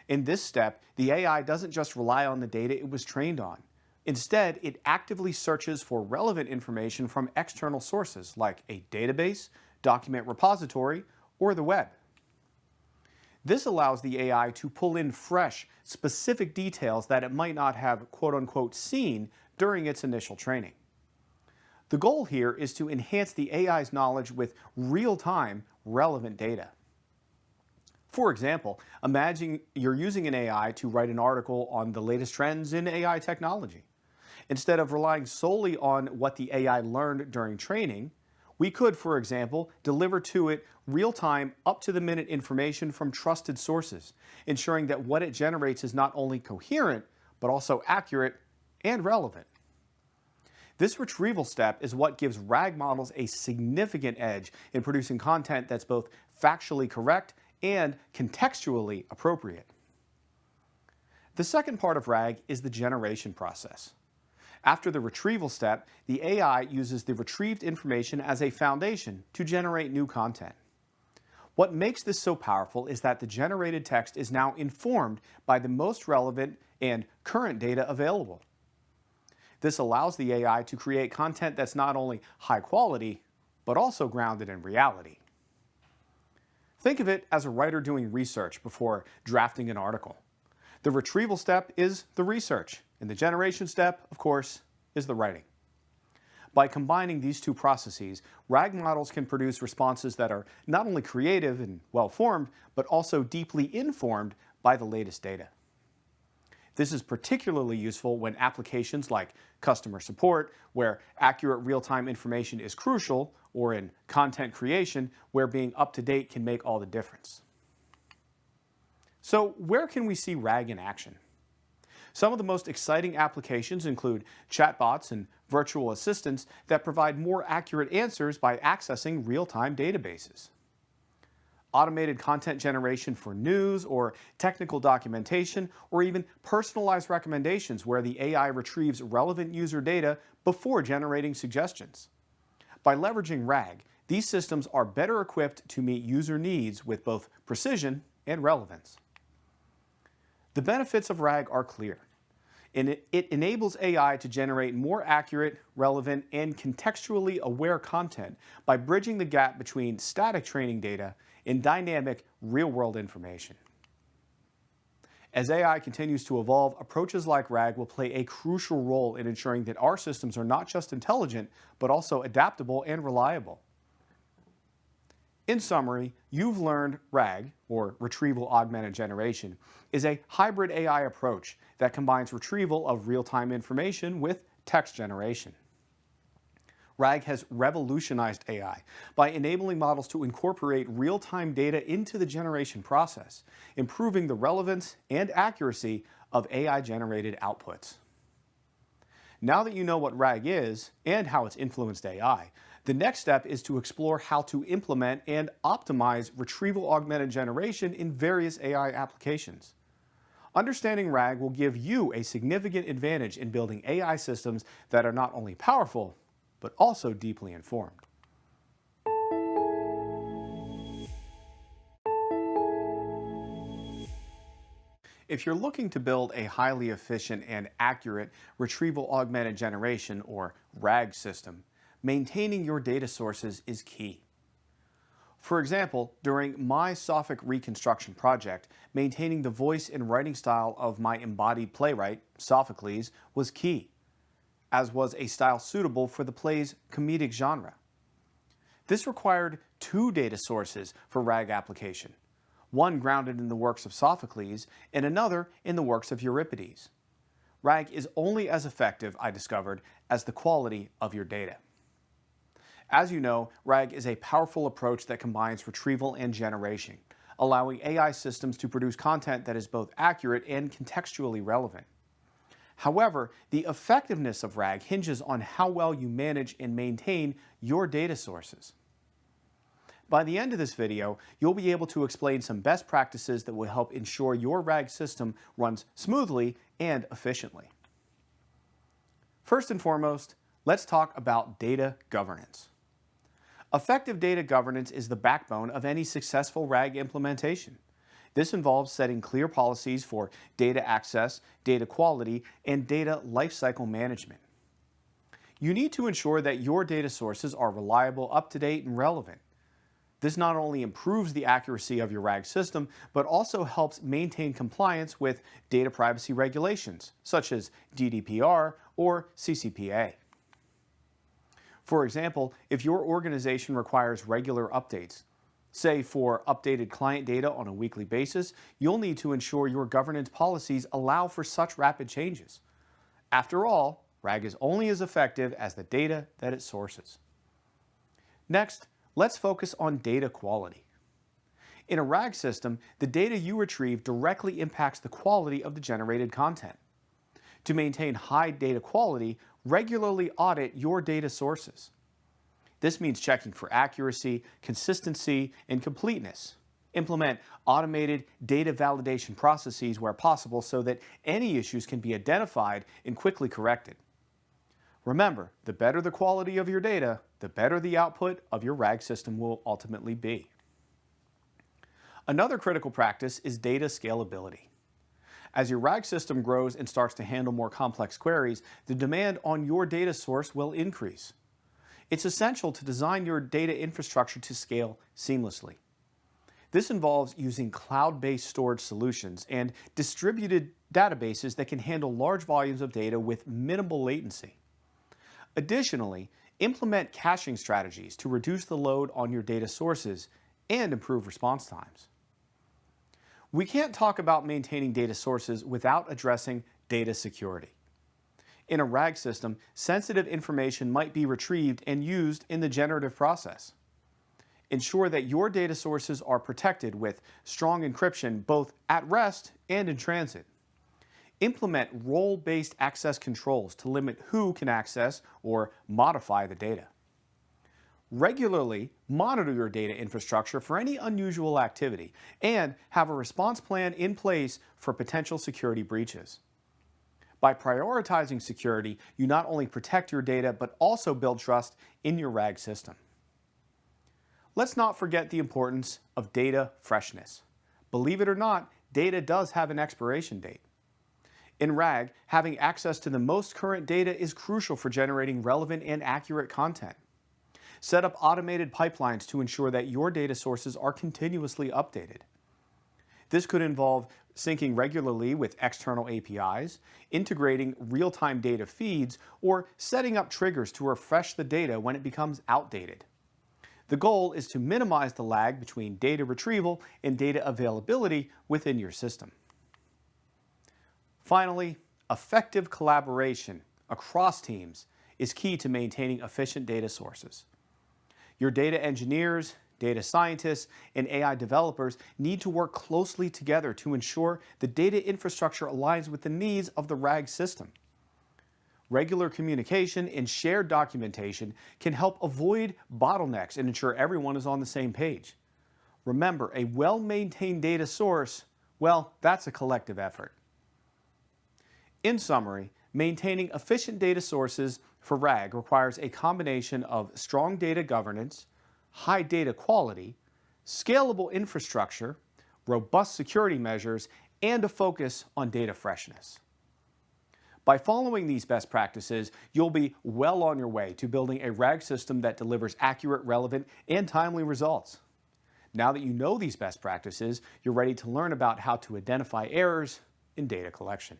Speaker 1: In this step, the AI doesn't just rely on the data it was trained on. Instead, it actively searches for relevant information from external sources like a database, document repository, or the web. This allows the AI to pull in fresh, specific details that it might not have quote-unquote seen during its initial training. The goal here is to enhance the AI's knowledge with real-time, relevant data. For example, imagine you're using an AI to write an article on the latest trends in AI technology. Instead of relying solely on what the AI learned during training, we could, for example, deliver to it real-time, up-to-the-minute information from trusted sources, ensuring that what it generates is not only coherent, but also accurate and relevant. This retrieval step is what gives RAG models a significant edge in producing content that's both factually correct and contextually appropriate. The second part of RAG is the generation process. After the retrieval step, the AI uses the retrieved information as a foundation to generate new content. What makes this so powerful is that the generated text is now informed by the most relevant and current data available. This allows the AI to create content that's not only high quality, but also grounded in reality. Think of it as a writer doing research before drafting an article. The retrieval step is the research, and the generation step, of course, is the writing. By combining these two processes, RAG models can produce responses that are not only creative and well-formed, but also deeply informed by the latest data. This is particularly useful when applications like customer support, where accurate real-time information is crucial, or in content creation, where being up-to-date can make all the difference. So, where can we see RAG in action? Some of the most exciting applications include chatbots and virtual assistants that provide more accurate answers by accessing real-time databases. Automated content generation for news or technical documentation, or even personalized recommendations where the AI retrieves relevant user data before generating suggestions. By leveraging RAG, these systems are better equipped to meet user needs with both precision and relevance. The benefits of RAG are clear, and it enables AI to generate more accurate, relevant, and contextually aware content by bridging the gap between static training data and dynamic, real-world information. As AI continues to evolve, approaches like RAG will play a crucial role in ensuring that our systems are not just intelligent, but also adaptable and reliable. In summary, you've learned RAG, or Retrieval Augmented Generation, is a hybrid AI approach that combines retrieval of real-time information with text generation. RAG has revolutionized AI by enabling models to incorporate real-time data into the generation process, improving the relevance and accuracy of AI-generated outputs. Now that you know what RAG is and how it's influenced AI, the next step is to explore how to implement and optimize retrieval augmented generation in various AI applications. Understanding RAG will give you a significant advantage in building AI systems that are not only powerful, but also deeply informed. If you're looking to build a highly efficient and accurate retrieval augmented generation, or RAG system, maintaining your data sources is key. For example, during my Sophic reconstruction project, maintaining the voice and writing style of my embodied playwright, Sophocles, was key, as was a style suitable for the play's comedic genre. This required two data sources for RAG application, one grounded in the works of Sophocles and another in the works of Euripides. RAG is only as effective, I discovered, as the quality of your data. As you know, RAG is a powerful approach that combines retrieval and generation, allowing AI systems to produce content that is both accurate and contextually relevant. However, the effectiveness of RAG hinges on how well you manage and maintain your data sources. By the end of this video, you'll be able to explain some best practices that will help ensure your RAG system runs smoothly and efficiently. First and foremost, let's talk about data governance. Effective data governance is the backbone of any successful RAG implementation. This involves setting clear policies for data access, data quality, and data lifecycle management. You need to ensure that your data sources are reliable, up-to-date, and relevant. This not only improves the accuracy of your RAG system, but also helps maintain compliance with data privacy regulations, such as GDPR or CCPA. For example, if your organization requires regular updates, say for updated client data on a weekly basis, you'll need to ensure your governance policies allow for such rapid changes. After all, RAG is only as effective as the data that it sources. Next, let's focus on data quality. In a RAG system, the data you retrieve directly impacts the quality of the generated content. To maintain high data quality, regularly audit your data sources. This means checking for accuracy, consistency, and completeness. Implement automated data validation processes where possible so that any issues can be identified and quickly corrected. Remember, the better the quality of your data, the better the output of your RAG system will ultimately be. Another critical practice is data scalability. As your RAG system grows and starts to handle more complex queries, the demand on your data source will increase. It's essential to design your data infrastructure to scale seamlessly. This involves using cloud-based storage solutions and distributed databases that can handle large volumes of data with minimal latency. Additionally, implement caching strategies to reduce the load on your data sources and improve response times. We can't talk about maintaining data sources without addressing data security. In a RAG system, sensitive information might be retrieved and used in the generative process. Ensure that your data sources are protected with strong encryption both at rest and in transit. Implement role-based access controls to limit who can access or modify the data. Regularly monitor your data infrastructure for any unusual activity and have a response plan in place for potential security breaches. By prioritizing security, you not only protect your data but also build trust in your RAG system. Let's not forget the importance of data freshness. Believe it or not, data does have an expiration date. In RAG, having access to the most current data is crucial for generating relevant and accurate content. Set up automated pipelines to ensure that your data sources are continuously updated. This could involve syncing regularly with external APIs, integrating real-time data feeds, or setting up triggers to refresh the data when it becomes outdated. The goal is to minimize the lag between data retrieval and data availability within your system. Finally, effective collaboration across teams is key to maintaining efficient data sources. Your data engineers, data scientists, and AI developers need to work closely together to ensure the data infrastructure aligns with the needs of the RAG system. Regular communication and shared documentation can help avoid bottlenecks and ensure everyone is on the same page. Remember, a well-maintained data source, well, that's a collective effort. In summary, maintaining efficient data sources for RAG requires a combination of strong data governance, high data quality, scalable infrastructure, robust security measures, and a focus on data freshness. By following these best practices, you'll be well on your way to building a RAG system that delivers accurate, relevant, and timely results. Now that you know these best practices, you're ready to learn about how to identify errors in data collection.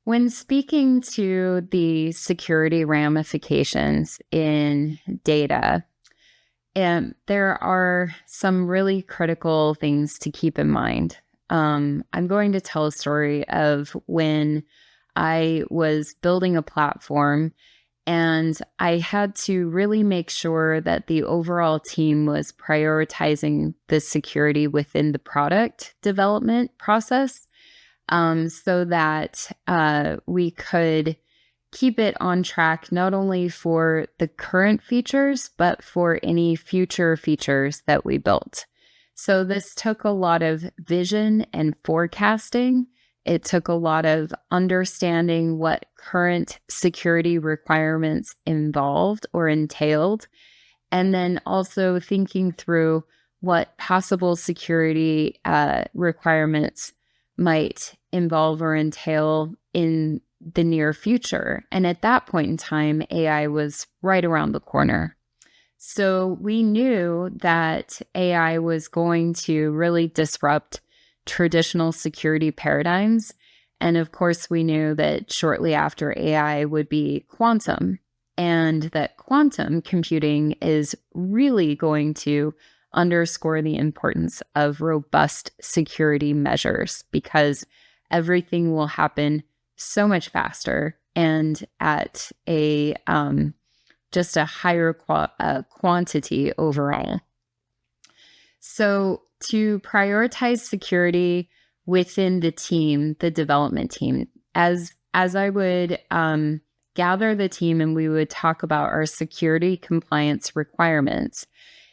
Speaker 3: When speaking to the security ramifications in data, there are some really critical things to keep in mind. I'm going to tell a story of when I was building a platform And I had to really make sure that the overall team was prioritizing the security within the product development process, so that we could keep it on track, not only for the current features, but for any future features that we built. So this took a lot of vision and forecasting. It took a lot of understanding what current security requirements involved or entailed, and then also thinking through what possible security requirements might involve or entail in the near future. And at that point in time, AI was right around the corner. So we knew that AI was going to really disrupt traditional security paradigms. And of course, we knew that shortly after AI would be quantum, and that quantum computing is really going to underscore the importance of robust security measures, because everything will happen so much faster and at a just a higher quantity overall. So to prioritize security within the team, the development team, as I would gather the team and we would talk about our security compliance requirements,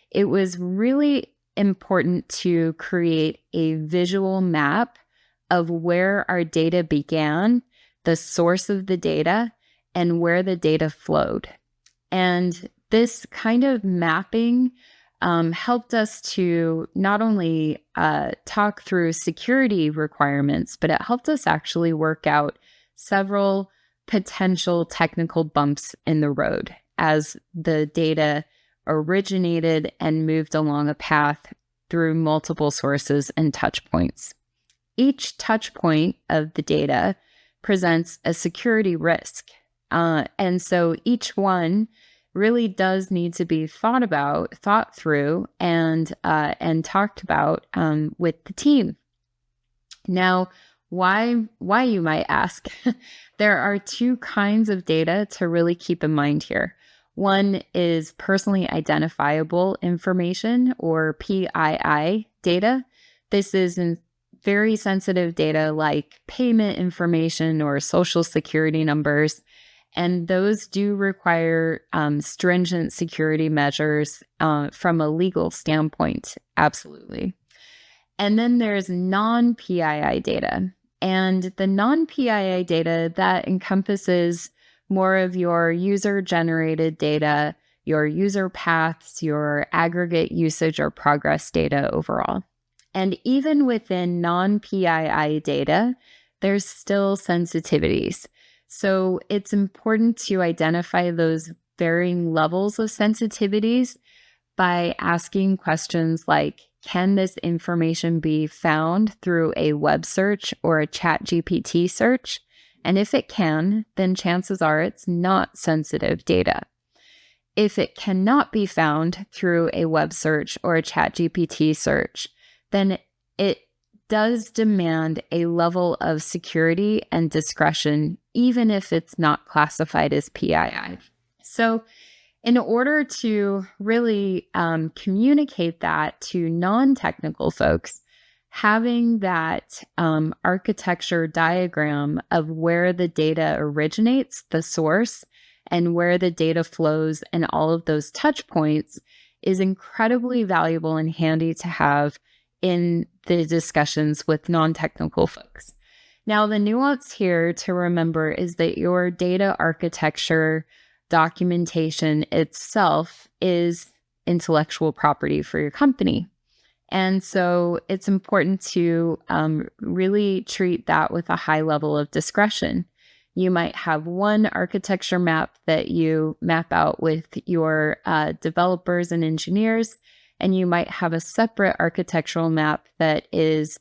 Speaker 3: it was really important to create a visual map of where our data began, the source of the data, and where the data flowed. And this kind of mapping helped us to not only talk through security requirements, but it helped us actually work out several potential technical bumps in the road as the data originated and moved along a path through multiple sources and touch points. Each touch point of the data presents a security risk. And so each one really does need to be thought through, and talked about with the team. Now, why you might ask? There are two kinds of data to really keep in mind here. One is personally identifiable information, or PII data. This is very sensitive data like payment information or social security numbers. And those do require stringent security measures from a legal standpoint, absolutely. And then there's non-PII data. And the non-PII data, that encompasses more of your user-generated data, your user paths, your aggregate usage or progress data overall. And even within non-PII data, there's still sensitivities. So it's important to identify those varying levels of sensitivities by asking questions like, can this information be found through a web search or a ChatGPT search? And if it can, then chances are it's not sensitive data. If it cannot be found through a web search or a ChatGPT search, then it does demand a level of security and discretion, even if it's not classified as PII. So in order to really communicate that to non-technical folks, having that architecture diagram of where the data originates, the source, and where the data flows and all of those touch points is incredibly valuable and handy to have in the discussions with non-technical folks. Now, the nuance here to remember is that your data architecture documentation itself is intellectual property for your company. And so it's important to really treat that with a high level of discretion. You might have one architecture map that you map out with your developers and engineers, and you might have a separate architectural map that is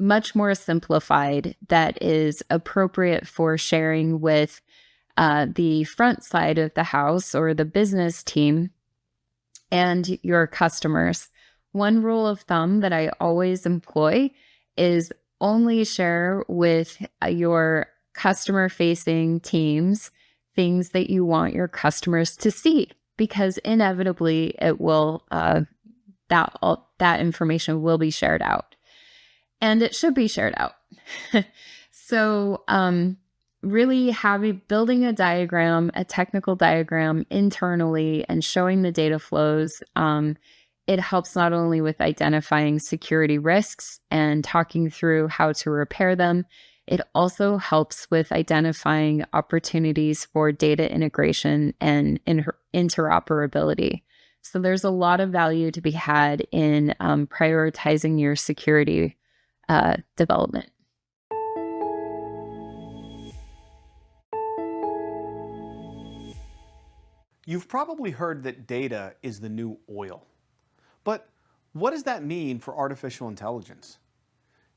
Speaker 3: much more simplified, that is appropriate for sharing with the front side of the house or the business team and your customers. One rule of thumb that I always employ is only share with your customer-facing teams things that you want your customers to see, because inevitably it will that information will be shared out, and it should be shared out. So really building a diagram, a technical diagram internally and showing the data flows, it helps not only with identifying security risks and talking through how to repair them, it also helps with identifying opportunities for data integration and interoperability. So there's a lot of value to be had in prioritizing your security development.
Speaker 1: You've probably heard that data is the new oil. But what does that mean for artificial intelligence?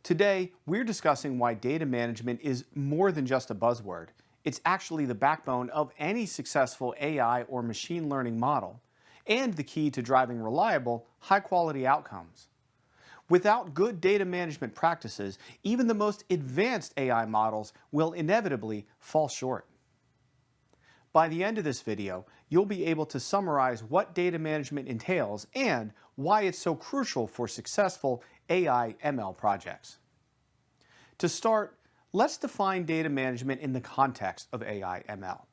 Speaker 1: Today, we're discussing why data management is more than just a buzzword. It's actually the backbone of any successful AI or machine learning model, and the key to driving reliable, high-quality outcomes. Without good data management practices, even the most advanced AI models will inevitably fall short. By the end of this video, you'll be able to summarize what data management entails and why it's so crucial for successful AI/ML projects. To start, let's define data management in the context of AI/ML.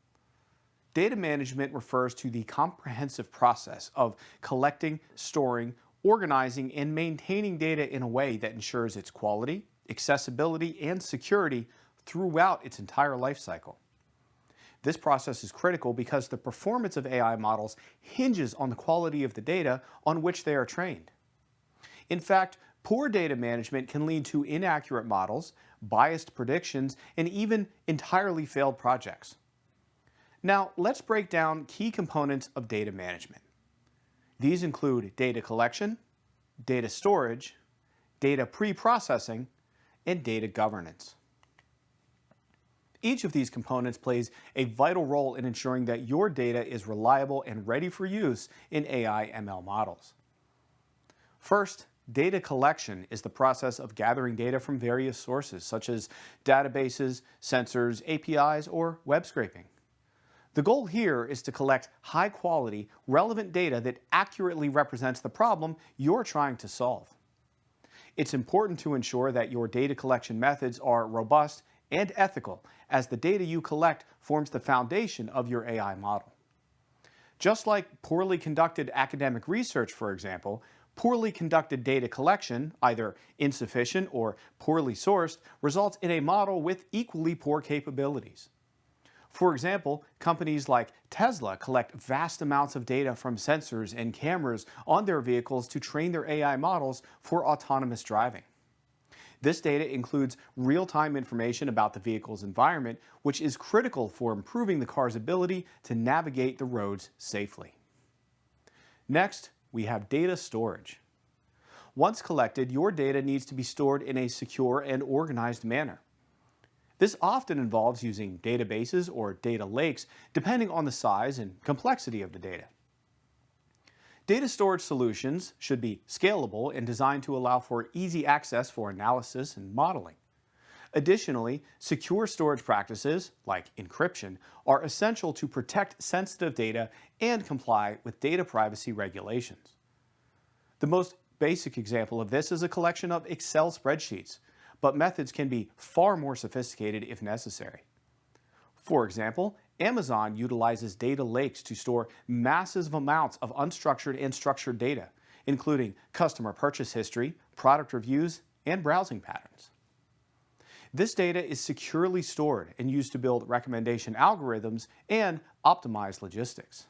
Speaker 1: Data management refers to the comprehensive process of collecting, storing, organizing, and maintaining data in a way that ensures its quality, accessibility, and security throughout its entire life cycle. This process is critical because the performance of AI models hinges on the quality of the data on which they are trained. In fact, poor data management can lead to inaccurate models, biased predictions, and even entirely failed projects. Now, let's break down key components of data management. These include data collection, data storage, data pre-processing, and data governance. Each of these components plays a vital role in ensuring that your data is reliable and ready for use in AI/ML models. First, data collection is the process of gathering data from various sources, such as databases, sensors, APIs, or web scraping. The goal here is to collect high-quality, relevant data that accurately represents the problem you're trying to solve. It's important to ensure that your data collection methods are robust and ethical, as the data you collect forms the foundation of your AI model. Just like poorly conducted academic research, for example, poorly conducted data collection, either insufficient or poorly sourced, results in a model with equally poor capabilities. For example, companies like Tesla collect vast amounts of data from sensors and cameras on their vehicles to train their AI models for autonomous driving. This data includes real-time information about the vehicle's environment, which is critical for improving the car's ability to navigate the roads safely. Next, we have data storage. Once collected, your data needs to be stored in a secure and organized manner. This often involves using databases or data lakes, depending on the size and complexity of the data. Data storage solutions should be scalable and designed to allow for easy access for analysis and modeling. Additionally, secure storage practices, like encryption, are essential to protect sensitive data and comply with data privacy regulations. The most basic example of this is a collection of Excel spreadsheets, but methods can be far more sophisticated if necessary. For example, Amazon utilizes data lakes to store massive amounts of unstructured and structured data, including customer purchase history, product reviews, and browsing patterns. This data is securely stored and used to build recommendation algorithms and optimize logistics.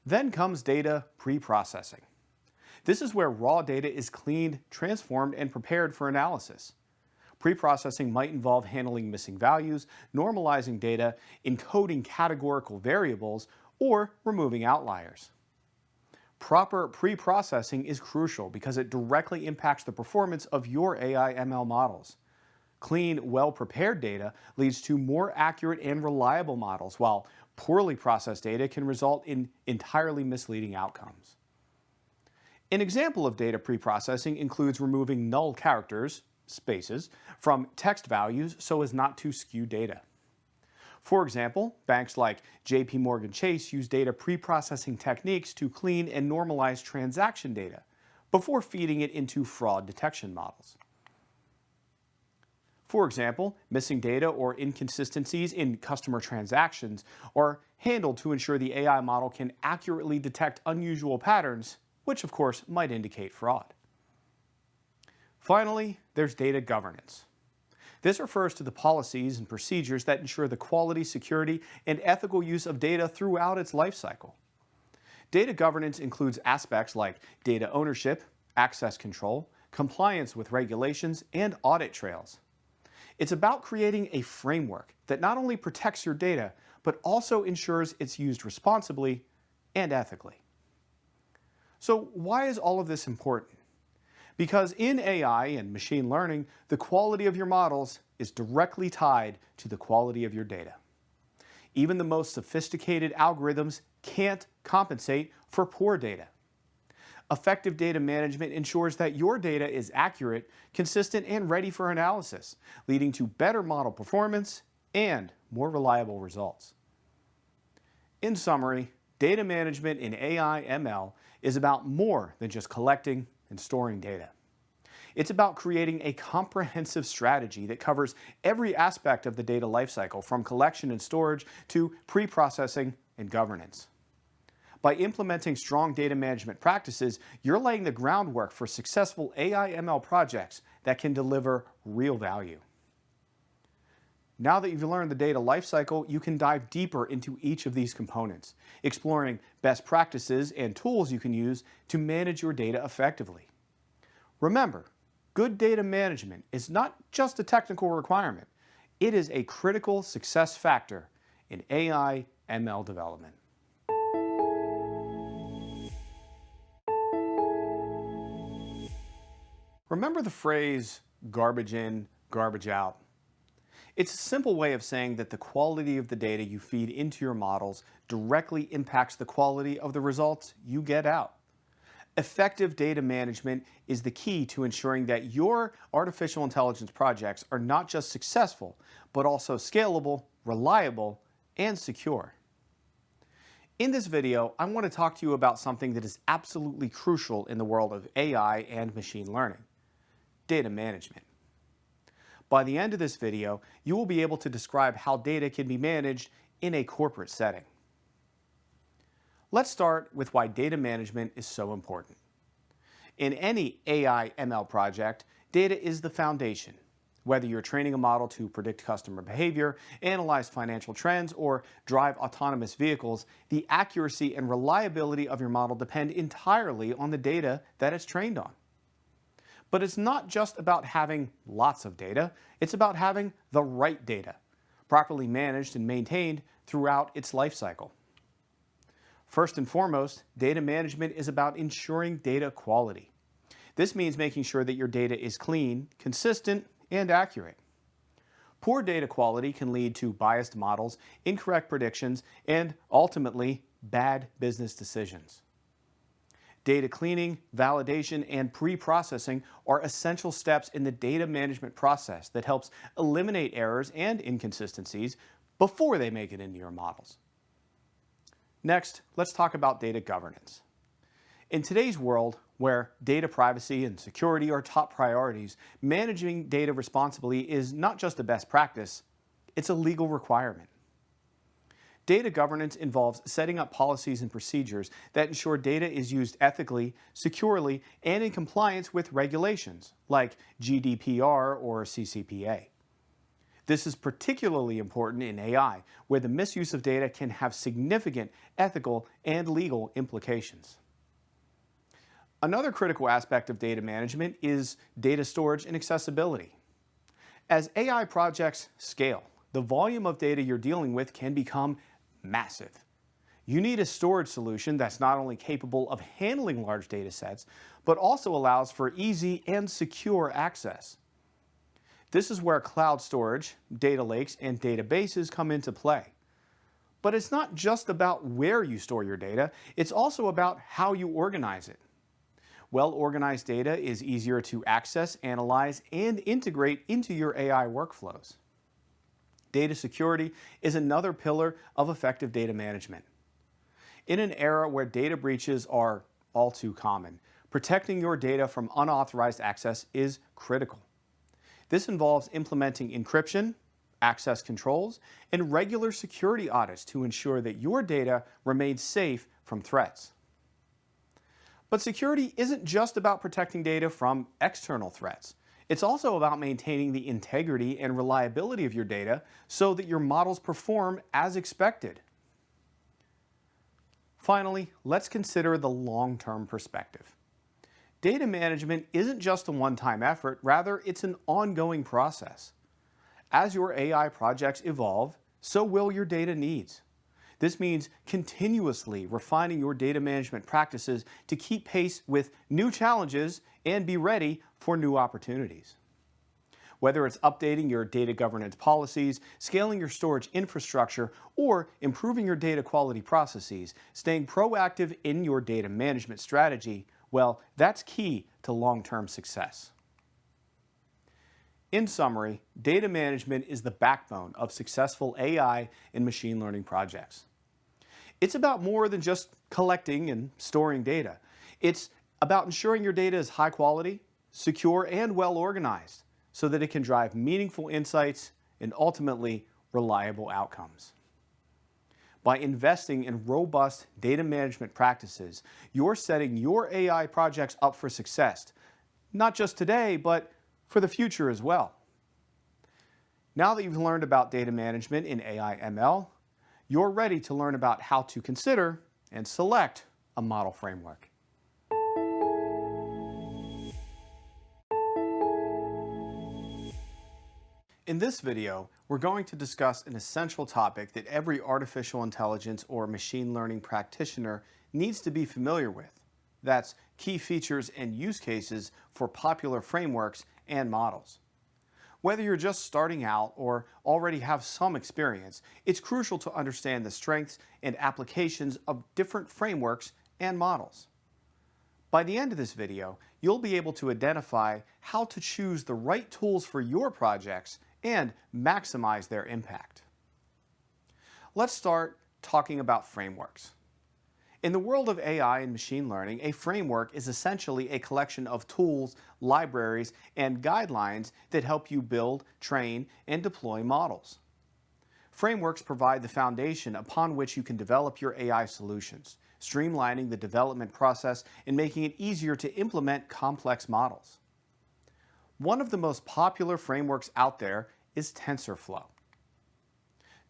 Speaker 1: Then comes data pre-processing. This is where raw data is cleaned, transformed, and prepared for analysis. Pre-processing might involve handling missing values, normalizing data, encoding categorical variables, or removing outliers. Proper pre-processing is crucial because it directly impacts the performance of your AI/ML models. Clean, well-prepared data leads to more accurate and reliable models, while poorly processed data can result in entirely misleading outcomes. An example of data pre-processing includes removing null characters, spaces from text values so as not to skew data. For example, banks like JP Morgan Chase use data preprocessing techniques to clean and normalize transaction data before feeding it into fraud detection models. For example, missing data or inconsistencies in customer transactions are handled to ensure the AI model can accurately detect unusual patterns, which of course might indicate fraud. Finally, there's data governance. This refers to the policies and procedures that ensure the quality, security, and ethical use of data throughout its lifecycle. Data governance includes aspects like data ownership, access control, compliance with regulations, and audit trails. It's about creating a framework that not only protects your data, but also ensures it's used responsibly and ethically. So why is all of this important? Because in AI and machine learning, the quality of your models is directly tied to the quality of your data. Even the most sophisticated algorithms can't compensate for poor data. Effective data management ensures that your data is accurate, consistent, and ready for analysis, leading to better model performance and more reliable results. In summary, data management in AI/ML is about more than just collecting and storing data. It's about creating a comprehensive strategy that covers every aspect of the data lifecycle, from collection and storage to pre-processing and governance. By implementing strong data management practices, you're laying the groundwork for successful AI/ML projects that can deliver real value. Now that you've learned the data lifecycle, you can dive deeper into each of these components, exploring best practices and tools you can use to manage your data effectively. Remember, good data management is not just a technical requirement. It is a critical success factor in AI/ML development. Remember the phrase, garbage in, garbage out? It's a simple way of saying that the quality of the data you feed into your models directly impacts the quality of the results you get out. Effective data management is the key to ensuring that your artificial intelligence projects are not just successful, but also scalable, reliable, and secure. In this video, I want to talk to you about something that is absolutely crucial in the world of AI and machine learning: data management. By the end of this video, you will be able to describe how data can be managed in a corporate setting. Let's start with why data management is so important. In any AI/ML project, data is the foundation. Whether you're training a model to predict customer behavior, analyze financial trends, or drive autonomous vehicles, the accuracy and reliability of your model depend entirely on the data that it's trained on. But it's not just about having lots of data, it's about having the right data, properly managed and maintained throughout its life cycle. First and foremost, data management is about ensuring data quality. This means making sure that your data is clean, consistent, and accurate. Poor data quality can lead to biased models, incorrect predictions, and ultimately, bad business decisions. Data cleaning, validation, and pre-processing are essential steps in the data management process that helps eliminate errors and inconsistencies before they make it into your models. Next, let's talk about data governance. In today's world, where data privacy and security are top priorities, managing data responsibly is not just a best practice, it's a legal requirement. Data governance involves setting up policies and procedures that ensure data is used ethically, securely, and in compliance with regulations like GDPR or CCPA. This is particularly important in AI, where the misuse of data can have significant ethical and legal implications. Another critical aspect of data management is data storage and accessibility. As AI projects scale, the volume of data you're dealing with can become massive. You need a storage solution that's not only capable of handling large data sets, but also allows for easy and secure access. This is where cloud storage, data lakes, and databases come into play. But it's not just about where you store your data, it's also about how you organize it. Well-organized data is easier to access, analyze, and integrate into your AI workflows. Data security is another pillar of effective data management. In an era where data breaches are all too common, protecting your data from unauthorized access is critical. This involves implementing encryption, access controls, and regular security audits to ensure that your data remains safe from threats. But security isn't just about protecting data from external threats. It's also about maintaining the integrity and reliability of your data so that your models perform as expected. Finally, let's consider the long-term perspective. Data management isn't just a one-time effort, rather it's an ongoing process. As your AI projects evolve, so will your data needs. This means continuously refining your data management practices to keep pace with new challenges and be ready for new opportunities. Whether it's updating your data governance policies, scaling your storage infrastructure, or improving your data quality processes, staying proactive in your data management strategy, well, that's key to long-term success. In summary, data management is the backbone of successful AI and machine learning projects. It's about more than just collecting and storing data. It's about ensuring your data is high quality, secure, and well organized so that it can drive meaningful insights and ultimately reliable outcomes. By investing in robust data management practices, you're setting your AI projects up for success, not just today, but for the future as well. Now that you've learned about data management in AI ML, you're ready to learn about how to consider and select a model framework. In this video, we're going to discuss an essential topic that every artificial intelligence or machine learning practitioner needs to be familiar with. That's key features and use cases for popular frameworks and models. Whether you're just starting out or already have some experience, it's crucial to understand the strengths and applications of different frameworks and models. By the end of this video, you'll be able to identify how to choose the right tools for your projects and maximize their impact. Let's start talking about frameworks. In the world of AI and machine learning, a framework is essentially a collection of tools, libraries, and guidelines that help you build, train, and deploy models. Frameworks provide the foundation upon which you can develop your AI solutions, streamlining the development process and making it easier to implement complex models. One of the most popular frameworks out there is TensorFlow.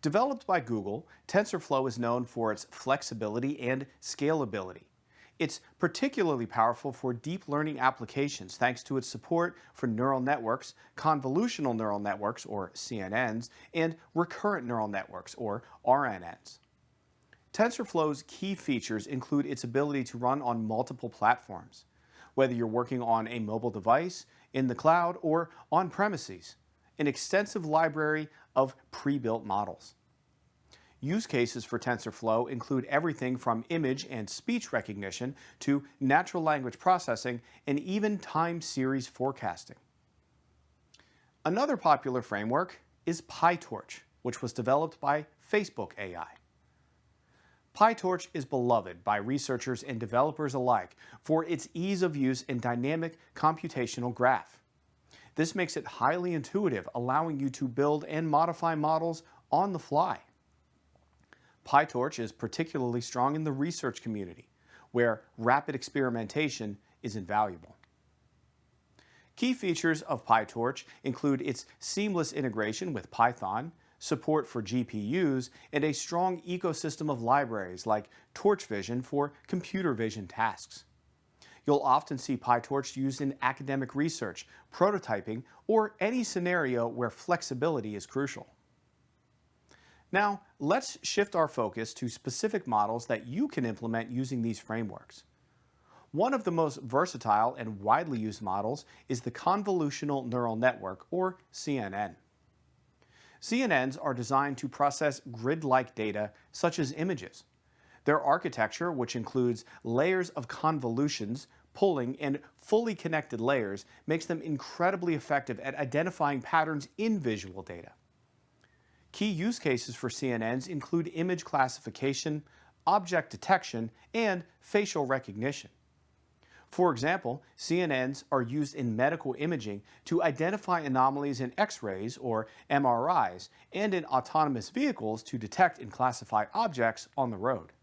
Speaker 1: Developed by Google, TensorFlow is known for its flexibility and scalability. It's particularly powerful for deep learning applications thanks to its support for neural networks, convolutional neural networks, or CNNs, and recurrent neural networks, or RNNs. TensorFlow's key features include its ability to run on multiple platforms, whether you're working on a mobile device, in the cloud, or on premises, an extensive library of pre-built models. Use cases for TensorFlow include everything from image and speech recognition to natural language processing and even time series forecasting. Another popular framework is PyTorch, which was developed by Facebook AI. PyTorch is beloved by researchers and developers alike for its ease of use and dynamic computational graph. This makes it highly intuitive, allowing you to build and modify models on the fly. PyTorch is particularly strong in the research community, where rapid experimentation is invaluable. Key features of PyTorch include its seamless integration with Python, support for GPUs, and a strong ecosystem of libraries like Torch Vision for computer vision tasks. You'll often see PyTorch used in academic research, prototyping, or any scenario where flexibility is crucial. Now, let's shift our focus to specific models that you can implement using these frameworks. One of the most versatile and widely used models is the convolutional neural network, or CNN. CNNs are designed to process grid-like data, such as images. Their architecture, which includes layers of convolutions, pulling, and fully connected layers makes them incredibly effective at identifying patterns in visual data. Key use cases for CNNs include image classification, object detection, and facial recognition. For example, CNNs are used in medical imaging to identify anomalies in X-rays or MRIs, and in autonomous vehicles to detect and classify objects on the road.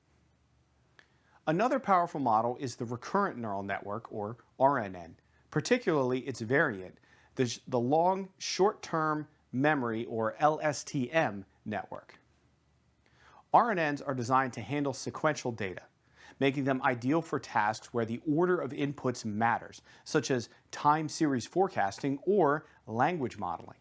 Speaker 1: Another powerful model is the recurrent neural network, or RNN, particularly its variant, the long short-term memory, or LSTM, network. RNNs are designed to handle sequential data, making them ideal for tasks where the order of inputs matters, such as time series forecasting or language modeling.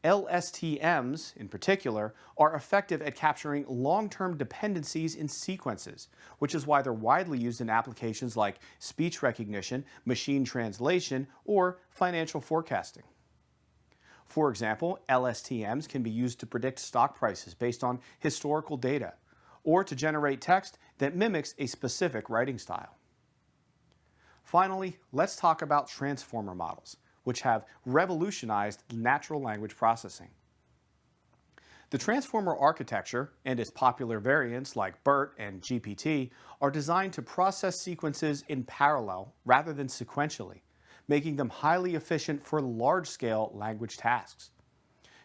Speaker 1: LSTMs, in particular, are effective at capturing long-term dependencies in sequences, which is why they're widely used in applications like speech recognition, machine translation, or financial forecasting. For example, LSTMs can be used to predict stock prices based on historical data, or to generate text that mimics a specific writing style. Finally, let's talk about transformer models, which have revolutionized natural language processing. The transformer architecture and its popular variants like BERT and GPT are designed to process sequences in parallel rather than sequentially, making them highly efficient for large-scale language tasks.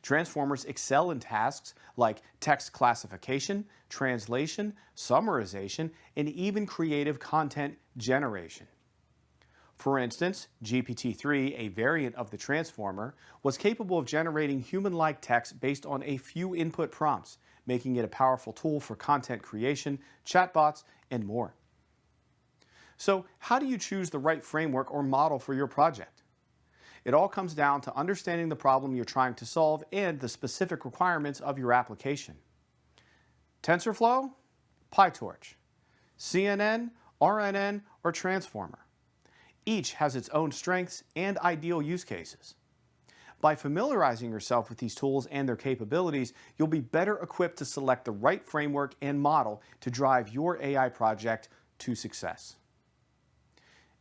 Speaker 1: Transformers excel in tasks like text classification, translation, summarization, and even creative content generation. For instance, GPT-3, a variant of the transformer, was capable of generating human-like text based on a few input prompts, making it a powerful tool for content creation, chatbots, and more. So, how do you choose the right framework or model for your project? It all comes down to understanding the problem you're trying to solve and the specific requirements of your application. TensorFlow, PyTorch, CNN, RNN, or Transformer. Each has its own strengths and ideal use cases. By familiarizing yourself with these tools and their capabilities, you'll be better equipped to select the right framework and model to drive your AI project to success.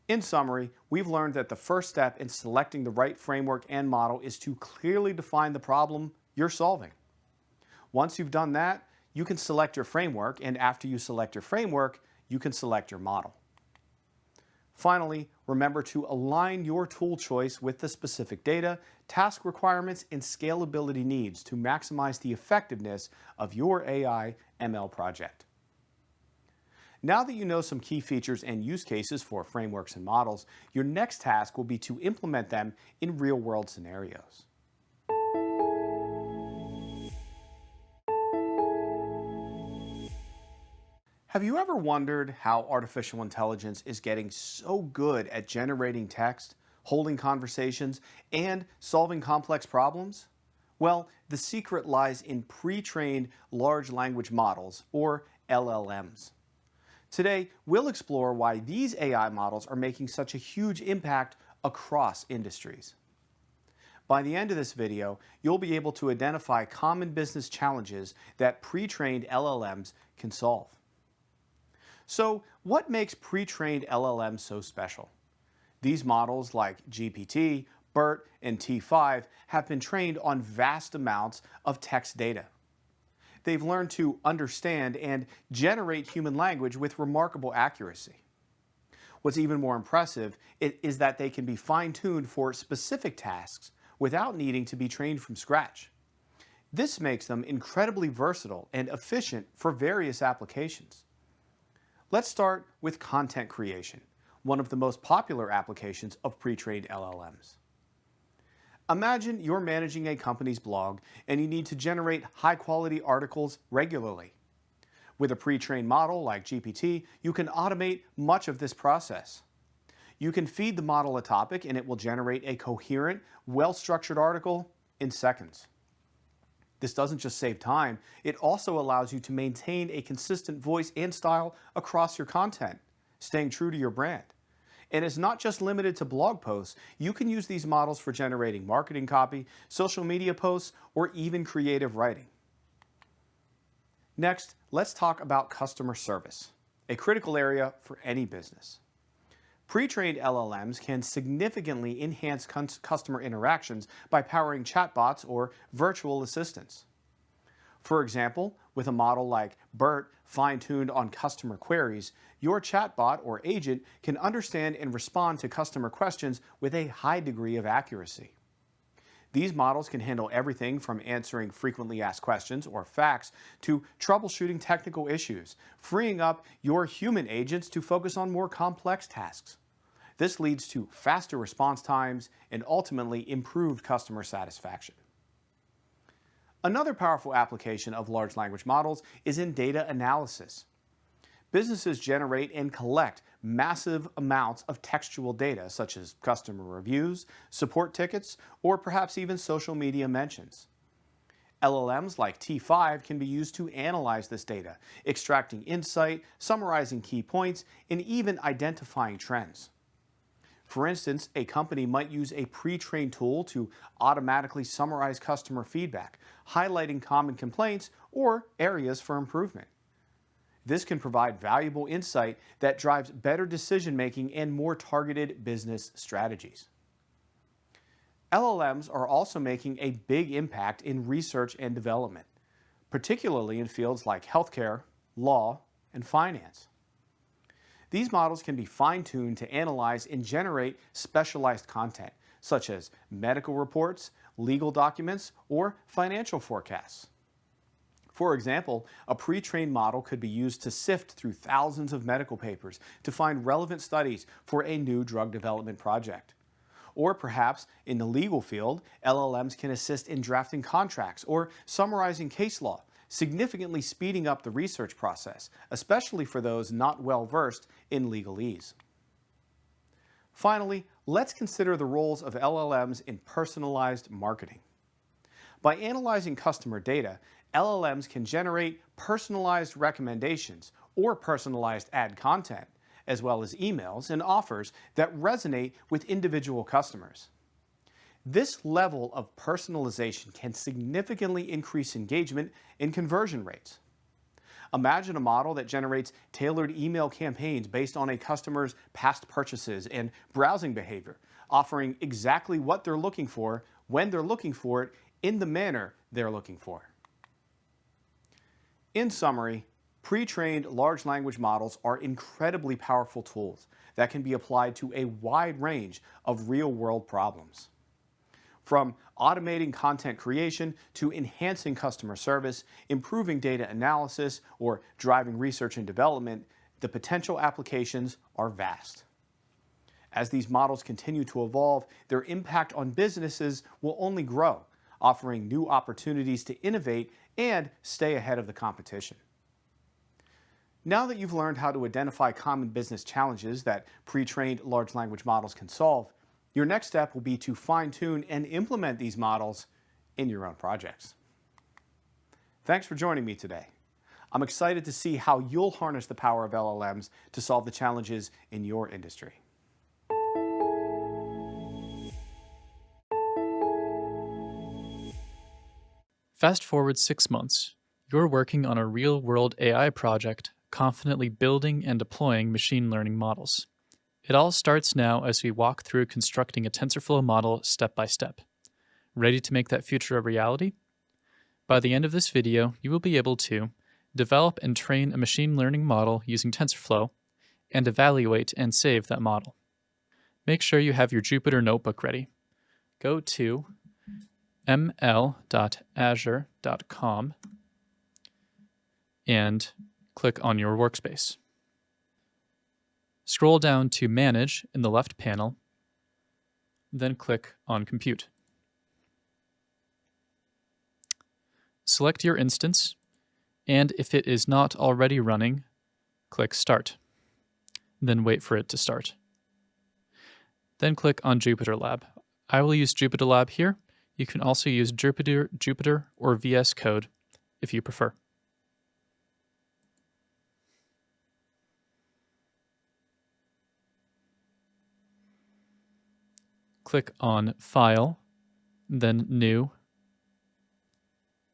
Speaker 1: In summary, we've learned that the first step in selecting the right framework and model is to clearly define the problem you're solving. Once you've done that, you can select your framework, and after you select your framework, you can select your model. Finally, remember to align your tool choice with the specific data, task requirements, and scalability needs to maximize the effectiveness of your AI ML project. Now that you know some key features and use cases for frameworks and models, your next task will be to implement them in real-world scenarios. Have you ever wondered how artificial intelligence is getting so good at generating text, holding conversations, and solving complex problems? Well, the secret lies in pre-trained large language models, or LLMs. Today, we'll explore why these AI models are making such a huge impact across industries. By the end of this video, you'll be able to identify common business challenges that pre-trained LLMs can solve. So, what makes pre-trained LLMs so special? These models like GPT, BERT, and T5 have been trained on vast amounts of text data. They've learned to understand and generate human language with remarkable accuracy. What's even more impressive is that they can be fine-tuned for specific tasks without needing to be trained from scratch. This makes them incredibly versatile and efficient for various applications. Let's start with content creation, one of the most popular applications of pre-trained LLMs. Imagine you're managing a company's blog and you need to generate high-quality articles regularly. With a pre-trained model like GPT, you can automate much of this process. You can feed the model a topic and it will generate a coherent, well-structured article in seconds. This doesn't just save time, it also allows you to maintain a consistent voice and style across your content, staying true to your brand. And it's not just limited to blog posts. You can use these models for generating marketing copy, social media posts, or even creative writing. Next, let's talk about customer service, a critical area for any business. Pre-trained LLMs can significantly enhance customer interactions by powering chatbots or virtual assistants. For example, with a model like BERT fine-tuned on customer queries, your chatbot or agent can understand and respond to customer questions with a high degree of accuracy. These models can handle everything from answering frequently asked questions or facts to troubleshooting technical issues, freeing up your human agents to focus on more complex tasks. This leads to faster response times and ultimately improved customer satisfaction. Another powerful application of large language models is in data analysis. Businesses generate and collect massive amounts of textual data, such as customer reviews, support tickets, or perhaps even social media mentions. LLMs like T5 can be used to analyze this data, extracting insight, summarizing key points, and even identifying trends. For instance, a company might use a pre-trained tool to automatically summarize customer feedback, highlighting common complaints or areas for improvement. This can provide valuable insight that drives better decision-making and more targeted business strategies. LLMs are also making a big impact in research and development, particularly in fields like healthcare, law, and finance. These models can be fine-tuned to analyze and generate specialized content, such as medical reports, legal documents, or financial forecasts. For example, a pre-trained model could be used to sift through thousands of medical papers to find relevant studies for a new drug development project. Or perhaps, in the legal field, LLMs can assist in drafting contracts or summarizing case law, significantly speeding up the research process, especially for those not well versed in legalese. Finally, let's consider the roles of LLMs in personalized marketing. By analyzing customer data, LLMs can generate personalized recommendations or personalized ad content, as well as emails and offers that resonate with individual customers. This level of personalization can significantly increase engagement and conversion rates. Imagine a model that generates tailored email campaigns based on a customer's past purchases and browsing behavior, offering exactly what they're looking for, when they're looking for it, in the manner they're looking for. In summary, pre-trained large language models are incredibly powerful tools that can be applied to a wide range of real-world problems. From automating content creation to enhancing customer service, improving data analysis, or driving research and development, the potential applications are vast. As these models continue to evolve, their impact on businesses will only grow, offering new opportunities to innovate and stay ahead of the competition. Now that you've learned how to identify common business challenges that pre-trained large language models can solve, your next step will be to fine-tune and implement these models in your own projects. Thanks for joining me today. I'm excited to see how you'll harness the power of LLMs to solve the challenges in your industry.
Speaker 2: Fast forward 6 months, you're working on a real-world AI project, confidently building and deploying machine learning models. It all starts now as we walk through constructing a TensorFlow model step by step. Ready to make that future a reality? By the end of this video, you will be able to develop and train a machine learning model using TensorFlow and evaluate and save that model. Make sure you have your Jupyter Notebook ready. Go to ml.azure.com and click on your workspace. Scroll down to Manage in the left panel, then click on Compute. Select your instance, and if it is not already running, click Start. Then wait for it to start. Then click on Jupyter Lab. I will use Jupyter Lab here. You can also use Jupyter or VS Code if you prefer. Click on File, then New,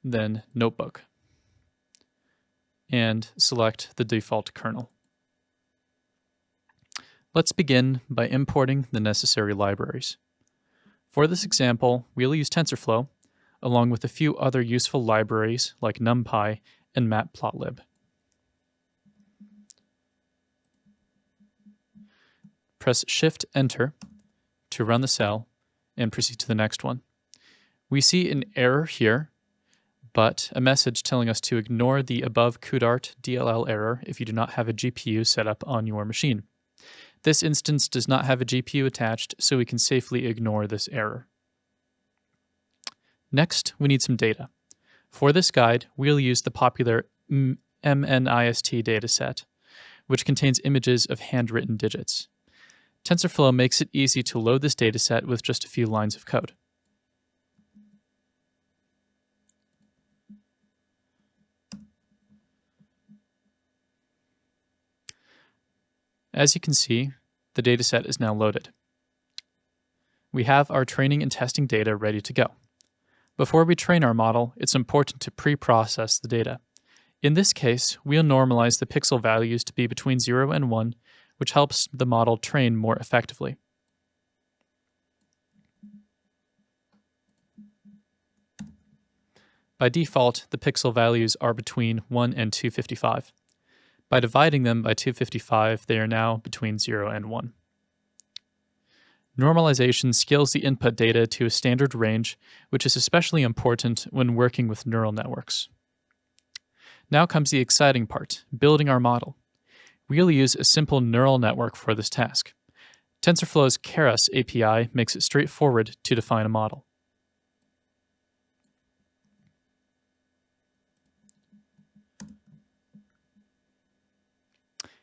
Speaker 2: then Notebook, and select the default kernel. Let's begin by importing the necessary libraries. For this example, we'll use TensorFlow, along with a few other useful libraries like NumPy and Matplotlib. Press Shift-Enter to run the cell and proceed to the next one. We see an error here, but a message telling us to ignore the above CUDART DLL error if you do not have a GPU set up on your machine. This instance does not have a GPU attached, so we can safely ignore this error. Next, we need some data. For this guide, we'll use the popular MNIST dataset, which contains images of handwritten digits. TensorFlow makes it easy to load this dataset with just a few lines of code. As you can see, the dataset is now loaded. We have our training and testing data ready to go. Before we train our model, it's important to pre-process the data. In this case, we'll normalize the pixel values to be between 0 and 1, which helps the model train more effectively. By default, the pixel values are between 1 and 255. By dividing them by 255, they are now between 0 and 1. Normalization scales the input data to a standard range, which is especially important when working with neural networks. Now comes the exciting part, building our model. We'll use a simple neural network for this task. TensorFlow's Keras API makes it straightforward to define a model.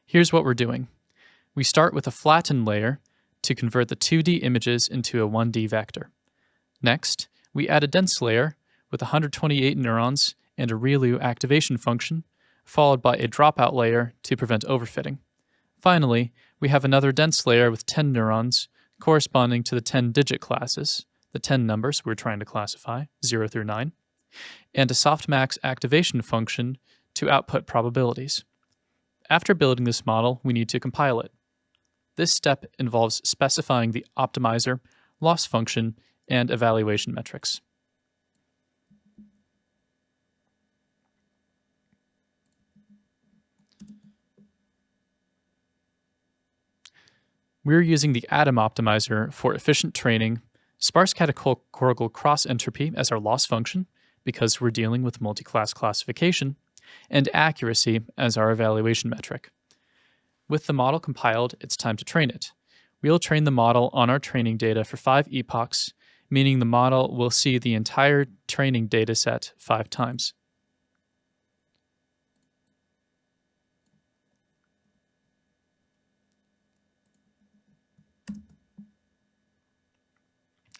Speaker 2: Here's what we're doing. We start with a flattened layer to convert the 2D images into a 1D vector. Next, we add a dense layer with 128 neurons and a ReLU activation function, followed by a dropout layer to prevent overfitting. Finally, we have another dense layer with 10 neurons corresponding to the 10-digit classes, the 10 numbers we're trying to classify, 0 through 9, and a softmax activation function to output probabilities. After building this model, we need to compile it. This step involves specifying the optimizer, loss function, and evaluation metrics. We're using the Atom optimizer for efficient training, sparse categorical cross-entropy as our loss function, because we're dealing with multi-class classification, and accuracy as our evaluation metric. With the model compiled, it's time to train it. We'll train the model on our training data for 5 epochs, meaning the model will see the entire training data set 5 times.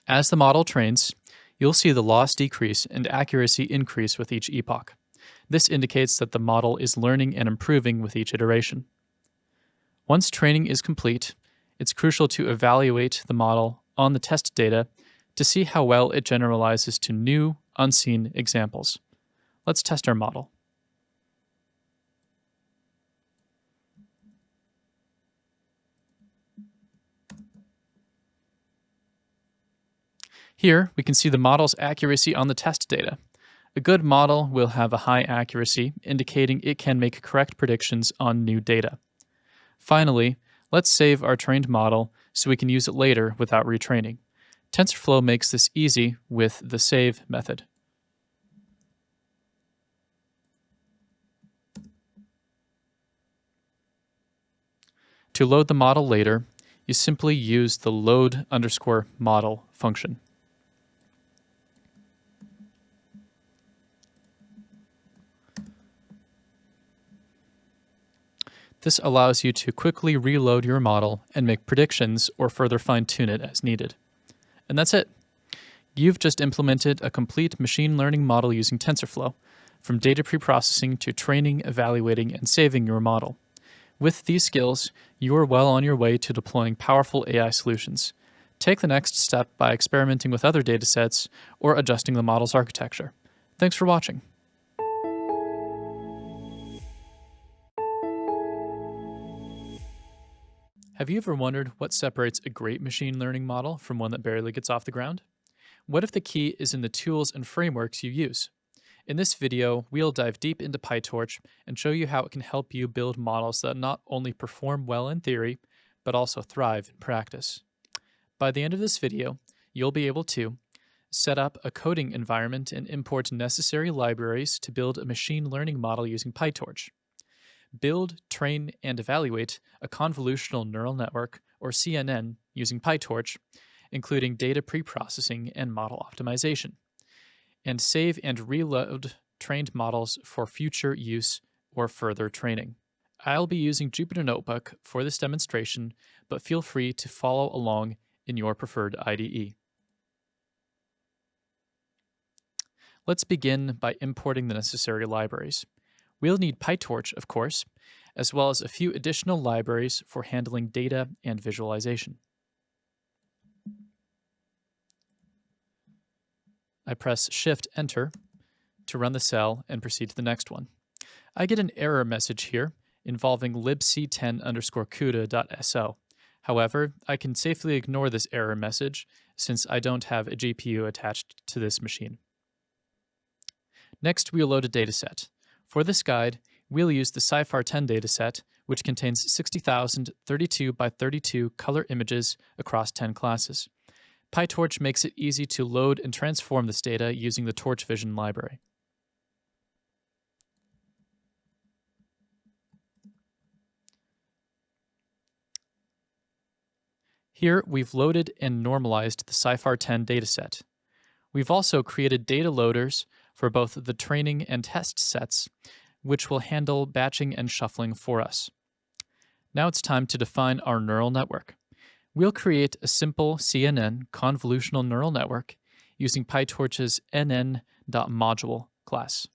Speaker 2: As the model trains, you'll see the loss decrease and accuracy increase with each epoch. This indicates that the model is learning and improving with each iteration. Once training is complete, it's crucial to evaluate the model on the test data to see how well it generalizes to new, unseen examples. Let's test our model. Here, we can see the model's accuracy on the test data. A good model will have a high accuracy, indicating it can make correct predictions on new data. Finally, let's save our trained model so we can use it later without retraining. TensorFlow makes this easy with the save method. To load the model later, you simply use the load_model function. This allows you to quickly reload your model and make predictions or further fine-tune it as needed. And that's it. You've just implemented a complete machine learning model using TensorFlow, from data preprocessing to training, evaluating, and saving your model. With these skills, you are well on your way to deploying powerful AI solutions. Take the next step by experimenting with other datasets or adjusting the model's architecture. Thanks for watching. Have you ever wondered what separates a great machine learning model from one that barely gets off the ground? What if the key is in the tools and frameworks you use? In this video, we'll dive deep into PyTorch and show you how it can help you build models that not only perform well in theory, but also thrive in practice. By the end of this video, you'll be able to set up a coding environment and import necessary libraries to build a machine learning model using PyTorch, build, train, and evaluate a convolutional neural network, or CNN, using PyTorch, including data preprocessing and model optimization, and save and reload trained models for future use or further training. I'll be using Jupyter Notebook for this demonstration, but feel free to follow along in your preferred IDE. Let's begin by importing the necessary libraries. We'll need PyTorch, of course, as well as a few additional libraries for handling data and visualization. I press Shift-Enter to run the cell and proceed to the next one. I get an error message here involving libc10_cuda.so. However, I can safely ignore this error message since I don't have a GPU attached to this machine. Next, we'll load a dataset. For this guide, we'll use the SciFar10 dataset, which contains 60,000 32 by 32 color images across 10 classes. PyTorch makes it easy to load and transform this data using the Torch Vision library. Here, we've loaded and normalized the SciFar10 dataset. We've also created data loaders for both the training and test sets, which will handle batching and shuffling for us. Now it's time to define our neural network. We'll create a simple CNN convolutional neural network using PyTorch's nn.module class.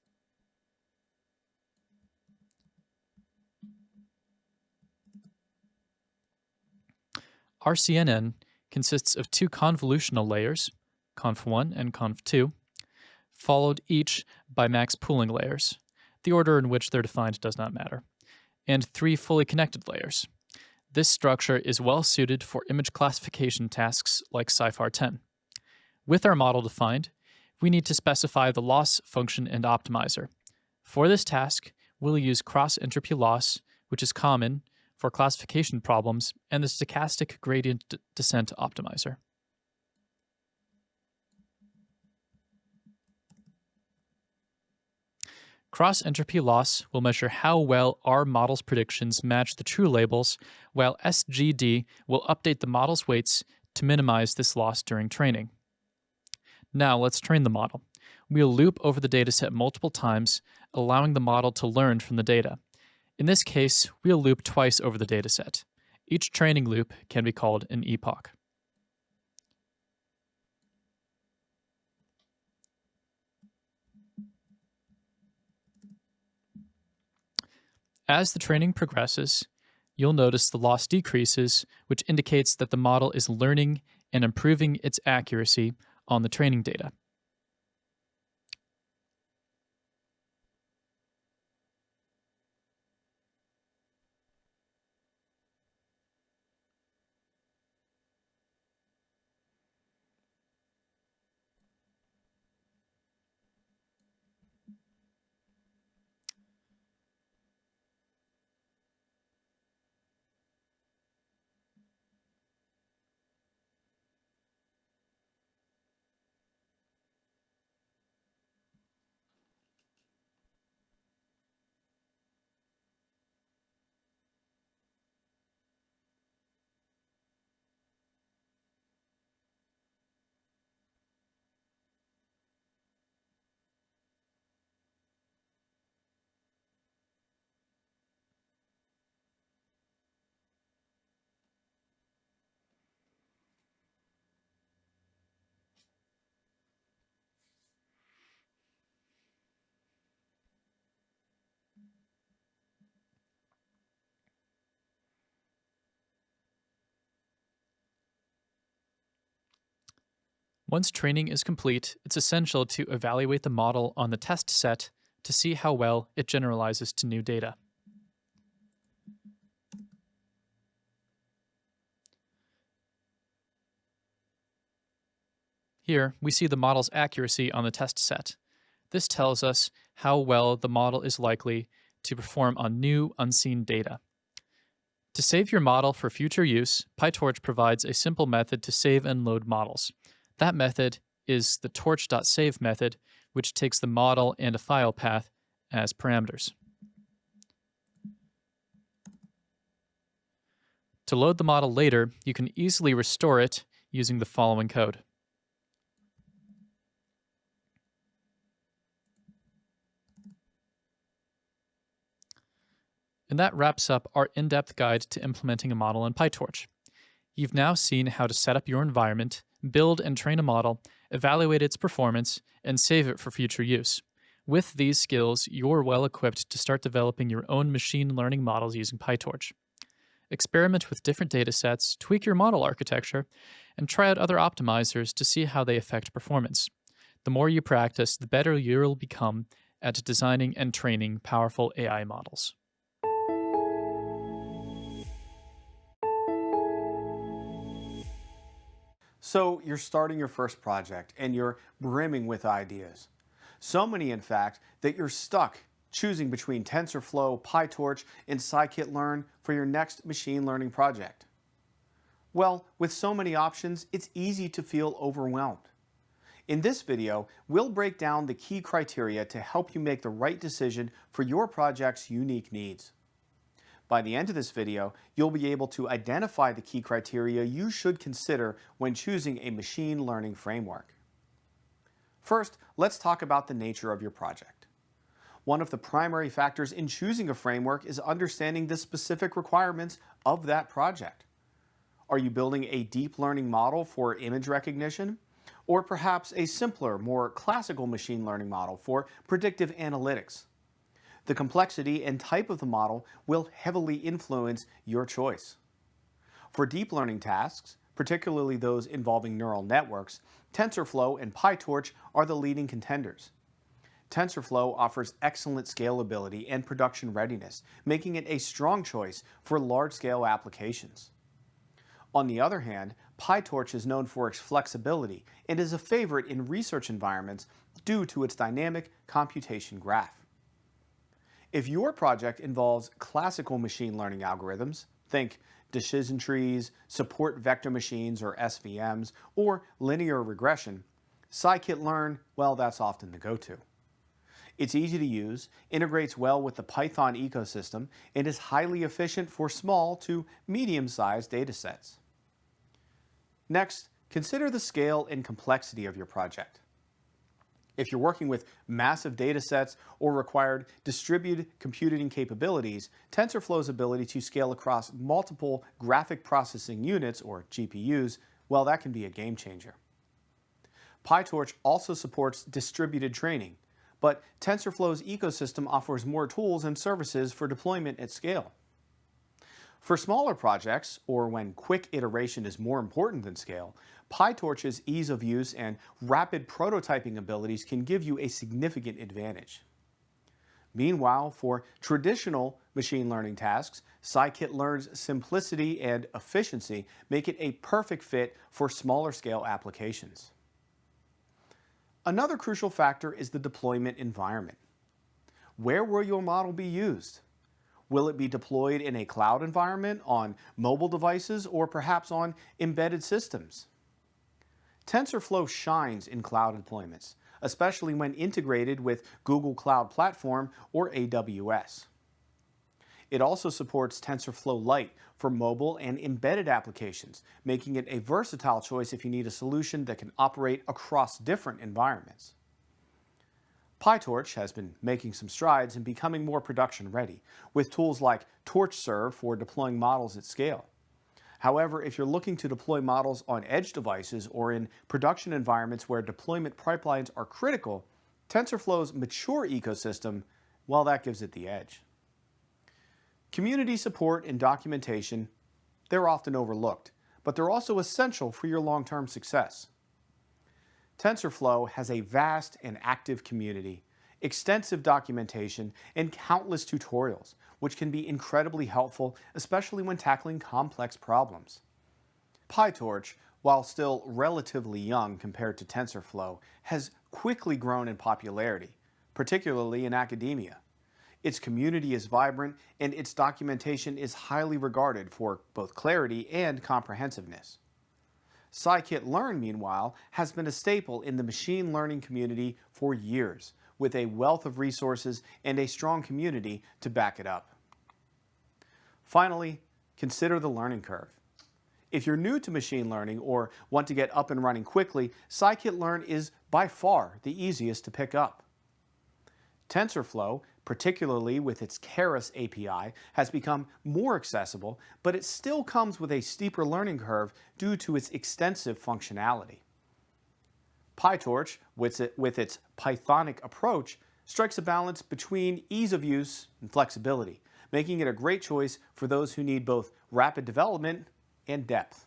Speaker 2: Our CNN consists of two convolutional layers, conv1 and conv2, followed each by max pooling layers. The order in which they're defined does not matter, and three fully connected layers. This structure is well suited for image classification tasks like SciFar10. With our model defined, we need to specify the loss function and optimizer. For this task, we'll use cross-entropy loss, which is common for classification problems, and the stochastic gradient descent optimizer. Cross-entropy loss will measure how well our model's predictions match the true labels, while SGD will update the model's weights to minimize this loss during training. Now let's train the model. We'll loop over the dataset multiple times, allowing the model to learn from the data. In this case, we'll loop twice over the dataset. Each training loop can be called an epoch. As the training progresses, you'll notice the loss decreases, which indicates that the model is learning and improving its accuracy on the training data. Once training is complete, it's essential to evaluate the model on the test set to see how well it generalizes to new data. Here, we see the model's accuracy on the test set. This tells us how well the model is likely to perform on new, unseen data. To save your model for future use, PyTorch provides a simple method to save and load models. That method is the torch.save method, which takes the model and a file path as parameters. To load the model later, you can easily restore it using the following code. And that wraps up our in-depth guide to implementing a model in PyTorch. You've now seen how to set up your environment, build and train a model, evaluate its performance, and save it for future use. With these skills, you're well equipped to start developing your own machine learning models using PyTorch. Experiment with different datasets, tweak your model architecture, and try out other optimizers to see how they affect performance. The more you practice, the better you'll become at designing and training powerful AI models.
Speaker 1: So you're starting your first project and you're brimming with ideas. So many, in fact, that you're stuck choosing between TensorFlow, PyTorch, and scikit-learn for your next machine learning project. Well, with so many options, it's easy to feel overwhelmed. In this video, we'll break down the key criteria to help you make the right decision for your project's unique needs. By the end of this video, you'll be able to identify the key criteria you should consider when choosing a machine learning framework. First, let's talk about the nature of your project. One of the primary factors in choosing a framework is understanding the specific requirements of that project. Are you building a deep learning model for image recognition? Or perhaps a simpler, more classical machine learning model for predictive analytics? The complexity and type of the model will heavily influence your choice. For deep learning tasks, particularly those involving neural networks, TensorFlow and PyTorch are the leading contenders. TensorFlow offers excellent scalability and production readiness, making it a strong choice for large-scale applications. On the other hand, PyTorch is known for its flexibility and is a favorite in research environments due to its dynamic computation graph. If your project involves classical machine learning algorithms, think decision trees, support vector machines or SVMs, or linear regression, scikit-learn, well, that's often the go-to. It's easy to use, integrates well with the Python ecosystem, and is highly efficient for small to medium-sized datasets. Next, consider the scale and complexity of your project. If you're working with massive datasets or required distributed computing capabilities, TensorFlow's ability to scale across multiple graphic processing units, or GPUs, well, that can be a game changer. PyTorch also supports distributed training, but TensorFlow's ecosystem offers more tools and services for deployment at scale. For smaller projects, or when quick iteration is more important than scale, PyTorch's ease of use and rapid prototyping abilities can give you a significant advantage. Meanwhile, for traditional machine learning tasks, scikit-learn's simplicity and efficiency make it a perfect fit for smaller scale applications. Another crucial factor is the deployment environment. Where will your model be used? Will it be deployed in a cloud environment, on mobile devices, or perhaps on embedded systems? TensorFlow shines in cloud deployments, especially when integrated with Google Cloud Platform or AWS. It also supports TensorFlow Lite for mobile and embedded applications, making it a versatile choice if you need a solution that can operate across different environments. PyTorch has been making some strides in becoming more production ready, with tools like TorchServe for deploying models at scale. However, if you're looking to deploy models on edge devices or in production environments where deployment pipelines are critical, TensorFlow's mature ecosystem, well, that gives it the edge. Community support and documentation, they're often overlooked, but they're also essential for your long-term success. TensorFlow has a vast and active community, extensive documentation, and countless tutorials, which can be incredibly helpful, especially when tackling complex problems. PyTorch, while still relatively young compared to TensorFlow, has quickly grown in popularity, particularly in academia. Its community is vibrant, and its documentation is highly regarded for both clarity and comprehensiveness. Scikit-learn, meanwhile, has been a staple in the machine learning community for years, with a wealth of resources and a strong community to back it up. Finally, consider the learning curve. If you're new to machine learning or want to get up and running quickly, scikit-learn is by far the easiest to pick up. TensorFlow, particularly with its Keras API, has become more accessible, but it still comes with a steeper learning curve due to its extensive functionality. PyTorch, with its Pythonic approach, strikes a balance between ease of use and flexibility, making it a great choice for those who need both rapid development and depth.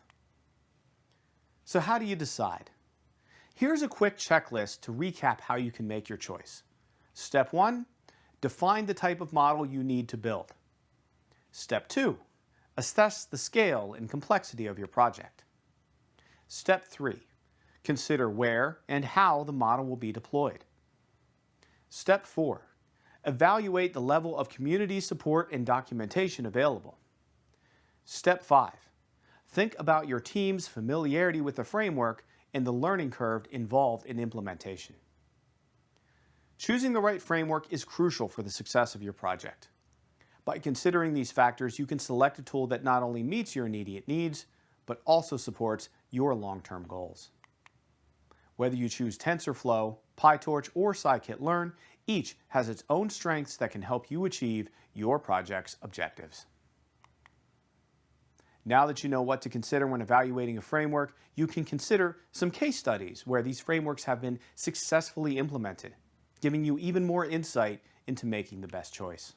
Speaker 1: So how do you decide? Here's a quick checklist to recap how you can make your choice. Step 1, define the type of model you need to build. Step 2, assess the scale and complexity of your project. Step 3, consider where and how the model will be deployed. Step 4, evaluate the level of community support and documentation available. Step 5, think about your team's familiarity with the framework and the learning curve involved in implementation. Choosing the right framework is crucial for the success of your project. By considering these factors, you can select a tool that not only meets your immediate needs, but also supports your long-term goals. Whether you choose TensorFlow, PyTorch, or scikit-learn, each has its own strengths that can help you achieve your project's objectives. Now that you know what to consider when evaluating a framework, you can consider some case studies where these frameworks have been successfully implemented, giving you even more insight into making the best choice.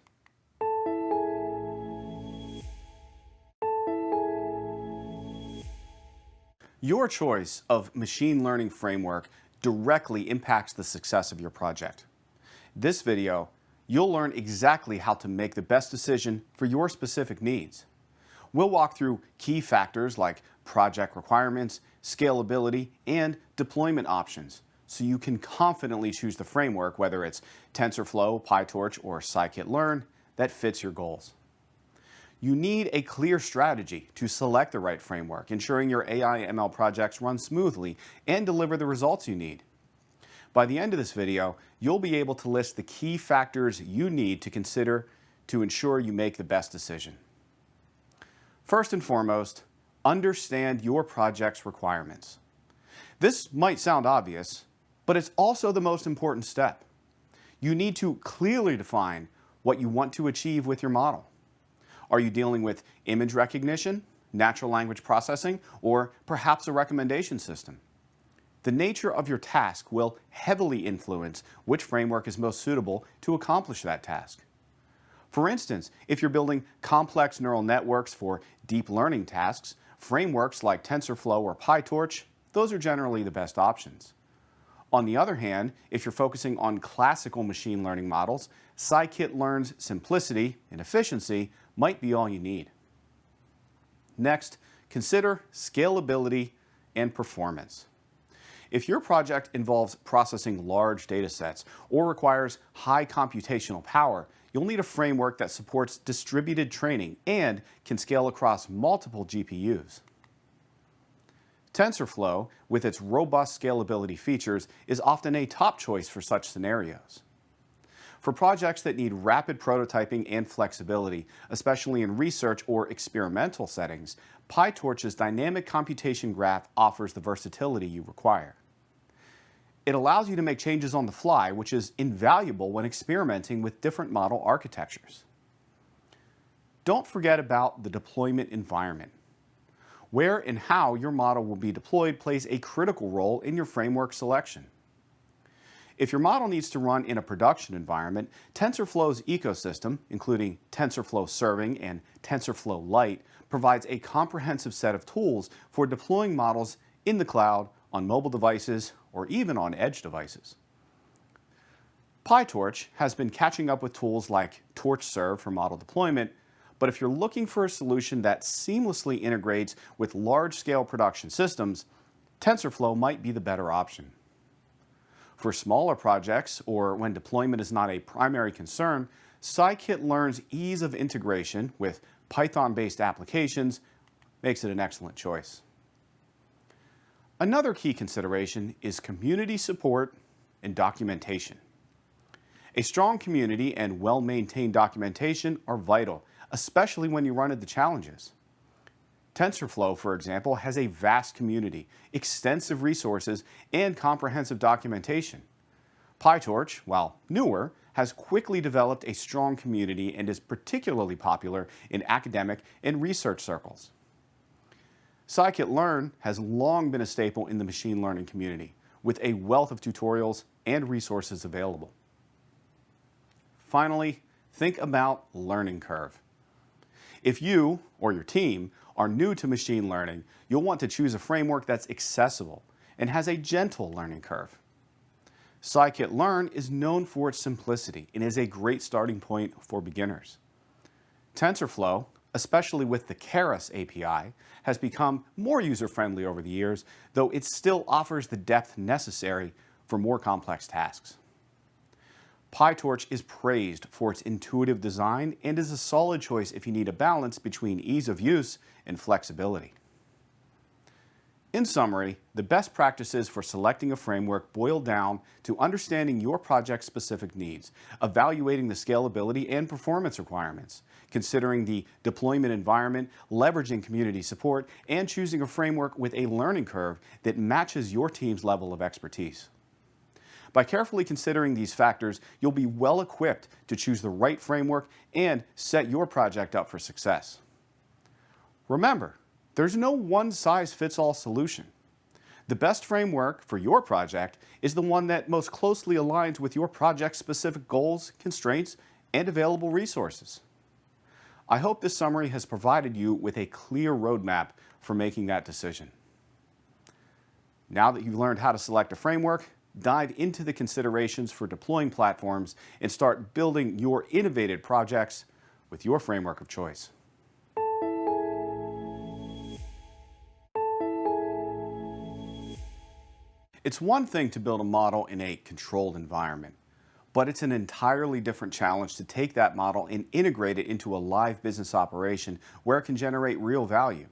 Speaker 1: Your choice of machine learning framework directly impacts the success of your project. This video, you'll learn exactly how to make the best decision for your specific needs. We'll walk through key factors like project requirements, scalability, and deployment options, so you can confidently choose the framework, whether it's TensorFlow, PyTorch, or scikit-learn, that fits your goals. You need a clear strategy to select the right framework, ensuring your AI/ML projects run smoothly and deliver the results you need. By the end of this video, you'll be able to list the key factors you need to consider to ensure you make the best decision. First and foremost, understand your project's requirements. This might sound obvious, but it's also the most important step. You need to clearly define what you want to achieve with your model. Are you dealing with image recognition, natural language processing, or perhaps a recommendation system? The nature of your task will heavily influence which framework is most suitable to accomplish that task. For instance, if you're building complex neural networks for deep learning tasks, frameworks like TensorFlow or PyTorch, those are generally the best options. On the other hand, if you're focusing on classical machine learning models, scikit-learn's simplicity and efficiency might be all you need. Next, consider scalability and performance. If your project involves processing large data sets or requires high computational power, you'll need a framework that supports distributed training and can scale across multiple GPUs. TensorFlow, with its robust scalability features, is often a top choice for such scenarios. For projects that need rapid prototyping and flexibility, especially in research or experimental settings, PyTorch's dynamic computation graph offers the versatility you require. It allows you to make changes on the fly, which is invaluable when experimenting with different model architectures. Don't forget about the deployment environment. Where and how your model will be deployed plays a critical role in your framework selection. If your model needs to run in a production environment, TensorFlow's ecosystem, including TensorFlow Serving and TensorFlow Lite, provides a comprehensive set of tools for deploying models in the cloud, on mobile devices, or even on edge devices. PyTorch has been catching up with tools like TorchServe for model deployment, But if you're looking for a solution that seamlessly integrates with large-scale production systems, TensorFlow might be the better option. For smaller projects or when deployment is not a primary concern, scikit-learn's ease of integration with Python-based applications makes it an excellent choice. Another key consideration is community support and documentation. A strong community and well-maintained documentation are vital, especially when you run into challenges. TensorFlow, for example, has a vast community, extensive resources, and comprehensive documentation. PyTorch, while newer, has quickly developed a strong community and is particularly popular in academic and research circles. Scikit-learn has long been a staple in the machine learning community, with a wealth of tutorials and resources available. Finally, think about learning curve. If you or your team are new to machine learning, you'll want to choose a framework that's accessible and has a gentle learning curve. Scikit-learn is known for its simplicity and is a great starting point for beginners. TensorFlow, especially with the Keras API, has become more user-friendly over the years, though it still offers the depth necessary for more complex tasks. PyTorch is praised for its intuitive design and is a solid choice if you need a balance between ease of use and flexibility. In summary, the best practices for selecting a framework boil down to understanding your project's specific needs, evaluating the scalability and performance requirements, considering the deployment environment, leveraging community support, and choosing a framework with a learning curve that matches your team's level of expertise. By carefully considering these factors, you'll be well equipped to choose the right framework and set your project up for success. Remember, there's no one-size-fits-all solution. The best framework for your project is the one that most closely aligns with your project's specific goals, constraints, and available resources. I hope this summary has provided you with a clear roadmap for making that decision. Now that you've learned how to select a framework, dive into the considerations for deploying platforms and start building your innovative projects with your framework of choice. It's one thing to build a model in a controlled environment, but it's an entirely different challenge to take that model and integrate it into a live business operation where it can generate real value.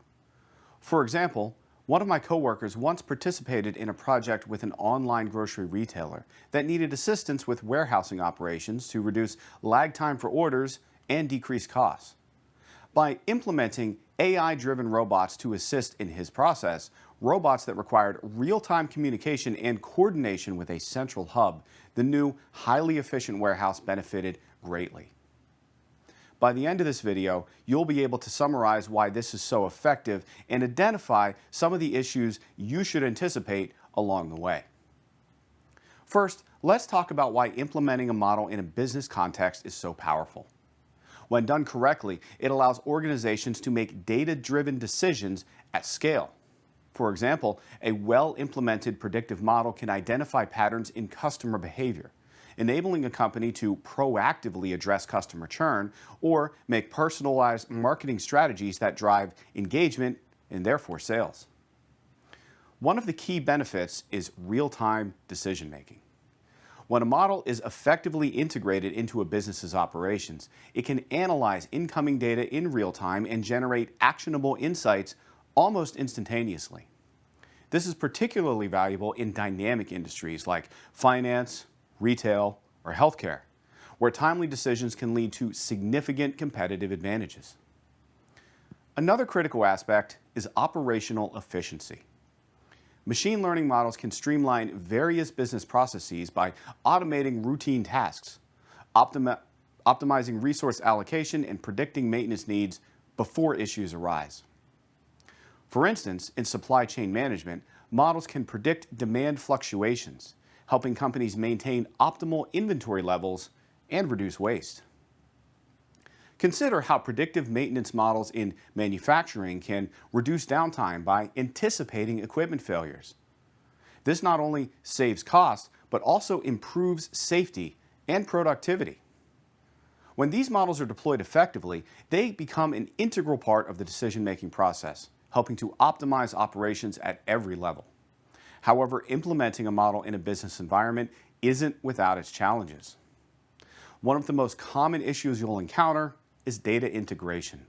Speaker 1: For example, one of my coworkers once participated in a project with an online grocery retailer that needed assistance with warehousing operations to reduce lag time for orders and decrease costs. By implementing AI-driven robots to assist in his process, robots that required real-time communication and coordination with a central hub, the new, highly efficient warehouse benefited greatly. By the end of this video, you'll be able to summarize why this is so effective and identify some of the issues you should anticipate along the way. First, let's talk about why implementing a model in a business context is so powerful. When done correctly, it allows organizations to make data-driven decisions at scale. For example, a well-implemented predictive model can identify patterns in customer behavior, enabling a company to proactively address customer churn or make personalized marketing strategies that drive engagement and therefore sales. One of the key benefits is real-time decision-making. When a model is effectively integrated into a business's operations, it can analyze incoming data in real time and generate actionable insights almost instantaneously. This is particularly valuable in dynamic industries like finance, retail, or healthcare, where timely decisions can lead to significant competitive advantages. Another critical aspect is operational efficiency. Machine learning models can streamline various business processes by automating routine tasks, optimizing resource allocation, and predicting maintenance needs before issues arise. For instance, in supply chain management, models can predict demand fluctuations, helping companies maintain optimal inventory levels and reduce waste. Consider how predictive maintenance models in manufacturing can reduce downtime by anticipating equipment failures. This not only saves costs, but also improves safety and productivity. When these models are deployed effectively, they become an integral part of the decision-making process, helping to optimize operations at every level. However, implementing a model in a business environment isn't without its challenges. One of the most common issues you'll encounter is data integration.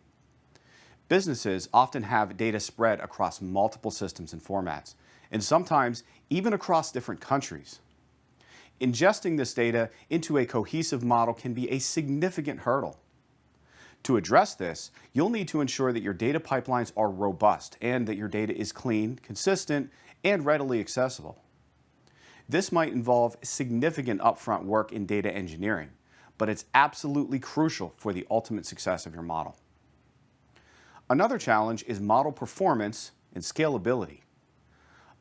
Speaker 1: Businesses often have data spread across multiple systems and formats, and sometimes even across different countries. Ingesting this data into a cohesive model can be a significant hurdle. To address this, you'll need to ensure that your data pipelines are robust and that your data is clean, consistent, and readily accessible. This might involve significant upfront work in data engineering, but it's absolutely crucial for the ultimate success of your model. Another challenge is model performance and scalability.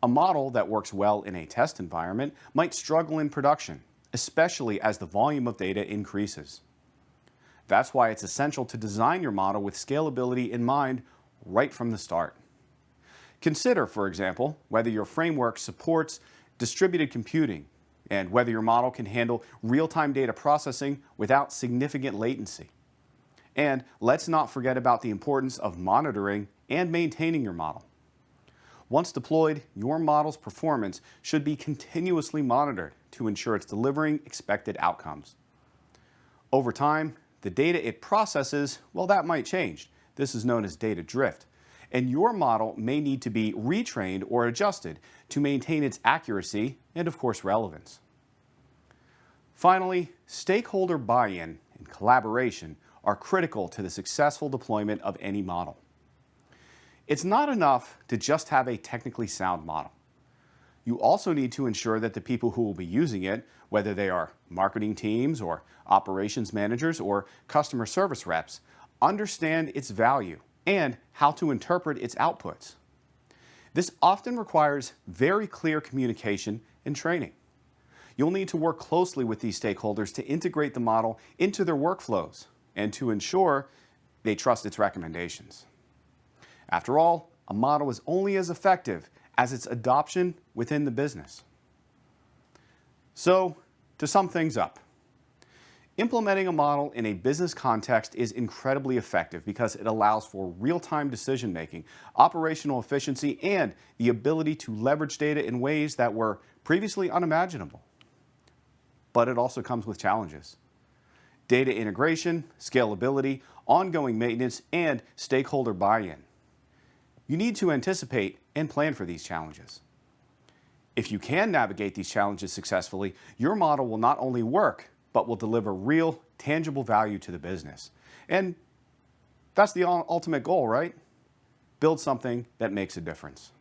Speaker 1: A model that works well in a test environment might struggle in production, especially as the volume of data increases. That's why it's essential to design your model with scalability in mind right from the start. Consider, for example, whether your framework supports distributed computing and whether your model can handle real-time data processing without significant latency. And let's not forget about the importance of monitoring and maintaining your model. Once deployed, your model's performance should be continuously monitored to ensure it's delivering expected outcomes. Over time, the data it processes, well, that might change. This is known as data drift. And your model may need to be retrained or adjusted to maintain its accuracy and, of course, relevance. Finally, stakeholder buy-in and collaboration are critical to the successful deployment of any model. It's not enough to just have a technically sound model. You also need to ensure that the people who will be using it, whether they are marketing teams or operations managers or customer service reps, understand its value and how to interpret its outputs. This often requires very clear communication and training. You'll need to work closely with these stakeholders to integrate the model into their workflows and to ensure they trust its recommendations. After all, a model is only as effective as its adoption within the business. So, to sum things up, implementing a model in a business context is incredibly effective because it allows for real-time decision-making, operational efficiency, and the ability to leverage data in ways that were previously unimaginable. But it also comes with challenges. Data integration, scalability, ongoing maintenance, and stakeholder buy-in. You need to anticipate and plan for these challenges. If you can navigate these challenges successfully, your model will not only work, but will deliver real, tangible value to the business. And that's the ultimate goal, right? Build something that makes a difference.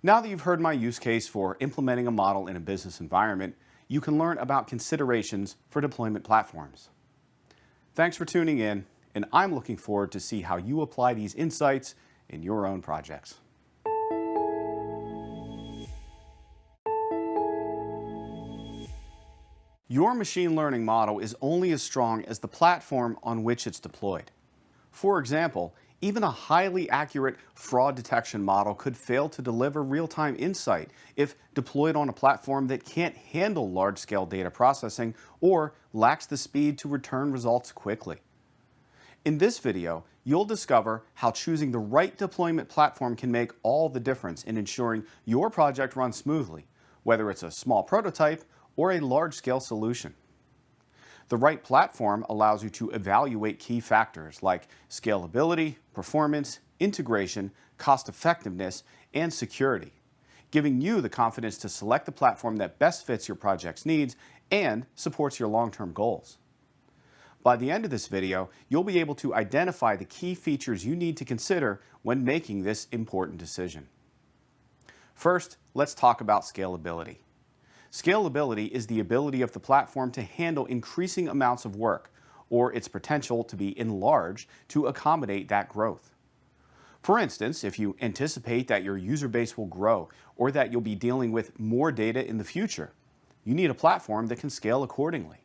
Speaker 1: Now that you've heard my use case for implementing a model in a business environment, you can learn about considerations for deployment platforms. Thanks for tuning in, and I'm looking forward to see how you apply these insights in your own projects. Your machine learning model is only as strong as the platform on which it's deployed. For example, even a highly accurate fraud detection model could fail to deliver real-time insight if deployed on a platform that can't handle large-scale data processing or lacks the speed to return results quickly. In this video, you'll discover how choosing the right deployment platform can make all the difference in ensuring your project runs smoothly, whether it's a small prototype or a large-scale solution. The right platform allows you to evaluate key factors like scalability, performance, integration, cost-effectiveness, and security, giving you the confidence to select the platform that best fits your project's needs and supports your long-term goals. By the end of this video, you'll be able to identify the key features you need to consider when making this important decision. First, let's talk about scalability. Scalability is the ability of the platform to handle increasing amounts of work, or its potential to be enlarged to accommodate that growth. For instance, if you anticipate that your user base will grow or that you'll be dealing with more data in the future, you need a platform that can scale accordingly.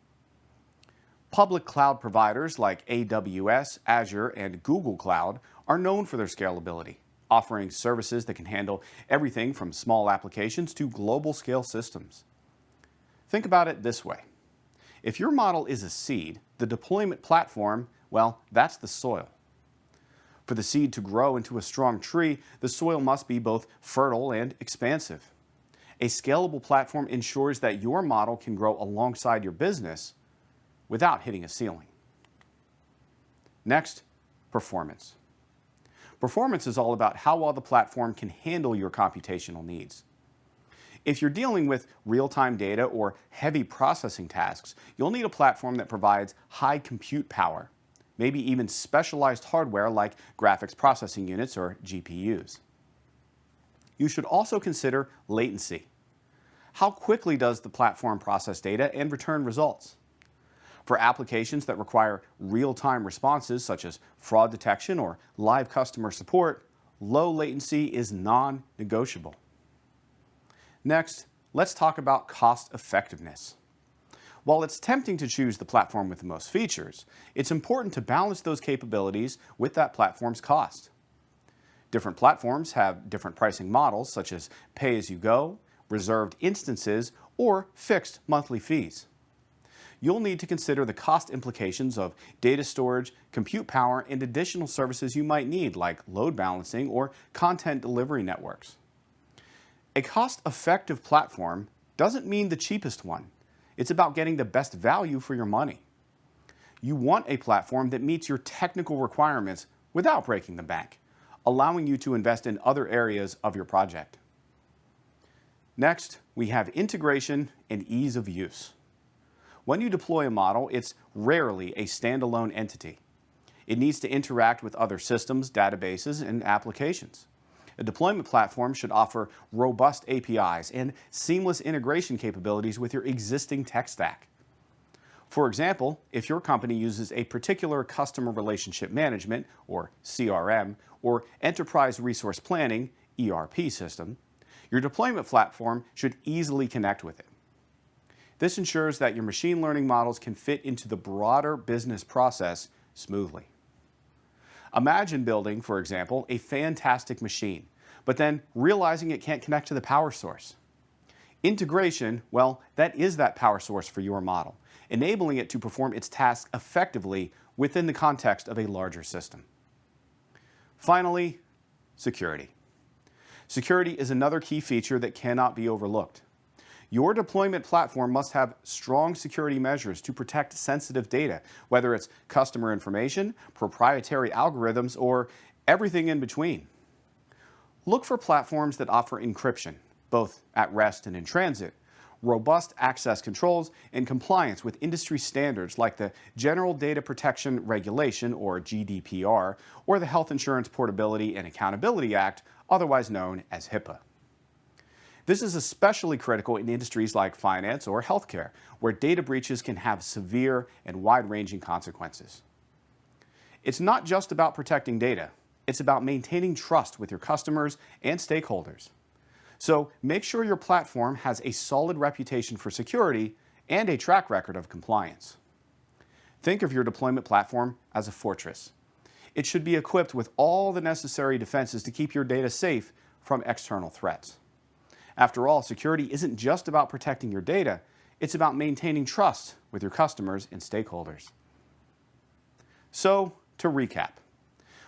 Speaker 1: Public cloud providers like AWS, Azure, and Google Cloud are known for their scalability, offering services that can handle everything from small applications to global scale systems. Think about it this way. If your model is a seed, the deployment platform, well, that's the soil. For the seed to grow into a strong tree, the soil must be both fertile and expansive. A scalable platform ensures that your model can grow alongside your business without hitting a ceiling. Next, performance. Performance is all about how well the platform can handle your computational needs. If you're dealing with real-time data or heavy processing tasks, you'll need a platform that provides high compute power, maybe even specialized hardware like graphics processing units or GPUs. You should also consider latency. How quickly does the platform process data and return results? For applications that require real-time responses such as fraud detection or live customer support, low latency is non-negotiable. Next, let's talk about cost effectiveness. While it's tempting to choose the platform with the most features, it's important to balance those capabilities with that platform's cost. Different platforms have different pricing models such as pay-as-you-go, reserved instances, or fixed monthly fees. You'll need to consider the cost implications of data storage, compute power, and additional services you might need like load balancing or content delivery networks. A cost-effective platform doesn't mean the cheapest one. It's about getting the best value for your money. You want a platform that meets your technical requirements without breaking the bank, allowing you to invest in other areas of your project. Next, we have integration and ease of use. When you deploy a model, it's rarely a standalone entity. It needs to interact with other systems, databases, and applications. A deployment platform should offer robust APIs and seamless integration capabilities with your existing tech stack. For example, if your company uses a particular customer relationship management, or CRM, or enterprise resource planning, ERP system, your deployment platform should easily connect with it. This ensures that your machine learning models can fit into the broader business process smoothly. Imagine building, for example, a fantastic machine, but then realizing it can't connect to the power source. Integration, well, that is that power source for your model, enabling it to perform its tasks effectively within the context of a larger system. Finally, security. Security is another key feature that cannot be overlooked. Your deployment platform must have strong security measures to protect sensitive data, whether it's customer information, proprietary algorithms, or everything in between. Look for platforms that offer encryption, both at rest and in transit, robust access controls, and compliance with industry standards like the General Data Protection Regulation, or GDPR, or the Health Insurance Portability and Accountability Act, otherwise known as HIPAA. This is especially critical in industries like finance or healthcare, where data breaches can have severe and wide-ranging consequences. It's not just about protecting data, it's about maintaining trust with your customers and stakeholders. So make sure your platform has a solid reputation for security and a track record of compliance. Think of your deployment platform as a fortress. It should be equipped with all the necessary defenses to keep your data safe from external threats. After all, security isn't just about protecting your data, it's about maintaining trust with your customers and stakeholders. So, to recap,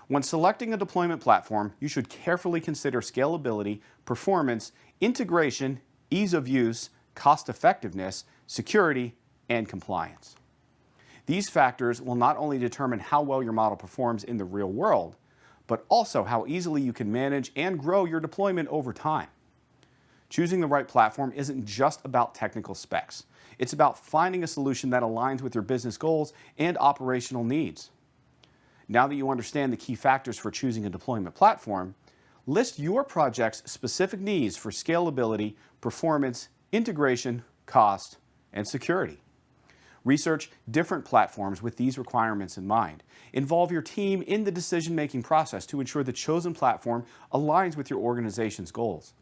Speaker 1: when selecting a deployment platform, you should carefully consider scalability, performance, integration, ease of use, cost effectiveness, security, and compliance. These factors will not only determine how well your model performs in the real world, but also how easily you can manage and grow your deployment over time. Choosing the right platform isn't just about technical specs. It's about finding a solution that aligns with your business goals and operational needs. Now that you understand the key factors for choosing a deployment platform, list your project's specific needs for scalability, performance, integration, cost, and security. Research different platforms with these requirements in mind. Involve your team in the decision-making process to ensure the chosen platform aligns with your organization's goals.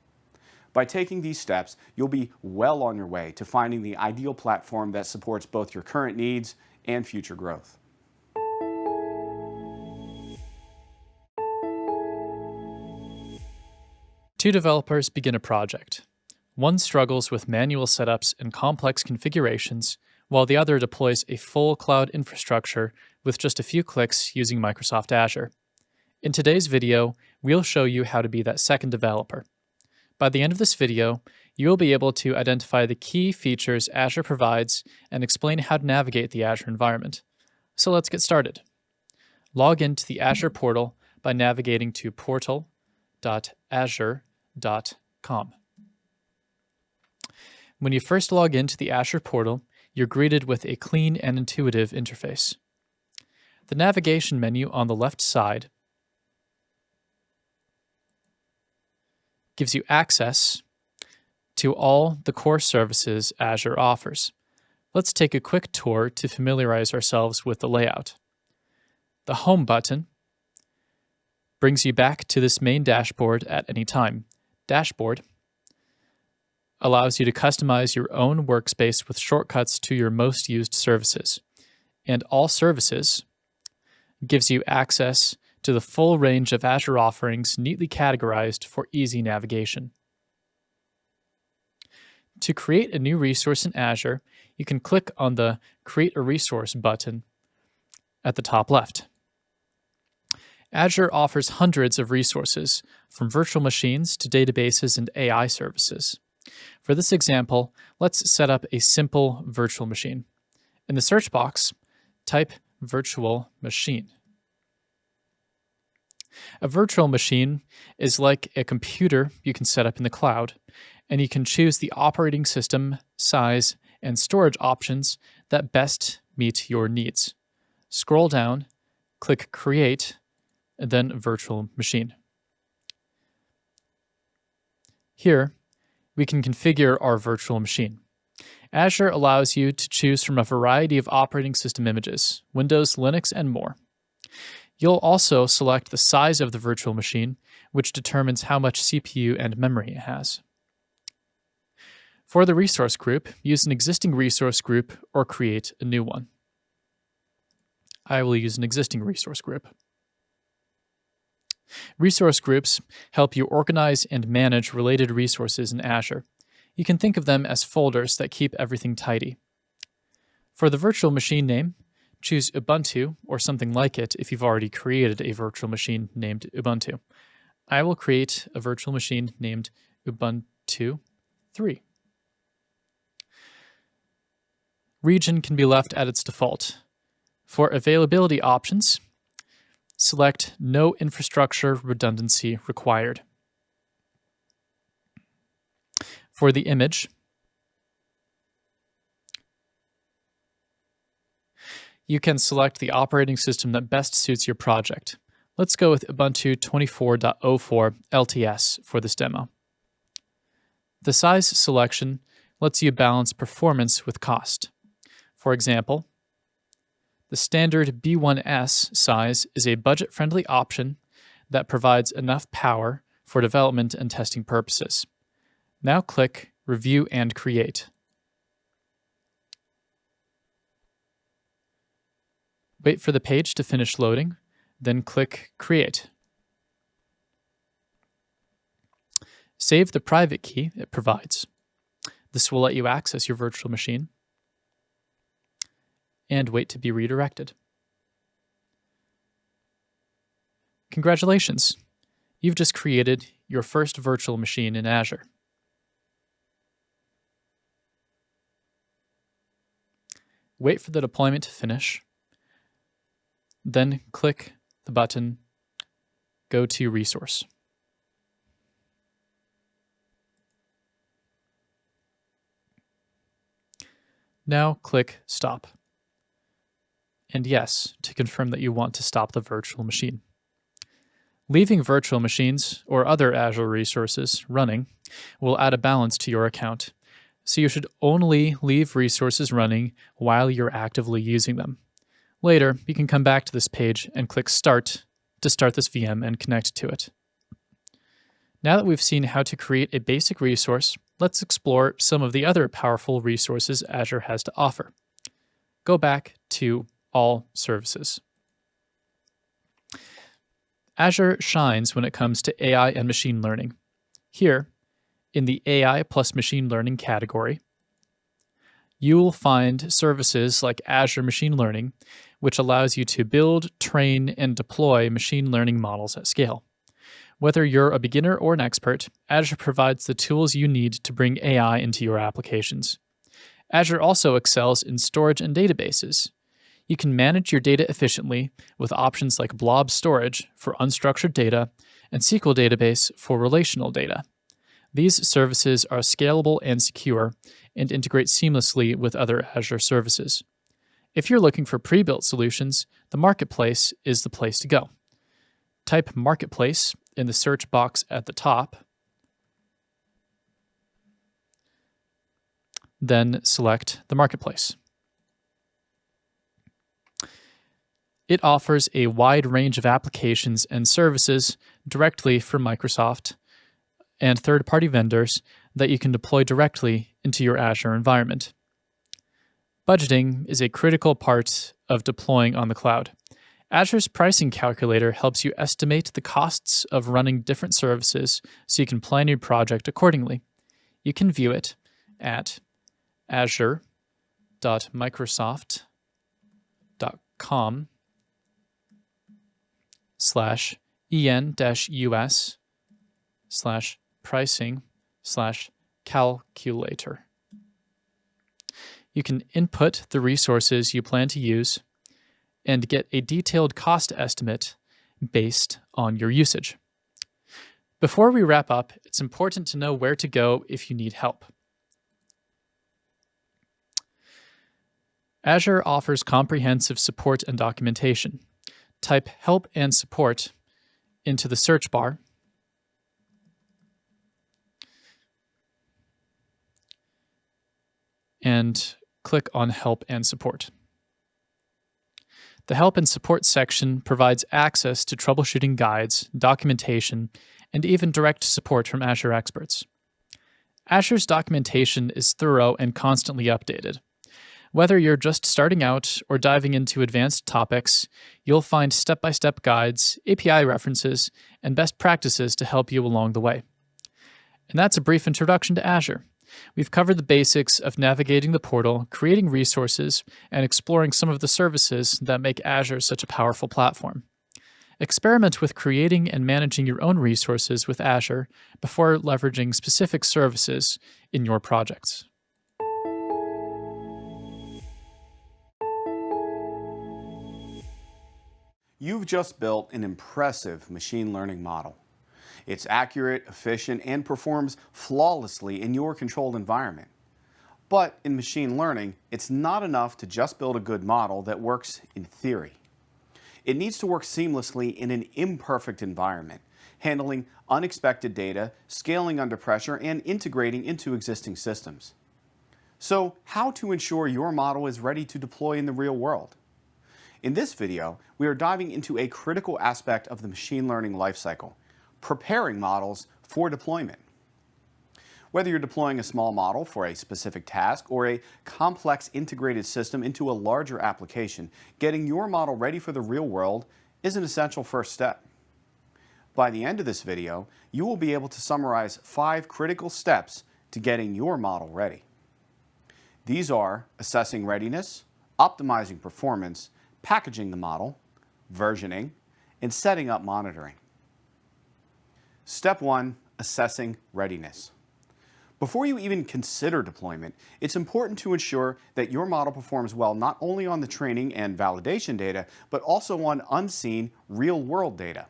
Speaker 1: By taking these steps, you'll be well on your way to finding the ideal platform that supports both your current needs and future growth.
Speaker 2: Two developers begin a project. One struggles with manual setups and complex configurations, while the other deploys a full cloud infrastructure with just a few clicks using Microsoft Azure. In today's video, we'll show you how to be that second developer. By the end of this video, you will be able to identify the key features Azure provides and explain how to navigate the Azure environment. So let's get started. Log into the Azure portal by navigating to portal.azure.com. When you first log into the Azure portal, you're greeted with a clean and intuitive interface. The navigation menu on the left side gives you access to all the core services Azure offers. Let's take a quick tour to familiarize ourselves with the layout. The Home button brings you back to this main dashboard at any time. Dashboard allows you to customize your own workspace with shortcuts to your most used services. And All Services gives you access to the full range of Azure offerings neatly categorized for easy navigation. To create a new resource in Azure, you can click on the Create a Resource button at the top left. Azure offers hundreds of resources, from virtual machines to databases and AI services. For this example, let's set up a simple virtual machine. In the search box, type virtual machine. A virtual machine is like a computer you can set up in the cloud, and you can choose the operating system, size, and storage options that best meet your needs. Scroll down, click Create, and then Virtual Machine. Here, we can configure our virtual machine. Azure allows you to choose from a variety of operating system images, Windows, Linux, and more. You'll also select the size of the virtual machine, which determines how much CPU and memory it has. For the resource group, use an existing resource group or create a new one. I will use an existing resource group. Resource groups help you organize and manage related resources in Azure. You can think of them as folders that keep everything tidy. For the virtual machine name, choose Ubuntu or something like it if you've already created a virtual machine named Ubuntu. I will create a virtual machine named Ubuntu 3. Region can be left at its default. For availability options, select No Infrastructure Redundancy Required. For the image, you can select the operating system that best suits your project. Let's go with Ubuntu 24.04 LTS for this demo. The size selection lets you balance performance with cost. For example, the standard B1S size is a budget-friendly option that provides enough power for development and testing purposes. Now click Review and Create. Wait for the page to finish loading, then click Create. Save the private key it provides. This will let you access your virtual machine and wait to be redirected. Congratulations! You've just created your first virtual machine in Azure. Wait for the deployment to finish, then click the button Go to Resource. Now click Stop. And yes, to confirm that you want to stop the virtual machine. Leaving virtual machines or other Azure resources running will add a balance to your account, so you should only leave resources running while you're actively using them. Later, you can come back to this page and click Start to start this VM and connect to it. Now that we've seen how to create a basic resource, let's explore some of the other powerful resources Azure has to offer. Go back to All Services. Azure shines when it comes to AI and machine learning. Here, in the AI plus machine learning category, you will find services like Azure Machine Learning, which allows you to build, train, and deploy machine learning models at scale. Whether you're a beginner or an expert, Azure provides the tools you need to bring AI into your applications. Azure also excels in storage and databases. You can manage your data efficiently with options like blob storage for unstructured data and SQL database for relational data. These services are scalable and secure and integrate seamlessly with other Azure services. If you're looking for pre-built solutions, the Marketplace is the place to go. Type Marketplace in the search box at the top, then select the Marketplace. It offers a wide range of applications and services directly from Microsoft and third-party vendors that you can deploy directly into your Azure environment. Budgeting is a critical part of deploying on the cloud. Azure's pricing calculator helps you estimate the costs of running different services so you can plan your project accordingly. You can view it at azure.microsoft.com/en-us/pricing/calculator. You can input the resources you plan to use and get a detailed cost estimate based on your usage. Before we wrap up, it's important to know where to go if you need help. Azure offers comprehensive support and documentation. Type Help and Support into the search bar and click on Help and Support. The Help and Support section provides access to troubleshooting guides, documentation, and even direct support from Azure experts. Azure's documentation is thorough and constantly updated. Whether you're just starting out or diving into advanced topics, you'll find step-by-step guides, API references, and best practices to help you along the way. And that's a brief introduction to Azure. We've covered the basics of navigating the portal, creating resources, and exploring some of the services that make Azure such a powerful platform. Experiment with creating and managing your own resources with Azure before leveraging specific services in your projects.
Speaker 1: You've just built an impressive machine learning model. It's accurate, efficient, and performs flawlessly in your controlled environment. But in machine learning, it's not enough to just build a good model that works in theory. It needs to work seamlessly in an imperfect environment, handling unexpected data, scaling under pressure, and integrating into existing systems. So, how to ensure your model is ready to deploy in the real world? In this video, we are diving into a critical aspect of the machine learning lifecycle: preparing models for deployment. Whether you're deploying a small model for a specific task or a complex integrated system into a larger application, getting your model ready for the real world is an essential first step. By the end of this video, you will be able to summarize 5 critical steps to getting your model ready. These are assessing readiness, optimizing performance, packaging the model, versioning, and setting up monitoring. Step 1, assessing readiness. Before you even consider deployment, it's important to ensure that your model performs well not only on the training and validation data, but also on unseen real-world data.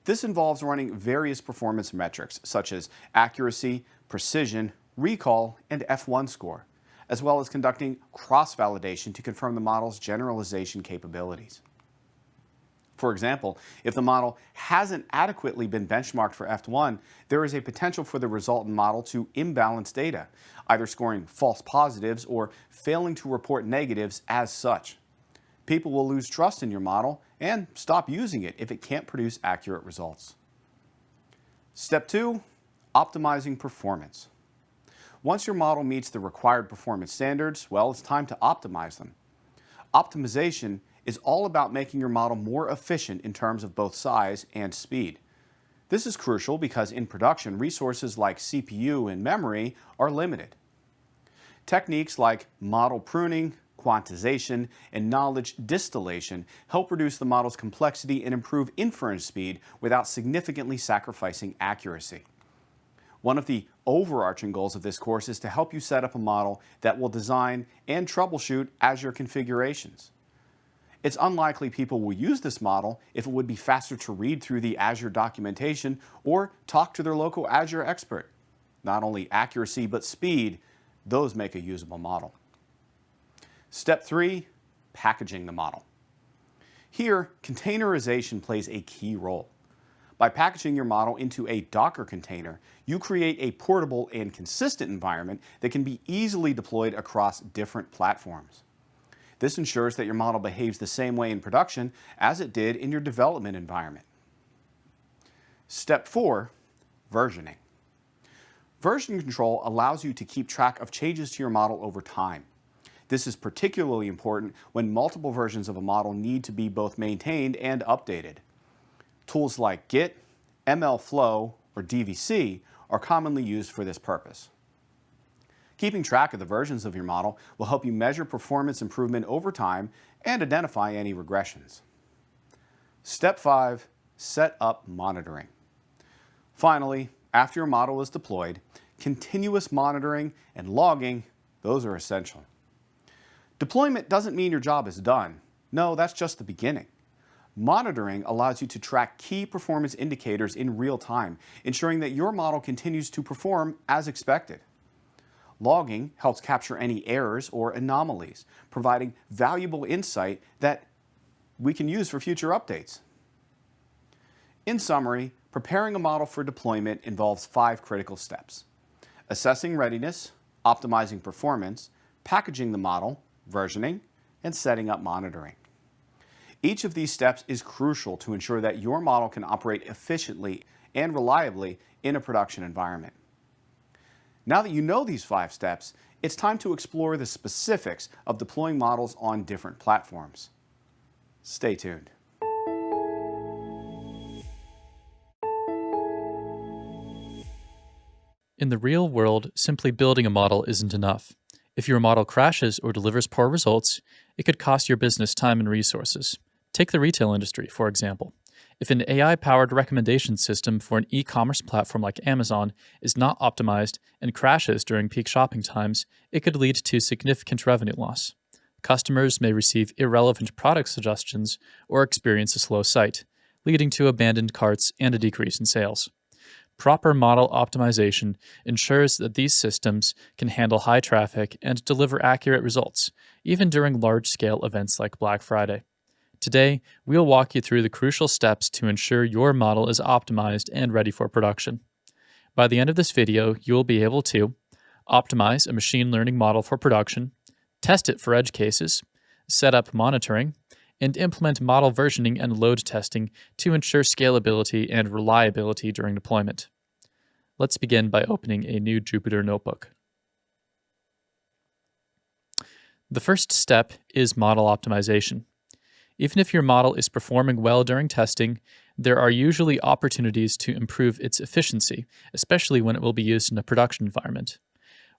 Speaker 1: This involves running various performance metrics such as accuracy, precision, recall, and F1 score, as well as conducting cross-validation to confirm the model's generalization capabilities. For example, if the model hasn't adequately been benchmarked for F1, there is a potential for the resultant model to imbalance data, either scoring false positives or failing to report negatives as such. People will lose trust in your model and stop using it if it can't produce accurate results. Step 2, optimizing performance. Once your model meets the required performance standards, well, it's time to optimize them. Optimization is all about making your model more efficient in terms of both size and speed. This is crucial because in production, resources like CPU and memory are limited. Techniques like model pruning, quantization, and knowledge distillation help reduce the model's complexity and improve inference speed without significantly sacrificing accuracy. One of the overarching goals of this course is to help you set up a model that will design and troubleshoot Azure configurations. It's unlikely people will use this model if it would be faster to read through the Azure documentation or talk to their local Azure expert. Not only accuracy, but speed, those make a usable model. Step 3, packaging the model. Here, containerization plays a key role. By packaging your model into a Docker container, you create a portable and consistent environment that can be easily deployed across different platforms. This ensures that your model behaves the same way in production as it did in your development environment. Step 4, versioning. Version control allows you to keep track of changes to your model over time. This is particularly important when multiple versions of a model need to be both maintained and updated. Tools like Git, MLFlow, or DVC are commonly used for this purpose. Keeping track of the versions of your model will help you measure performance improvement over time and identify any regressions. Step 5, set up monitoring. Finally, after your model is deployed, continuous monitoring and logging, those are essential. Deployment doesn't mean your job is done. No, that's just the beginning. Monitoring allows you to track key performance indicators in real time, ensuring that your model continues to perform as expected. Logging helps capture any errors or anomalies, providing valuable insight that we can use for future updates. In summary, preparing a model for deployment involves 5 critical steps: assessing readiness, optimizing performance, packaging the model, versioning, and setting up monitoring. Each of these steps is crucial to ensure that your model can operate efficiently and reliably in a production environment. Now that you know these 5 steps, it's time to explore the specifics of deploying models on different platforms. Stay tuned.
Speaker 2: In the real world, simply building a model isn't enough. If your model crashes or delivers poor results, it could cost your business time and resources. Take the retail industry, for example. If an AI-powered recommendation system for an e-commerce platform like Amazon is not optimized and crashes during peak shopping times, it could lead to significant revenue loss. Customers may receive irrelevant product suggestions or experience a slow site, leading to abandoned carts and a decrease in sales. Proper model optimization ensures that these systems can handle high traffic and deliver accurate results, even during large-scale events like Black Friday. Today, we'll walk you through the crucial steps to ensure your model is optimized and ready for production. By the end of this video, you'll be able to optimize a machine learning model for production, test it for edge cases, set up monitoring, and implement model versioning and load testing to ensure scalability and reliability during deployment. Let's begin by opening a new Jupyter Notebook. The first step is model optimization. Even if your model is performing well during testing, there are usually opportunities to improve its efficiency, especially when it will be used in a production environment.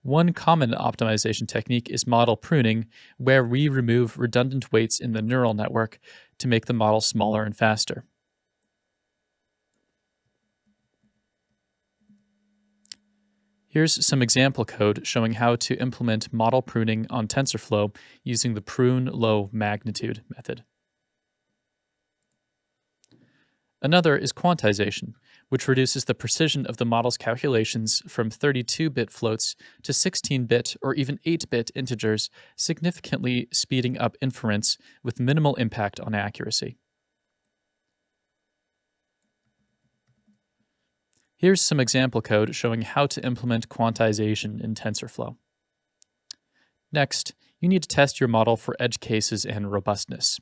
Speaker 2: One common optimization technique is model pruning, where we remove redundant weights in the neural network to make the model smaller and faster. Here's some example code showing how to implement model pruning on TensorFlow using the prune low magnitude method. Another is quantization, which reduces the precision of the model's calculations from 32-bit floats to 16-bit or even 8-bit integers, significantly speeding up inference with minimal impact on accuracy. Here's some example code showing how to implement quantization in TensorFlow. Next, you need to test your model for edge cases and robustness.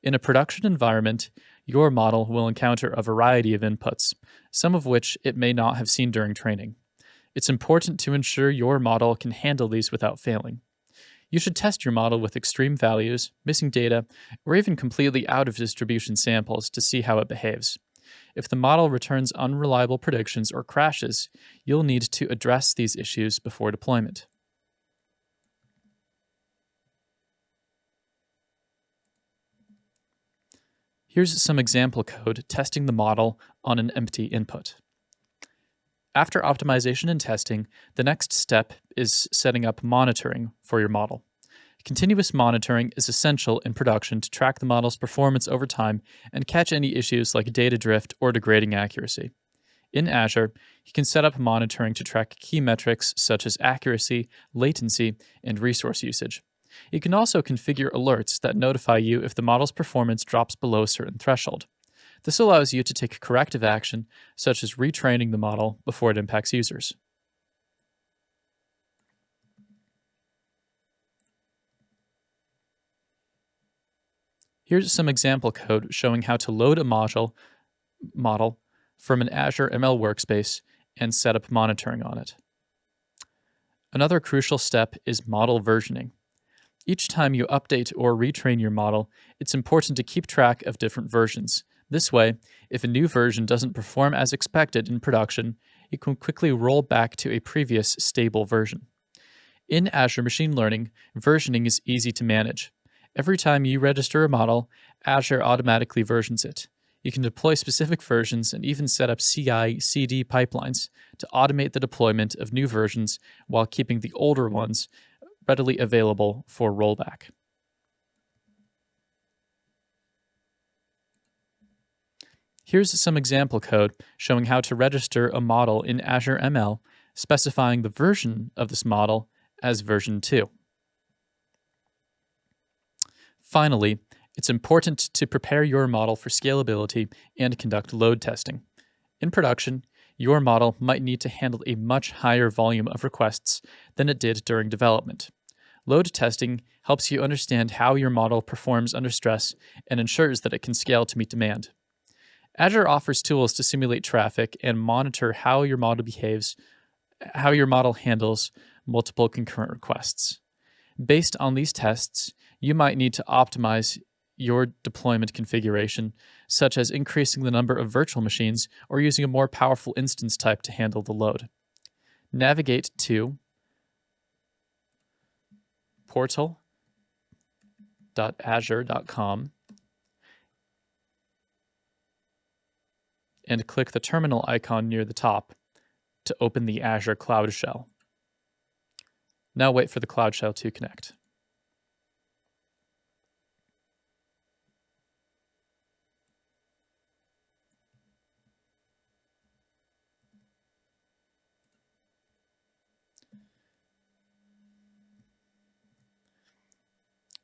Speaker 2: In a production environment, your model will encounter a variety of inputs, some of which it may not have seen during training. It's important to ensure your model can handle these without failing. You should test your model with extreme values, missing data, or even completely out of distribution samples to see how it behaves. If the model returns unreliable predictions or crashes, you'll need to address these issues before deployment. Here's some example code testing the model on an empty input. After optimization and testing, the next step is setting up monitoring for your model. Continuous monitoring is essential in production to track the model's performance over time and catch any issues like data drift or degrading accuracy. In Azure, you can set up monitoring to track key metrics such as accuracy, latency, and resource usage. You can also configure alerts that notify you if the model's performance drops below a certain threshold. This allows you to take corrective action, such as retraining the model before it impacts users. Here's some example code showing how to load a model from an Azure ML workspace and set up monitoring on it. Another crucial step is model versioning. Each time you update or retrain your model, it's important to keep track of different versions. This way, if a new version doesn't perform as expected in production, you can quickly roll back to a previous stable version. In Azure Machine Learning, versioning is easy to manage. Every time you register a model, Azure automatically versions it. You can deploy specific versions and even set up CI/CD pipelines to automate the deployment of new versions while keeping the older ones readily available for rollback. Here's some example code showing how to register a model in Azure ML, specifying the version of this model as version 2. Finally, it's important to prepare your model for scalability and conduct load testing. In production, your model might need to handle a much higher volume of requests than it did during development. Load testing helps you understand how your model performs under stress and ensures that it can scale to meet demand. Azure offers tools to simulate traffic and monitor how your model handles multiple concurrent requests. Based on these tests, you might need to optimize your deployment configuration, such as increasing the number of virtual machines or using a more powerful instance type to handle the load. Navigate to portal.azure.com and click the terminal icon near the top to open the Azure Cloud Shell. Now wait for the Cloud Shell to connect.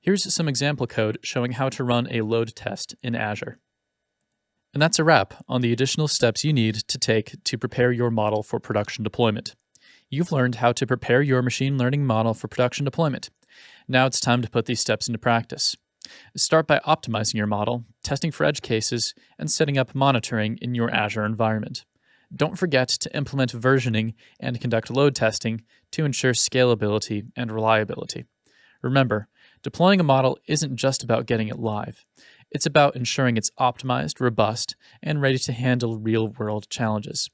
Speaker 2: Here's some example code showing how to run a load test in Azure. And that's a wrap on the additional steps you need to take to prepare your model for production deployment. You've learned how to prepare your machine learning model for production deployment. Now it's time to put these steps into practice. Start by optimizing your model, testing for edge cases, and setting up monitoring in your Azure environment. Don't forget to implement versioning and conduct load testing to ensure scalability and reliability. Remember, deploying a model isn't just about getting it live. It's about ensuring it's optimized, robust, and ready to handle real-world challenges.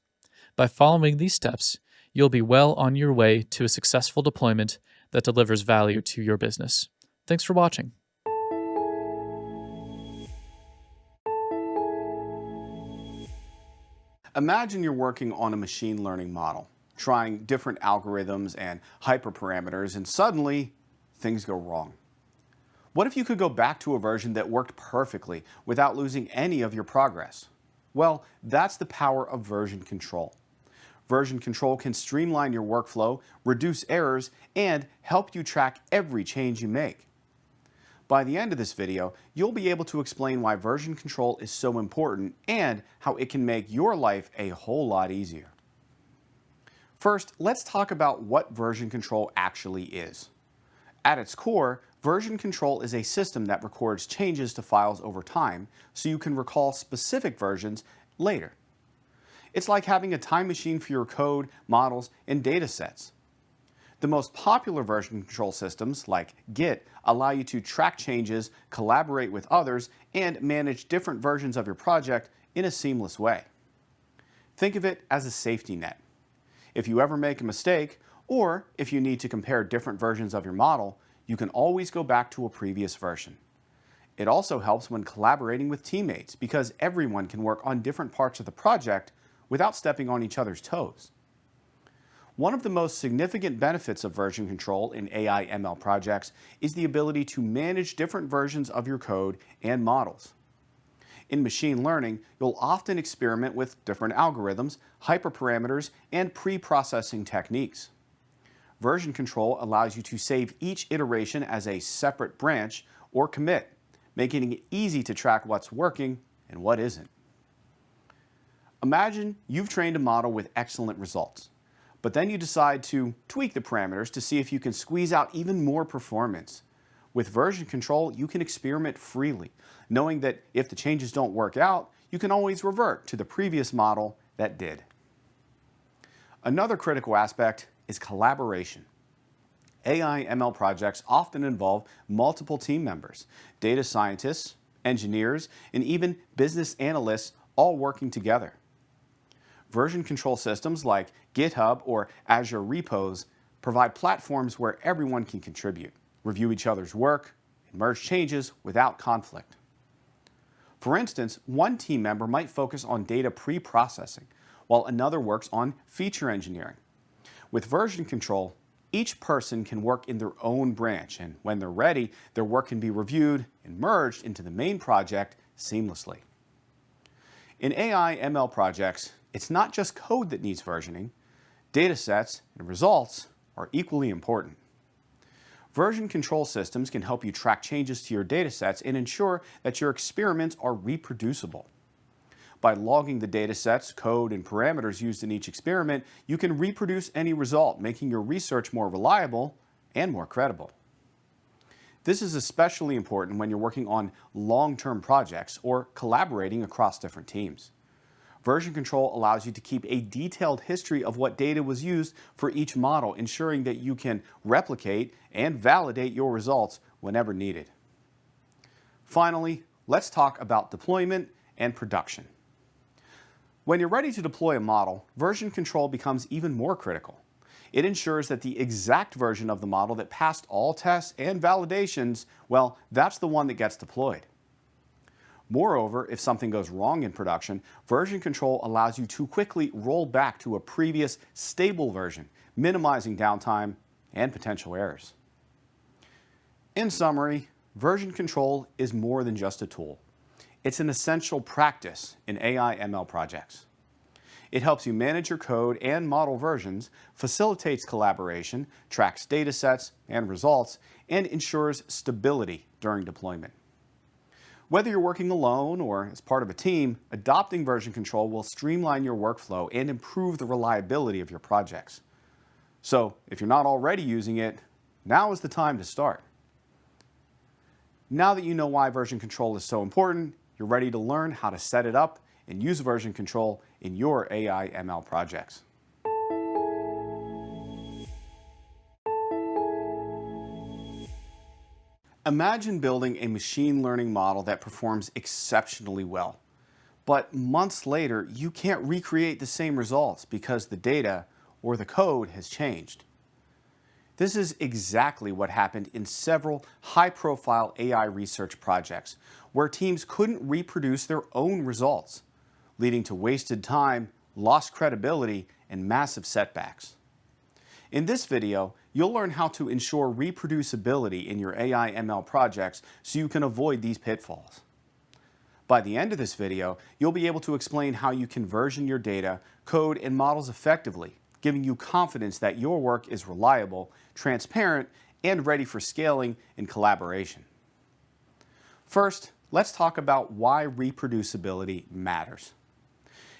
Speaker 2: By following these steps, you'll be well on your way to a successful deployment that delivers value to your business. Thanks for watching.
Speaker 1: Imagine you're working on a machine learning model, trying different algorithms and hyperparameters, and suddenly things go wrong. What if you could go back to a version that worked perfectly without losing any of your progress? Well, that's the power of version control. Version control can streamline your workflow, reduce errors, and help you track every change you make. By the end of this video, you'll be able to explain why version control is so important and how it can make your life a whole lot easier. First, let's talk about what version control actually is. At its core, version control is a system that records changes to files over time so you can recall specific versions later. It's like having a time machine for your code, models, and data sets. The most popular version control systems, like Git, allow you to track changes, collaborate with others, and manage different versions of your project in a seamless way. Think of it as a safety net. If you ever make a mistake, or if you need to compare different versions of your model, you can always go back to a previous version. It also helps when collaborating with teammates because everyone can work on different parts of the project without stepping on each other's toes. One of the most significant benefits of version control in AI ML projects is the ability to manage different versions of your code and models. In machine learning, you'll often experiment with different algorithms, hyperparameters, and pre-processing techniques. Version control allows you to save each iteration as a separate branch or commit, making it easy to track what's working and what isn't. Imagine you've trained a model with excellent results, but then you decide to tweak the parameters to see if you can squeeze out even more performance. With version control, you can experiment freely, knowing that if the changes don't work out, you can always revert to the previous model that did. Another critical aspect is collaboration. AI ML projects often involve multiple team members, data scientists, engineers, and even business analysts all working together. Version control systems like GitHub or Azure repos provide platforms where everyone can contribute, review each other's work, and merge changes without conflict. For instance, one team member might focus on data pre-processing, while another works on feature engineering. With version control, each person can work in their own branch, and when they're ready, their work can be reviewed and merged into the main project seamlessly. In AI ML projects, it's not just code that needs versioning. Data sets and results are equally important. Version control systems can help you track changes to your data sets and ensure that your experiments are reproducible. By logging the data sets, code, and parameters used in each experiment, you can reproduce any result, making your research more reliable and more credible. This is especially important when you're working on long-term projects or collaborating across different teams. Version control allows you to keep a detailed history of what data was used for each model, ensuring that you can replicate and validate your results whenever needed. Finally, let's talk about deployment and production. When you're ready to deploy a model, version control becomes even more critical. It ensures that the exact version of the model that passed all tests and validations, well, that's the one that gets deployed. Moreover, if something goes wrong in production, version control allows you to quickly roll back to a previous stable version, minimizing downtime and potential errors. In summary, version control is more than just a tool. It's an essential practice in AI ML projects. It helps you manage your code and model versions, facilitates collaboration, tracks data sets and results, and ensures stability during deployment. Whether you're working alone or as part of a team, adopting version control will streamline your workflow and improve the reliability of your projects. So, if you're not already using it, now is the time to start. Now that you know why version control is so important, you're ready to learn how to set it up and use version control in your AI ML projects. Imagine building a machine learning model that performs exceptionally well. But months later, you can't recreate the same results because the data or the code has changed. This is exactly what happened in several high-profile AI research projects, where teams couldn't reproduce their own results, leading to wasted time, lost credibility, and massive setbacks. In this video, you'll learn how to ensure reproducibility in your AI ML projects so you can avoid these pitfalls. By the end of this video, you'll be able to explain how you can version your data, code, and models effectively, giving you confidence that your work is reliable, transparent, and ready for scaling and collaboration. First, let's talk about why reproducibility matters.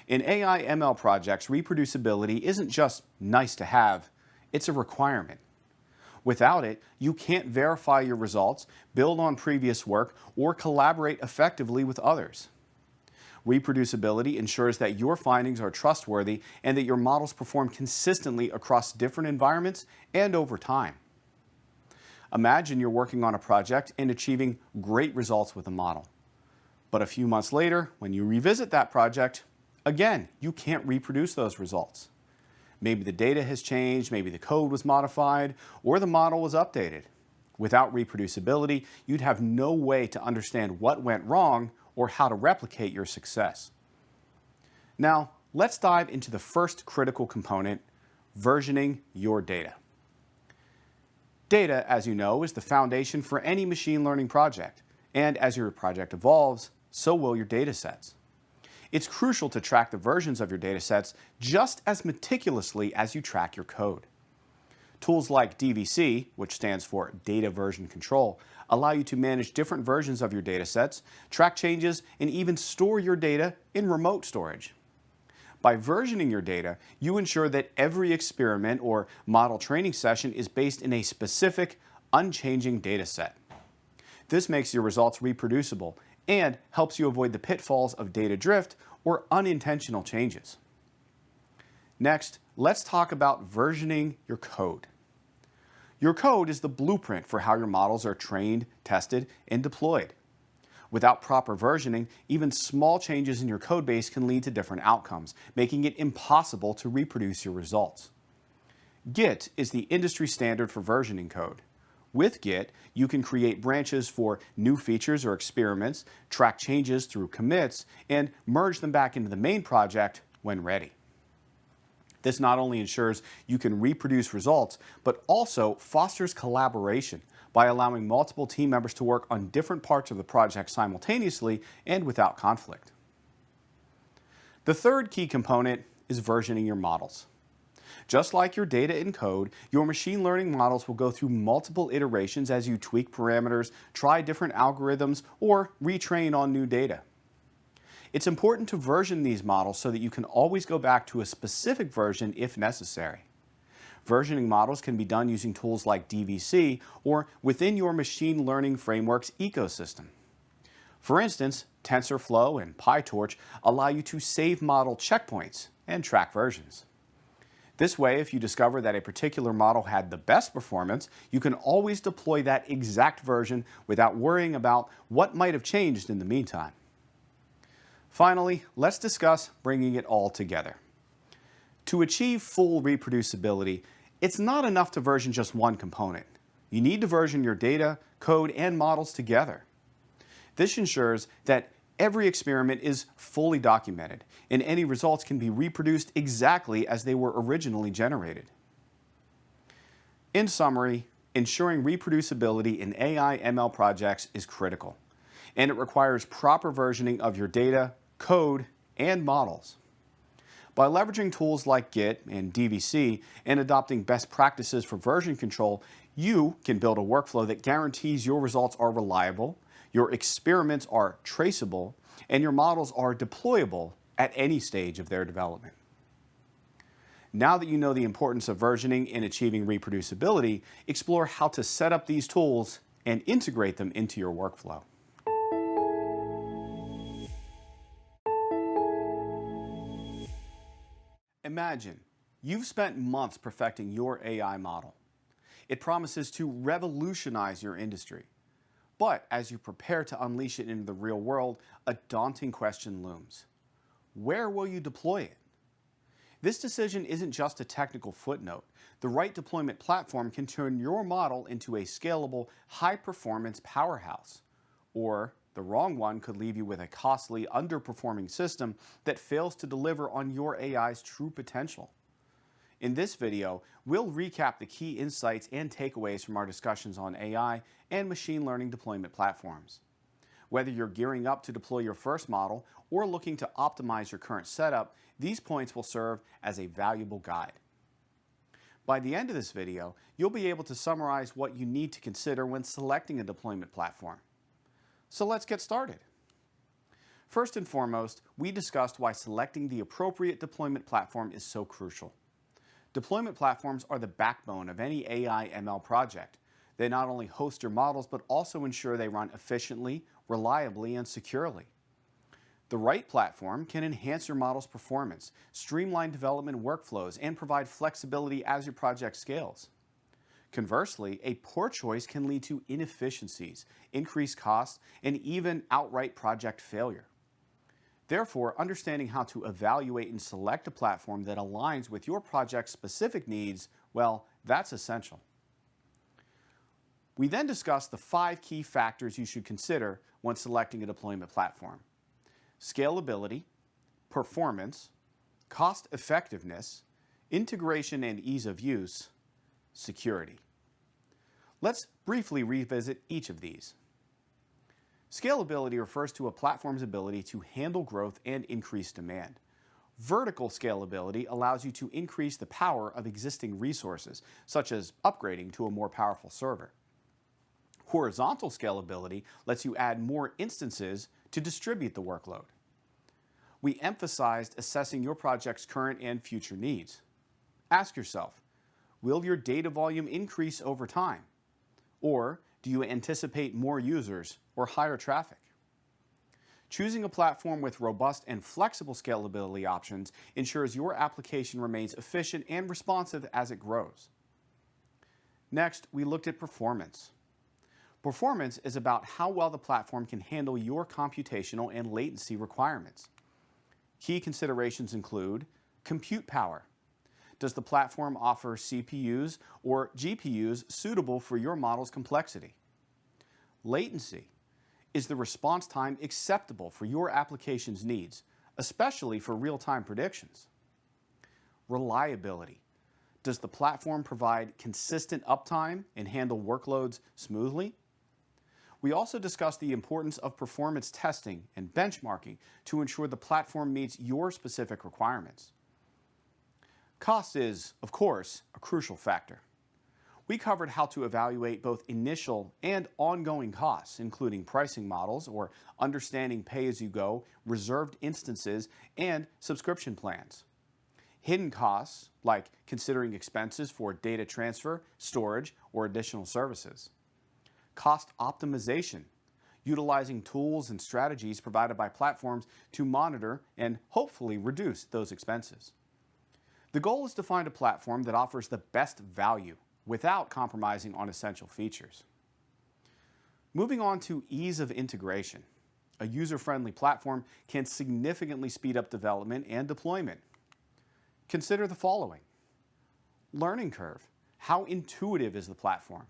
Speaker 1: In AI ML projects, reproducibility isn't just nice to have, it's a requirement. Without it, you can't verify your results, build on previous work, or collaborate effectively with others. Reproducibility ensures that your findings are trustworthy and that your models perform consistently across different environments and over time. Imagine you're working on a project and achieving great results with a model. But a few months later, when you revisit that project, again, you can't reproduce those results. Maybe the data has changed, maybe the code was modified, or the model was updated. Without reproducibility, you'd have no way to understand what went wrong or how to replicate your success. Now, let's dive into the first critical component, versioning your data. Data, as you know, is the foundation for any machine learning project, and as your project evolves, so will your data sets. It's crucial to track the versions of your data sets just as meticulously as you track your code. Tools like DVC, which stands for Data Version Control, allow you to manage different versions of your data sets, track changes, and even store your data in remote storage. By versioning your data, you ensure that every experiment or model training session is based in a specific, unchanging data set. This makes your results reproducible and helps you avoid the pitfalls of data drift or unintentional changes. Next, let's talk about versioning your code. Your code is the blueprint for how your models are trained, tested, and deployed. Without proper versioning, even small changes in your code base can lead to different outcomes, making it impossible to reproduce your results. Git is the industry standard for versioning code. With Git, you can create branches for new features or experiments, track changes through commits, and merge them back into the main project when ready. This not only ensures you can reproduce results, but also fosters collaboration by allowing multiple team members to work on different parts of the project simultaneously and without conflict. The third key component is versioning your models. Just like your data and code, your machine learning models will go through multiple iterations as you tweak parameters, try different algorithms, or retrain on new data. It's important to version these models so that you can always go back to a specific version if necessary. Versioning models can be done using tools like DVC or within your machine learning framework's ecosystem. For instance, TensorFlow and PyTorch allow you to save model checkpoints and track versions. This way, if you discover that a particular model had the best performance, you can always deploy that exact version without worrying about what might have changed in the meantime. Finally, let's discuss bringing it all together. To achieve full reproducibility, it's not enough to version just one component. You need to version your data, code, and models together. This ensures that every experiment is fully documented, and any results can be reproduced exactly as they were originally generated. In summary, ensuring reproducibility in AI/ML projects is critical, and it requires proper versioning of your data, code, and models. By leveraging tools like Git and DVC and adopting best practices for version control, you can build a workflow that guarantees your results are reliable, your experiments are traceable, and your models are deployable at any stage of their development. Now that you know the importance of versioning in achieving reproducibility, explore how to set up these tools and integrate them into your workflow. Imagine you've spent months perfecting your AI model. It promises to revolutionize your industry. But as you prepare to unleash it into the real world, a daunting question looms. Where will you deploy it? This decision isn't just a technical footnote. The right deployment platform can turn your model into a scalable, high-performance powerhouse. Or the wrong one could leave you with a costly, underperforming system that fails to deliver on your AI's true potential. In this video, we'll recap the key insights and takeaways from our discussions on AI and machine learning deployment platforms. Whether you're gearing up to deploy your first model or looking to optimize your current setup, these points will serve as a valuable guide. By the end of this video, you'll be able to summarize what you need to consider when selecting a deployment platform. So let's get started. First and foremost, we discussed why selecting the appropriate deployment platform is so crucial. Deployment platforms are the backbone of any AI/ML project. They not only host your models, but also ensure they run efficiently, reliably, and securely. The right platform can enhance your model's performance, streamline development workflows, and provide flexibility as your project scales. Conversely, a poor choice can lead to inefficiencies, increased costs, and even outright project failure. Therefore, understanding how to evaluate and select a platform that aligns with your project's specific needs, well, that's essential. We then discussed the 5 key factors you should consider when selecting a deployment platform: scalability, performance, cost effectiveness, integration and ease of use, security. Let's briefly revisit each of these. Scalability refers to a platform's ability to handle growth and increase demand. Vertical scalability allows you to increase the power of existing resources, such as upgrading to a more powerful server. Horizontal scalability lets you add more instances to distribute the workload. We emphasized assessing your project's current and future needs. Ask yourself, will your data volume increase over time? Or do you anticipate more users or higher traffic? Choosing a platform with robust and flexible scalability options ensures your application remains efficient and responsive as it grows. Next, we looked at performance. Performance is about how well the platform can handle your computational and latency requirements. Key considerations include compute power. Does the platform offer CPUs or GPUs suitable for your model's complexity? Latency. Is the response time acceptable for your application's needs, especially for real-time predictions? Reliability. Does the platform provide consistent uptime and handle workloads smoothly? We also discussed the importance of performance testing and benchmarking to ensure the platform meets your specific requirements. Cost is, of course, a crucial factor. We covered how to evaluate both initial and ongoing costs, including pricing models or understanding pay-as-you-go, reserved instances, and subscription plans. Hidden costs, like considering expenses for data transfer, storage, or additional services. Cost optimization, utilizing tools and strategies provided by platforms to monitor and hopefully reduce those expenses. The goal is to find a platform that offers the best value without compromising on essential features. Moving on to ease of integration. A user-friendly platform can significantly speed up development and deployment. Consider the following. Learning curve. How intuitive is the platform?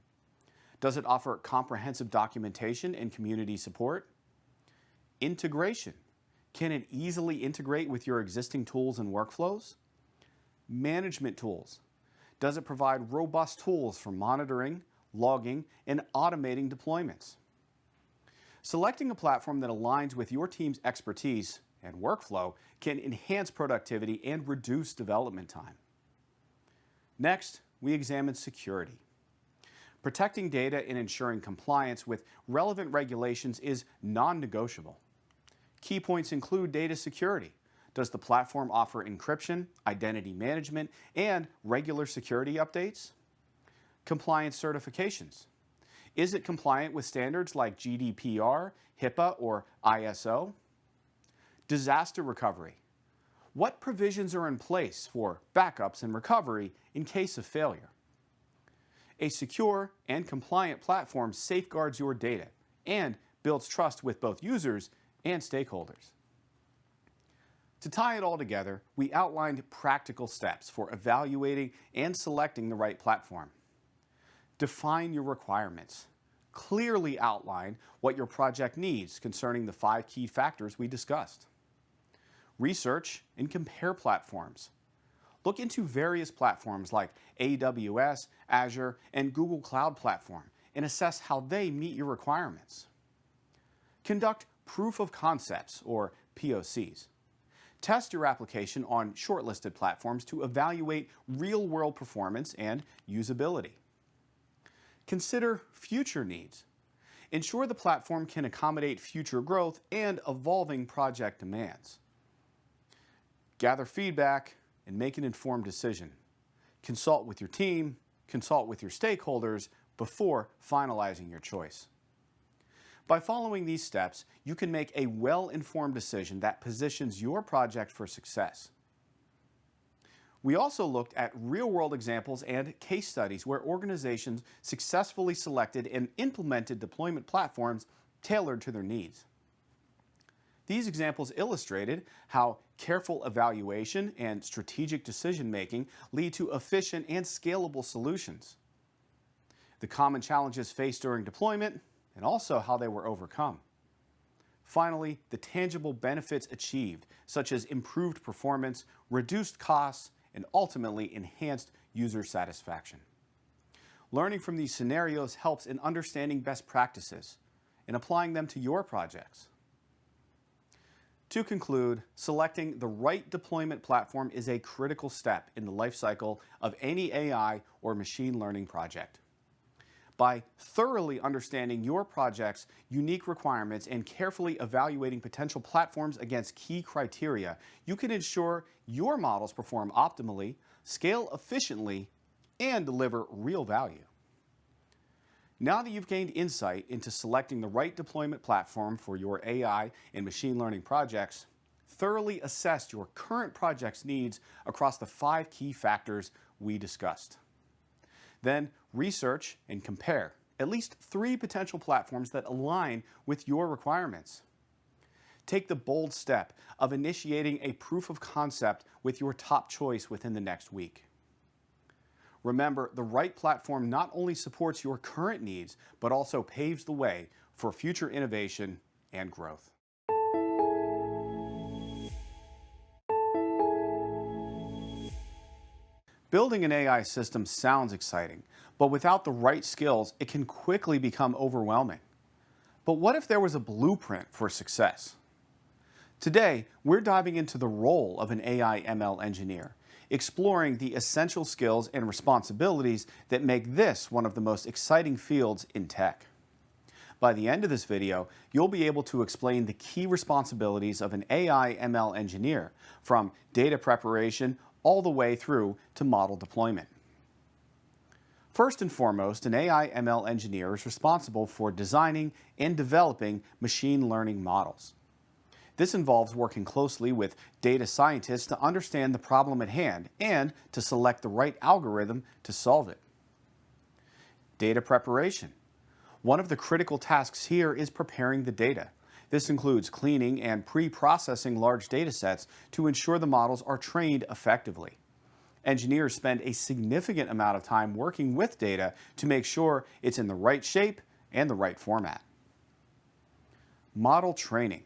Speaker 1: Does it offer comprehensive documentation and community support? Integration. Can it easily integrate with your existing tools and workflows? Management tools. Does it provide robust tools for monitoring, logging, and automating deployments? Selecting a platform that aligns with your team's expertise and workflow can enhance productivity and reduce development time. Next, we examine security. Protecting data and ensuring compliance with relevant regulations is non-negotiable. Key points include data security. Does the platform offer encryption, identity management, and regular security updates? Compliance certifications. Is it compliant with standards like GDPR, HIPAA, or ISO? Disaster recovery. What provisions are in place for backups and recovery in case of failure? A secure and compliant platform safeguards your data and builds trust with both users and stakeholders. To tie it all together, we outlined practical steps for evaluating and selecting the right platform. Define your requirements. Clearly outline what your project needs concerning the 5 key factors we discussed. Research and compare platforms. Look into various platforms like AWS, Azure, and Google Cloud Platform and assess how they meet your requirements. Conduct proof of concepts, or POCs. Test your application on shortlisted platforms to evaluate real-world performance and usability. Consider future needs. Ensure the platform can accommodate future growth and evolving project demands. Gather feedback and make an informed decision. Consult with your team, consult with your stakeholders before finalizing your choice. By following these steps, you can make a well-informed decision that positions your project for success. We also looked at real-world examples and case studies where organizations successfully selected and implemented deployment platforms tailored to their needs. These examples illustrated how careful evaluation and strategic decision-making lead to efficient and scalable solutions. the common challenges faced during deployment, and also how they were overcome. Finally, the tangible benefits achieved, such as improved performance, reduced costs, and ultimately enhanced user satisfaction. Learning from these scenarios helps in understanding best practices and applying them to your projects. To conclude, selecting the right deployment platform is a critical step in the lifecycle of any AI or machine learning project. By thoroughly understanding your project's unique requirements and carefully evaluating potential platforms against key criteria, you can ensure your models perform optimally, scale efficiently, and deliver real value. Now that you've gained insight into selecting the right deployment platform for your AI and machine learning projects, thoroughly assess your current project's needs across the 5 key factors we discussed. Then research and compare at least 3 potential platforms that align with your requirements. Take the bold step of initiating a proof of concept with your top choice within the next week. Remember, the right platform not only supports your current needs, but also paves the way for future innovation and growth. Building an AI system sounds exciting, but without the right skills, it can quickly become overwhelming. But what if there was a blueprint for success? Today, we're diving into the role of an AI ML engineer, exploring the essential skills and responsibilities that make this one of the most exciting fields in tech. By the end of this video, you'll be able to explain the key responsibilities of an AI ML engineer, from data preparation all the way through to model deployment. First and foremost, an AI ML engineer is responsible for designing and developing machine learning models. This involves working closely with data scientists to understand the problem at hand and to select the right algorithm to solve it. Data preparation. One of the critical tasks here is preparing the data. This includes cleaning and pre-processing large data sets to ensure the models are trained effectively. Engineers spend a significant amount of time working with data to make sure it's in the right shape and the right format. Model training.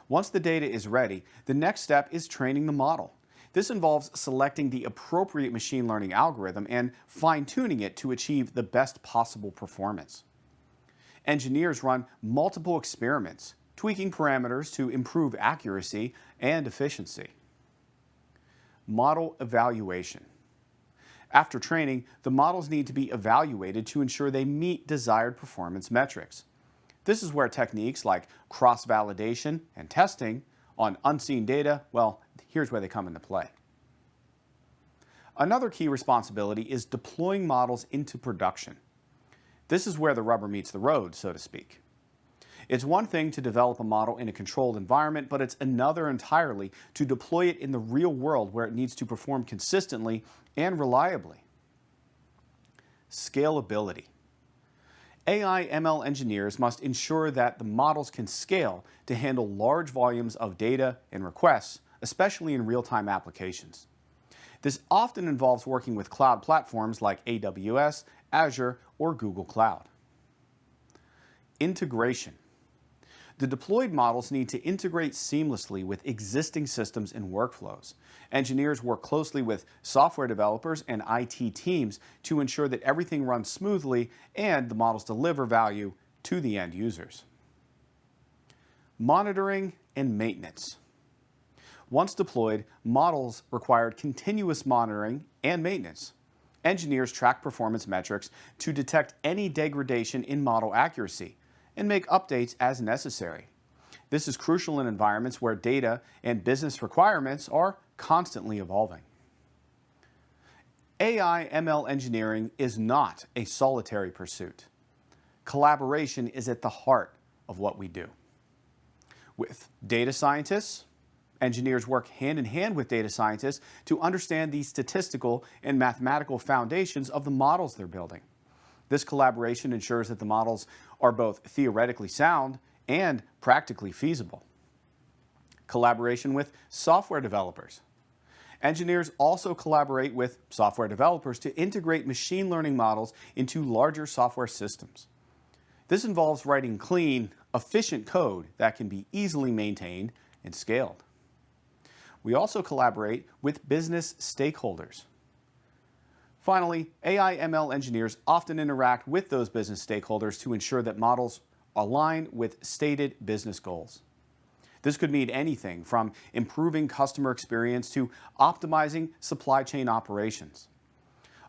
Speaker 1: Once the data is ready, the next step is training the model. This involves selecting the appropriate machine learning algorithm and fine-tuning it to achieve the best possible performance. Engineers run multiple experiments, tweaking parameters to improve accuracy and efficiency. Model evaluation. After training, the models need to be evaluated to ensure they meet desired performance metrics. This is where techniques like cross-validation and testing on unseen data, well, here's where they come into play. Another key responsibility is deploying models into production. This is where the rubber meets the road, so to speak. It's one thing to develop a model in a controlled environment, but it's another entirely to deploy it in the real world where it needs to perform consistently and reliably. Scalability. AI ML engineers must ensure that the models can scale to handle large volumes of data and requests, especially in real-time applications. This often involves working with cloud platforms like AWS, Azure, or Google Cloud. Integration. The deployed models need to integrate seamlessly with existing systems and workflows. Engineers work closely with software developers and IT teams to ensure that everything runs smoothly and the models deliver value to the end users. Monitoring and maintenance. Once deployed, models required continuous monitoring and maintenance. Engineers track performance metrics to detect any degradation in model accuracy and make updates as necessary. This is crucial in environments where data and business requirements are constantly evolving. AI ML engineering is not a solitary pursuit. Collaboration is at the heart of what we do. With data scientists, engineers work hand in hand with data scientists to understand the statistical and mathematical foundations of the models they're building. This collaboration ensures that the models are both theoretically sound and practically feasible. Collaboration with software developers. Engineers also collaborate with software developers to integrate machine learning models into larger software systems. This involves writing clean, efficient code that can be easily maintained and scaled. We also collaborate with business stakeholders. Finally, AI/ML engineers often interact with those business stakeholders to ensure that models align with stated business goals. This could mean anything from improving customer experience to optimizing supply chain operations.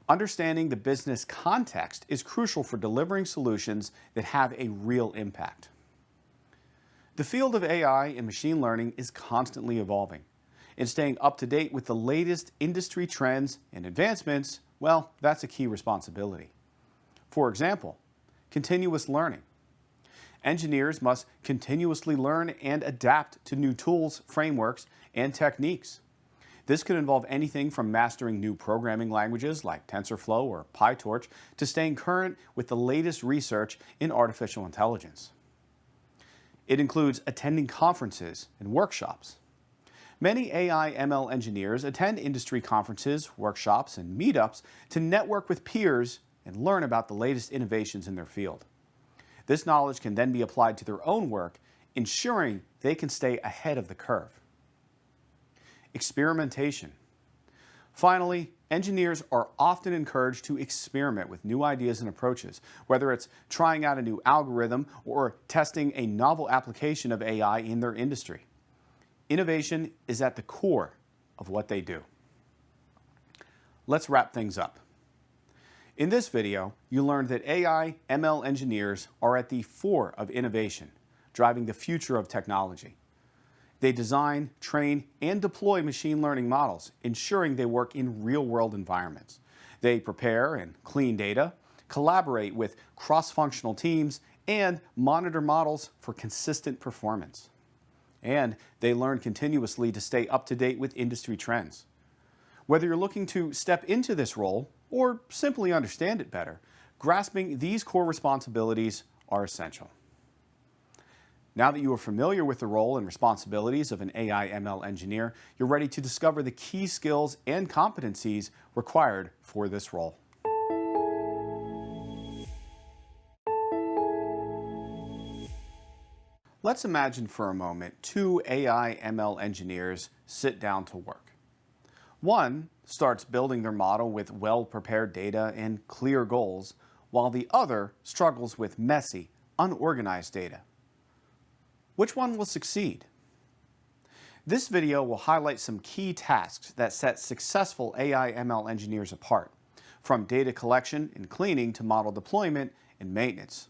Speaker 1: Understanding the business context is crucial for delivering solutions that have a real impact. The field of AI and machine learning is constantly evolving, and staying up to date with the latest industry trends and advancements, well, that's a key responsibility. For example, continuous learning. Engineers must continuously learn and adapt to new tools, frameworks, and techniques. This could involve anything from mastering new programming languages like TensorFlow or PyTorch to staying current with the latest research in artificial intelligence. It includes attending conferences and workshops. Many AI/ML engineers attend industry conferences, workshops, and meetups to network with peers and learn about the latest innovations in their field. This knowledge can then be applied to their own work, ensuring they can stay ahead of the curve. Experimentation. Finally, engineers are often encouraged to experiment with new ideas and approaches, whether it's trying out a new algorithm or testing a novel application of AI in their industry. Innovation is at the core of what they do. Let's wrap things up. In this video, you learned that AI/ML engineers are at the fore of innovation, driving the future of technology. They design, train, and deploy machine learning models, ensuring they work in real-world environments. They prepare and clean data, collaborate with cross-functional teams, and monitor models for consistent performance. And they learn continuously to stay up to date with industry trends. Whether you're looking to step into this role or simply understand it better, grasping these core responsibilities are essential. Now that you are familiar with the role and responsibilities of an AI/ML engineer, you're ready to discover the key skills and competencies required for this role. Let's imagine for a moment two AI/ML engineers sit down to work. One starts building their model with well-prepared data and clear goals, while the other struggles with messy, unorganized data. Which one will succeed? This video will highlight some key tasks that set successful AI/ML engineers apart, from data collection and cleaning to model deployment and maintenance.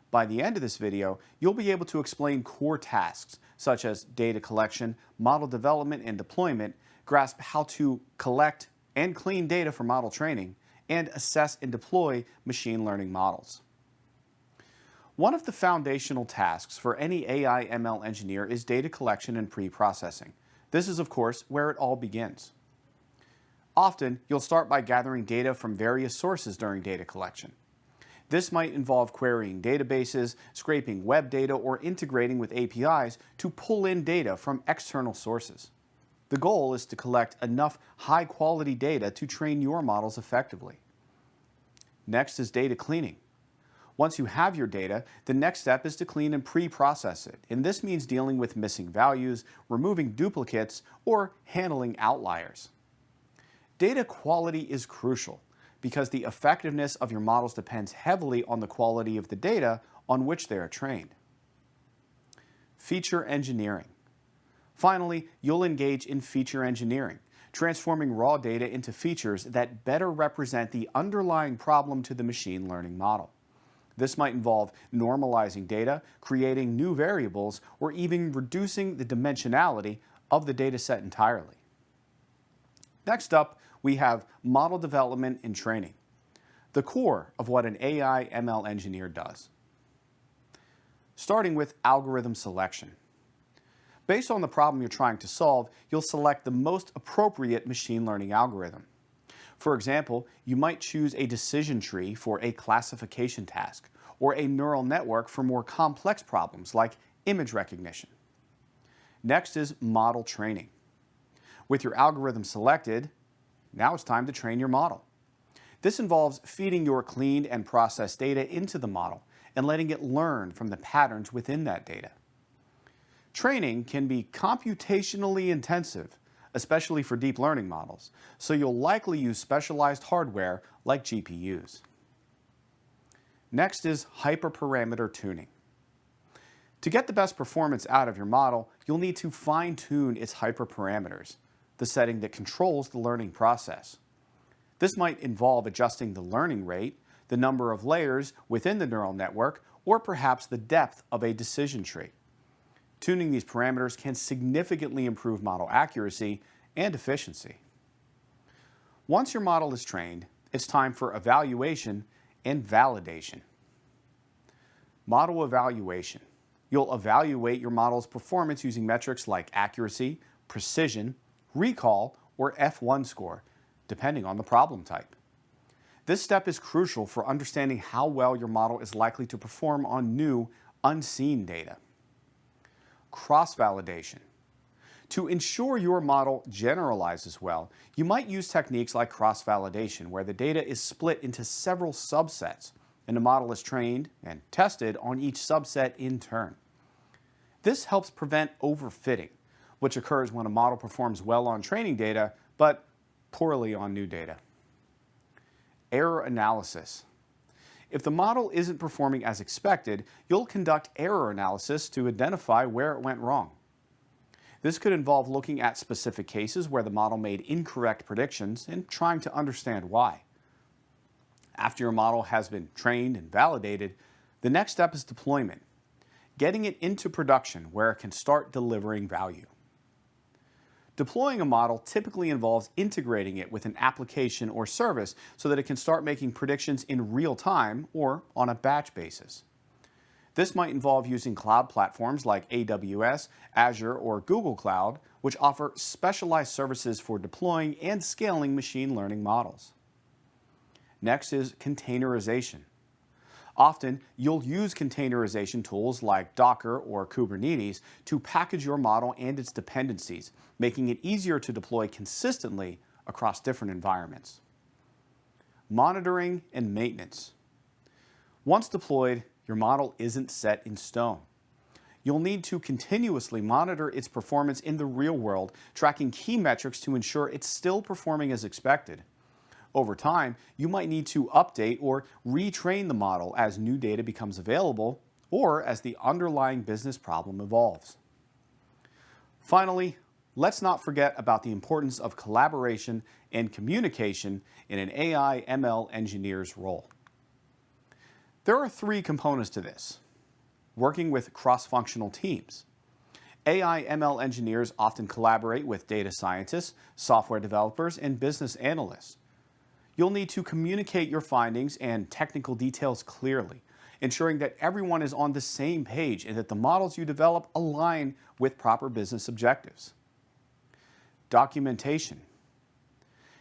Speaker 1: By the end of this video, you'll be able to explain core tasks such as data collection, model development and deployment, grasp how to collect and clean data for model training, and assess and deploy machine learning models. One of the foundational tasks for any AI/ML engineer is data collection and pre-processing. This is, of course, where it all begins. Often, you'll start by gathering data from various sources during data collection. This might involve querying databases, scraping web data, or integrating with APIs to pull in data from external sources. The goal is to collect enough high-quality data to train your models effectively. Next is data cleaning. Once you have your data, the next step is to clean and pre-process it, and this means dealing with missing values, removing duplicates, or handling outliers. Data quality is crucial because the effectiveness of your models depends heavily on the quality of the data on which they are trained. Feature engineering. Finally, you'll engage in feature engineering, transforming raw data into features that better represent the underlying problem to the machine learning model. This might involve normalizing data, creating new variables, or even reducing the dimensionality of the data set entirely. Next up, we have model development and training, the core of what an AI/ML engineer does. Starting with algorithm selection. Based on the problem you're trying to solve, you'll select the most appropriate machine learning algorithm. For example, you might choose a decision tree for a classification task, or a neural network for more complex problems like image recognition. Next is model training. With your algorithm selected, now it's time to train your model. This involves feeding your cleaned and processed data into the model and letting it learn from the patterns within that data. Training can be computationally intensive, especially for deep learning models, so you'll likely use specialized hardware like GPUs. Next is hyperparameter tuning. To get the best performance out of your model, you'll need to fine-tune its hyperparameters, the setting that controls the learning process. This might involve adjusting the learning rate, the number of layers within the neural network, or perhaps the depth of a decision tree. Tuning these parameters can significantly improve model accuracy and efficiency. Once your model is trained, it's time for evaluation and validation. Model evaluation. You'll evaluate your model's performance using metrics like accuracy, precision, recall, or F1 score, depending on the problem type. This step is crucial for understanding how well your model is likely to perform on new, unseen data. Cross-validation. To ensure your model generalizes well, you might use techniques like cross-validation, where the data is split into several subsets, and the model is trained and tested on each subset in turn. This helps prevent overfitting, which occurs when a model performs well on training data, but poorly on new data. Error analysis. If the model isn't performing as expected, you'll conduct error analysis to identify where it went wrong. This could involve looking at specific cases where the model made incorrect predictions and trying to understand why. After your model has been trained and validated, the next step is deployment, getting it into production where it can start delivering value. Deploying a model typically involves integrating it with an application or service so that it can start making predictions in real time or on a batch basis. This might involve using cloud platforms like AWS, Azure, or Google Cloud, which offer specialized services for deploying and scaling machine learning models. Next is containerization. Often, you'll use containerization tools like Docker or Kubernetes to package your model and its dependencies, making it easier to deploy consistently across different environments. Monitoring and maintenance. Once deployed, your model isn't set in stone. You'll need to continuously monitor its performance in the real world, tracking key metrics to ensure it's still performing as expected. Over time, you might need to update or retrain the model as new data becomes available or as the underlying business problem evolves. Finally, let's not forget about the importance of collaboration and communication in an AI/ML engineer's role. There are three components to this. Working with cross-functional teams. AI/ML engineers often collaborate with data scientists, software developers, and business analysts. You'll need to communicate your findings and technical details clearly, ensuring that everyone is on the same page and that the models you develop align with proper business objectives. Documentation.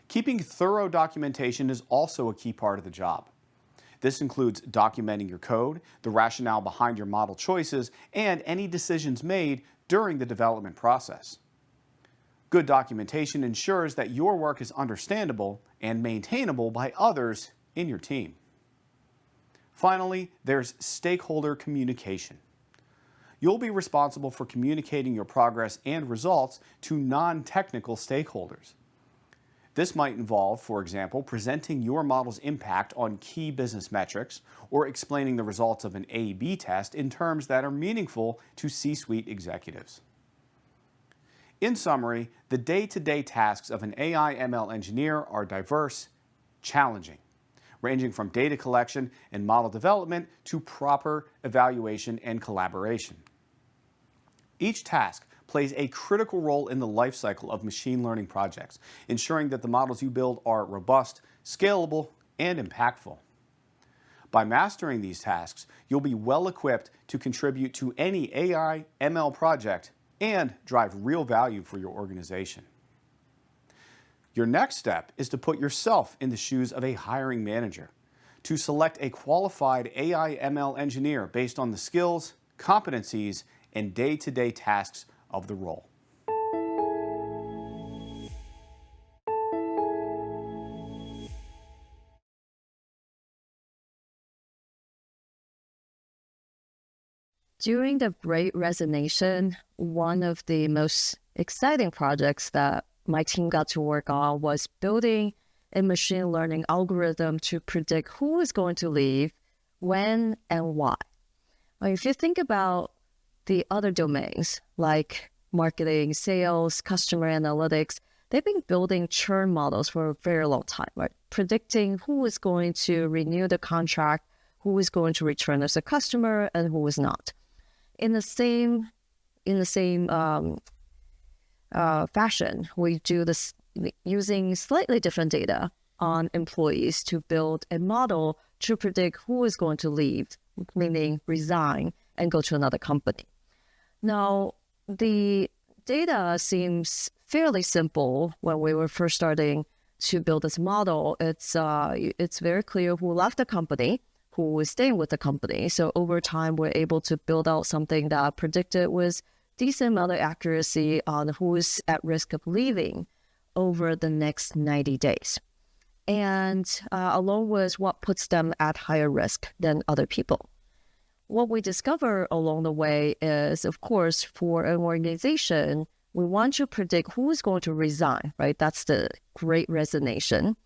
Speaker 1: Keeping thorough documentation is also a key part of the job. This includes documenting your code, the rationale behind your model choices, and any decisions made during the development process. Good documentation ensures that your work is understandable and maintainable by others in your team. Finally, there's stakeholder communication. You'll be responsible for communicating your progress and results to non-technical stakeholders. This might involve, for example, presenting your model's impact on key business metrics or explaining the results of an A/B test in terms that are meaningful to C-suite executives. In summary, the day-to-day tasks of an AI/ML engineer are diverse, challenging, ranging from data collection and model development to proper evaluation and collaboration. Each task plays a critical role in the lifecycle of machine learning projects, ensuring that the models you build are robust, scalable, and impactful. By mastering these tasks, you'll be well equipped to contribute to any AI/ML project and drive real value for your organization. Your next step is to put yourself in the shoes of a hiring manager, to select a qualified AI/ML engineer based on the skills, competencies, and day-to-day tasks of the role.
Speaker 4: During the Great Resignation, one of the most exciting projects that my team got to work on was building a machine learning algorithm to predict who is going to leave, when, and why. Now, if you think about the other domains like marketing, sales, customer analytics, they've been building churn models for a very long time, right? Predicting who is going to renew the contract, who is going to return as a customer, and who is not. In the same fashion, we do this using slightly different data on employees to build a model to predict who is going to leave, meaning resign and go to another company. Now, the data seems fairly simple when we were first starting to build this model. It's very clear who left the company, who is staying with the company. So over time, we're able to build out something that predicted with decent amount of accuracy on who is at risk of leaving over the next 90 days. And along with what puts them at higher risk than other people. What we discover along the way is, of course, for an organization, we want to predict who is going to resign, right? That's the Great Resignation.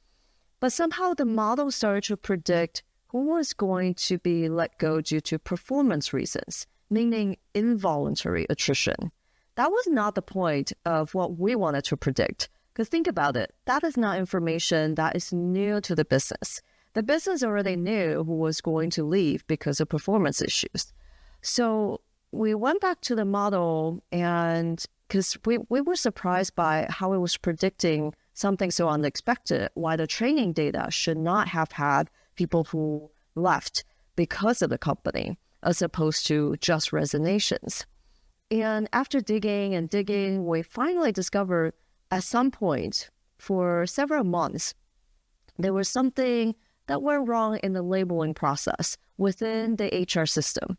Speaker 4: But somehow the model started to predict who is going to be let go due to performance reasons, meaning involuntary attrition. That was not the point of what we wanted to predict. Because think about it, that is not information that is new to the business. The business already knew who was going to leave because of performance issues. So we went back to the model, and because we were surprised by how it was predicting something so unexpected, why the training data should not have had people who left because of the company, as opposed to just resignations. And after digging and digging, we finally discovered at some point for several months, there was something that went wrong in the labeling process within the HR system.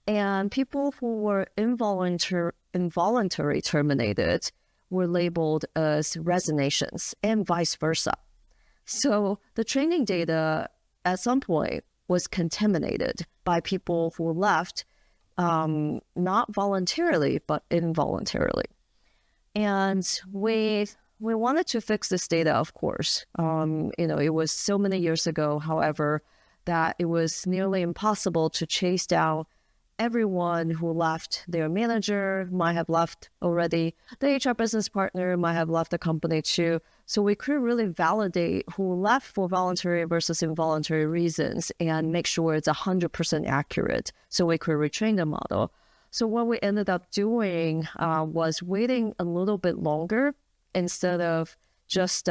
Speaker 4: And people who were involuntary terminated were labeled as resignations and vice versa. So the training data at some point was contaminated by people who left not voluntarily, but involuntarily. And we wanted to fix this data, of course. It was so many years ago, however, that it was nearly impossible to chase down everyone who left. Their manager might have left already. The HR business partner might have left the company too. So we could really validate who left for voluntary versus involuntary reasons and make sure it's 100% accurate so we could retrain the model. So what we ended up doing was waiting a little bit longer instead of just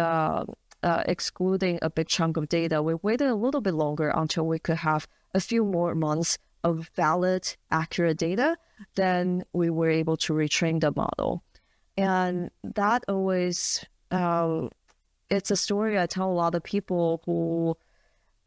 Speaker 4: excluding a big chunk of data. We waited a little bit longer until we could have a few more months of valid, accurate data. Then we were able to retrain the model. And that always, it's a story I tell a lot of people who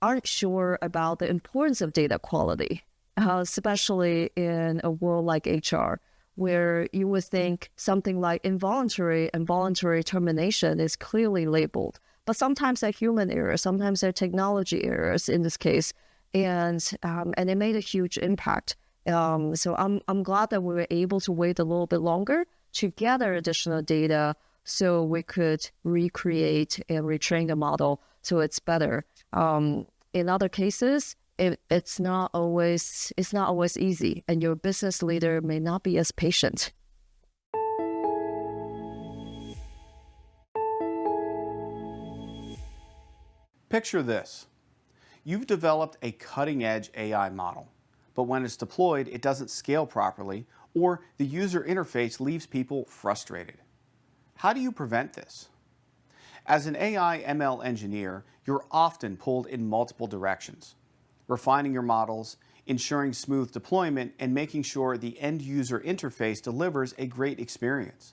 Speaker 4: aren't sure about the importance of data quality. Especially in a world like HR, where you would think something like involuntary and voluntary termination is clearly labeled. But sometimes they're human errors, sometimes they're technology errors in this case, and it made a huge impact. So I'm glad that we were able to wait a little bit longer to gather additional data so we could recreate and retrain the model so it's better. In other cases, it's not always easy, and your business leader may not be as patient.
Speaker 1: Picture this. You've developed a cutting-edge AI model, but when it's deployed, it doesn't scale properly, or the user interface leaves people frustrated. How do you prevent this? As an AI ML engineer, you're often pulled in multiple directions. Refining your models, ensuring smooth deployment, and making sure the end user interface delivers a great experience.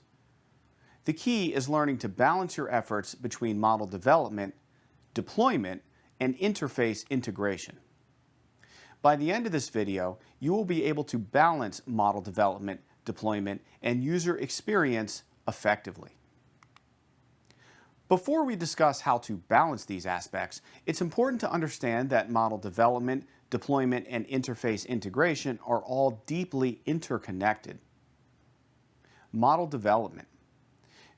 Speaker 1: The key is learning to balance your efforts between model development, deployment, and interface integration. By the end of this video, you will be able to balance model development, deployment, and user experience effectively. Before we discuss how to balance these aspects, it's important to understand that model development, deployment, and interface integration are all deeply interconnected. Model development.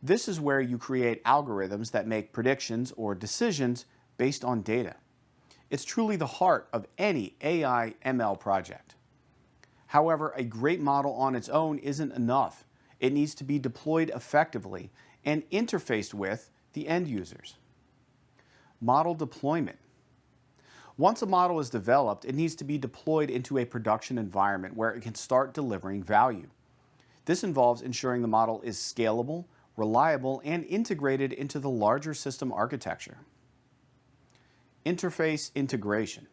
Speaker 1: This is where you create algorithms that make predictions or decisions based on data. It's truly the heart of any AI ML project. However, a great model on its own isn't enough. It needs to be deployed effectively and interfaced with the end users. Model deployment. Once a model is developed, it needs to be deployed into a production environment where it can start delivering value. This involves ensuring the model is scalable, reliable, and integrated into the larger system architecture. Interface integration.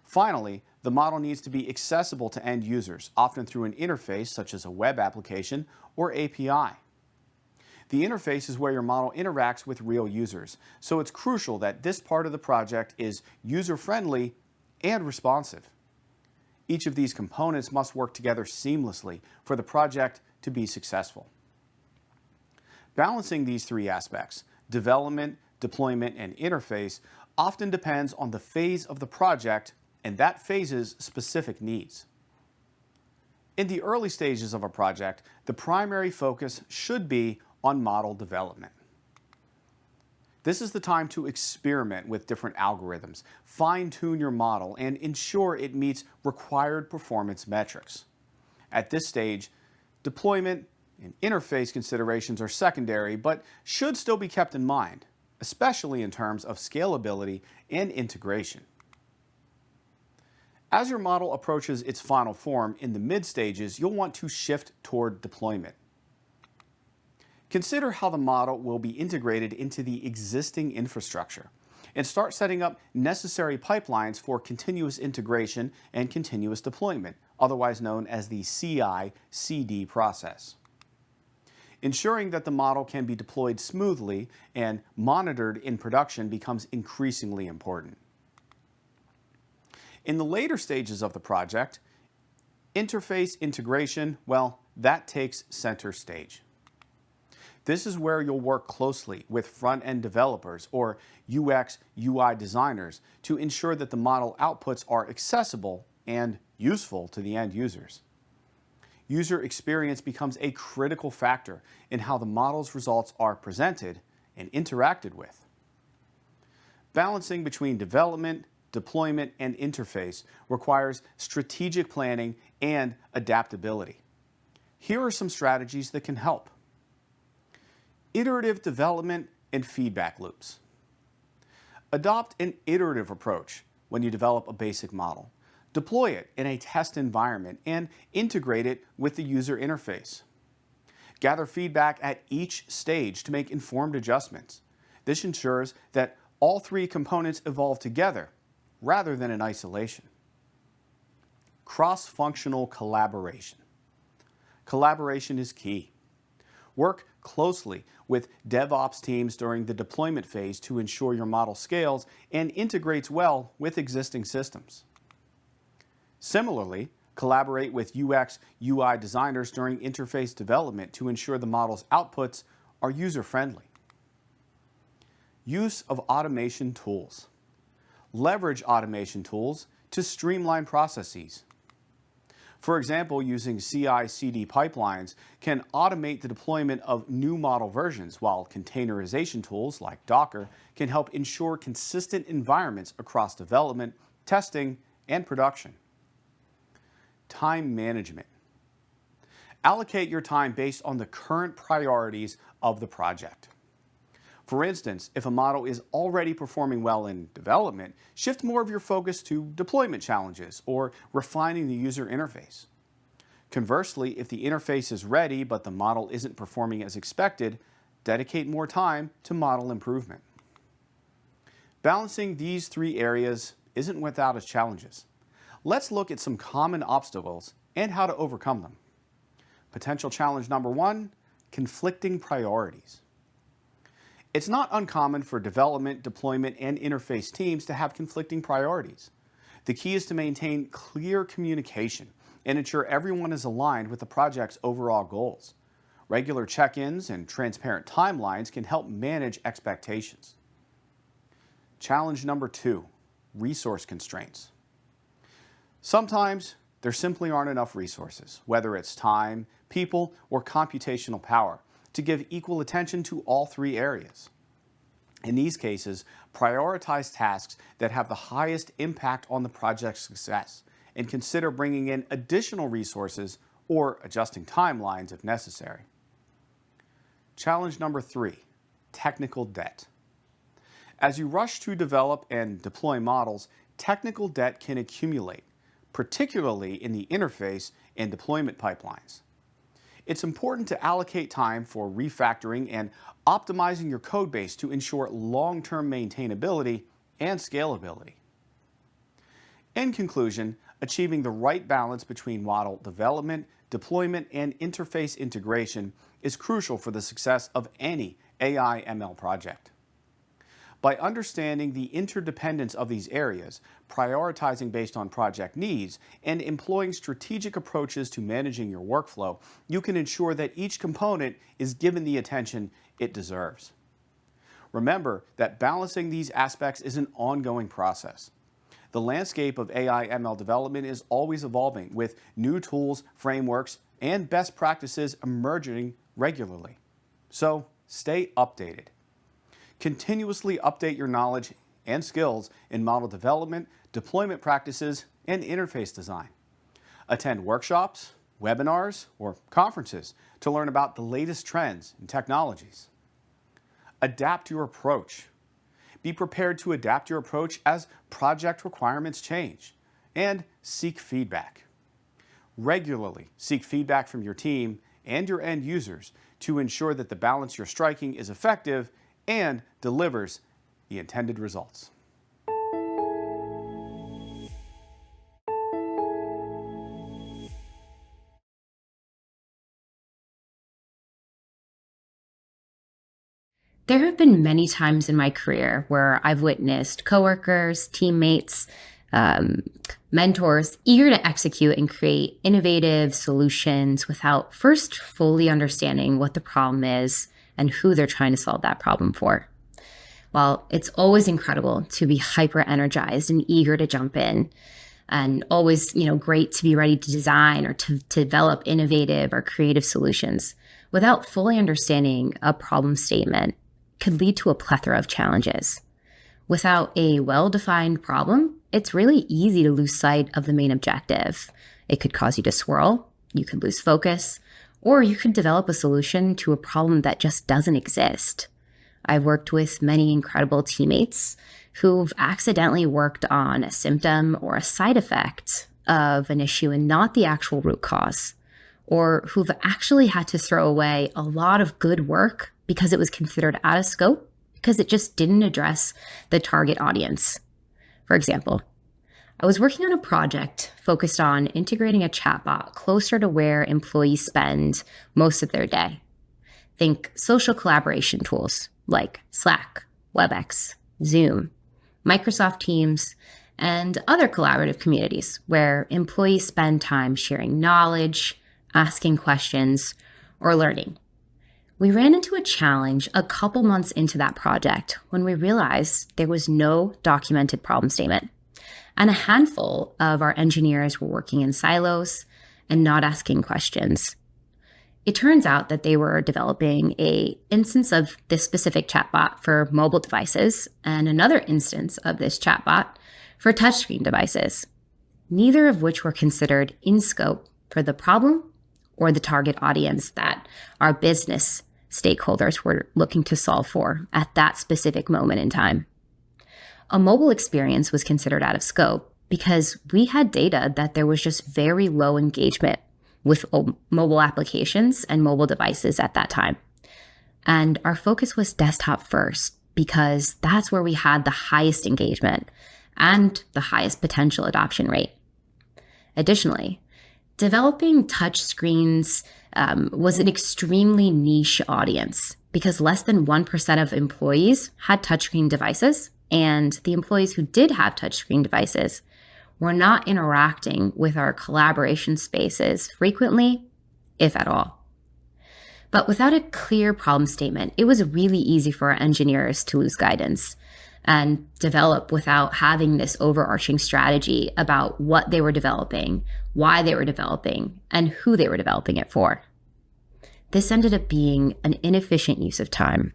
Speaker 1: Finally, the model needs to be accessible to end users, often through an interface such as a web application or API. The interface is where your model interacts with real users, so it's crucial that this part of the project is user-friendly and responsive. Each of these components must work together seamlessly for the project to be successful. Balancing these three aspects, development, deployment, and interface, often depends on the phase of the project and that phase's specific needs. In the early stages of a project, the primary focus should be on model development. This is the time to experiment with different algorithms, fine-tune your model, and ensure it meets required performance metrics. At this stage, deployment and interface considerations are secondary, but should still be kept in mind, especially in terms of scalability and integration. As your model approaches its final form in the mid stages, you'll want to shift toward deployment. Consider how the model will be integrated into the existing infrastructure and start setting up necessary pipelines for continuous integration and continuous deployment, otherwise known as the CI/CD process. Ensuring that the model can be deployed smoothly and monitored in production becomes increasingly important. In the later stages of the project, interface integration, well, that takes center stage. This is where you'll work closely with front-end developers or UX/UI designers to ensure that the model outputs are accessible and useful to the end users. User experience becomes a critical factor in how the model's results are presented and interacted with. Balancing between development, deployment, and interface requires strategic planning and adaptability. Here are some strategies that can help. Iterative development and feedback loops. Adopt an iterative approach when you develop a basic model. Deploy it in a test environment and integrate it with the user interface. Gather feedback at each stage to make informed adjustments. This ensures that all three components evolve together rather than in isolation. Cross-functional collaboration. Collaboration is key. Work closely with DevOps teams during the deployment phase to ensure your model scales and integrates well with existing systems. Similarly, collaborate with UX/UI designers during interface development to ensure the model's outputs are user-friendly. Use of automation tools. Leverage automation tools to streamline processes. For example, using CI/CD pipelines can automate the deployment of new model versions, while containerization tools like Docker can help ensure consistent environments across development, testing, and production. Time management. Allocate your time based on the current priorities of the project. For instance, if a model is already performing well in development, shift more of your focus to deployment challenges or refining the user interface. Conversely, if the interface is ready but the model isn't performing as expected, dedicate more time to model improvement. Balancing these three areas isn't without its challenges. Let's look at some common obstacles and how to overcome them. Potential challenge number 1, conflicting priorities. It's not uncommon for development, deployment, and interface teams to have conflicting priorities. The key is to maintain clear communication and ensure everyone is aligned with the project's overall goals. Regular check-ins and transparent timelines can help manage expectations. Challenge number 2, resource constraints. Sometimes there simply aren't enough resources, whether it's time, people, or computational power, to give equal attention to all three areas. In these cases, prioritize tasks that have the highest impact on the project's success and consider bringing in additional resources or adjusting timelines if necessary. Challenge number 3, technical debt. As you rush to develop and deploy models, technical debt can accumulate, particularly in the interface and deployment pipelines. It's important to allocate time for refactoring and optimizing your code base to ensure long-term maintainability and scalability. In conclusion, achieving the right balance between model development, deployment, and interface integration is crucial for the success of any AI/ML project. By understanding the interdependence of these areas, prioritizing based on project needs, and employing strategic approaches to managing your workflow, you can ensure that each component is given the attention it deserves. Remember that balancing these aspects is an ongoing process. The landscape of AI/ML development is always evolving, with new tools, frameworks, and best practices emerging regularly. So stay updated. Continuously update your knowledge and skills in model development, deployment practices, and interface design. Attend workshops, webinars, or conferences to learn about the latest trends and technologies. Adapt your approach. Be prepared to adapt your approach as project requirements change, and seek feedback. Regularly seek feedback from your team and your end users to ensure that the balance you're striking is effective and delivers the intended results.
Speaker 3: There have been many times in my career where I've witnessed coworkers, teammates, mentors eager to execute and create innovative solutions without first fully understanding what the problem is and who they're trying to solve that problem for. While it's always incredible to be hyper energized and eager to jump in, and always, great to be ready to design or to develop innovative or creative solutions, without fully understanding a problem statement could lead to a plethora of challenges. Without a well-defined problem, it's really easy to lose sight of the main objective. It could cause you to swirl, you could lose focus, or you could develop a solution to a problem that just doesn't exist. I've worked with many incredible teammates who've accidentally worked on a symptom or a side effect of an issue and not the actual root cause, or who've actually had to throw away a lot of good work because it was considered out of scope because it just didn't address the target audience. For example, I was working on a project focused on integrating a chatbot closer to where employees spend most of their day. Think social collaboration tools like Slack, WebEx, Zoom, Microsoft Teams, and other collaborative communities where employees spend time sharing knowledge, asking questions, or learning. We ran into a challenge a couple months into that project when we realized there was no documented problem statement, and a handful of our engineers were working in silos and not asking questions. It turns out that they were developing an instance of this specific chatbot for mobile devices and another instance of this chatbot for touchscreen devices, neither of which were considered in scope for the problem or the target audience that our business stakeholders were looking to solve for at that specific moment in time. A mobile experience was considered out of scope because we had data that there was just very low engagement with mobile applications and mobile devices at that time. And our focus was desktop first because that's where we had the highest engagement and the highest potential adoption rate. Additionally, developing touch screens was an extremely niche audience because less than 1% of employees had touchscreen devices, and the employees who did have touchscreen devices were not interacting with our collaboration spaces frequently, if at all. But without a clear problem statement, it was really easy for our engineers to lose guidance. and develop without having this overarching strategy about what they were developing, why they were developing, and who they were developing it for. This ended up being an inefficient use of time.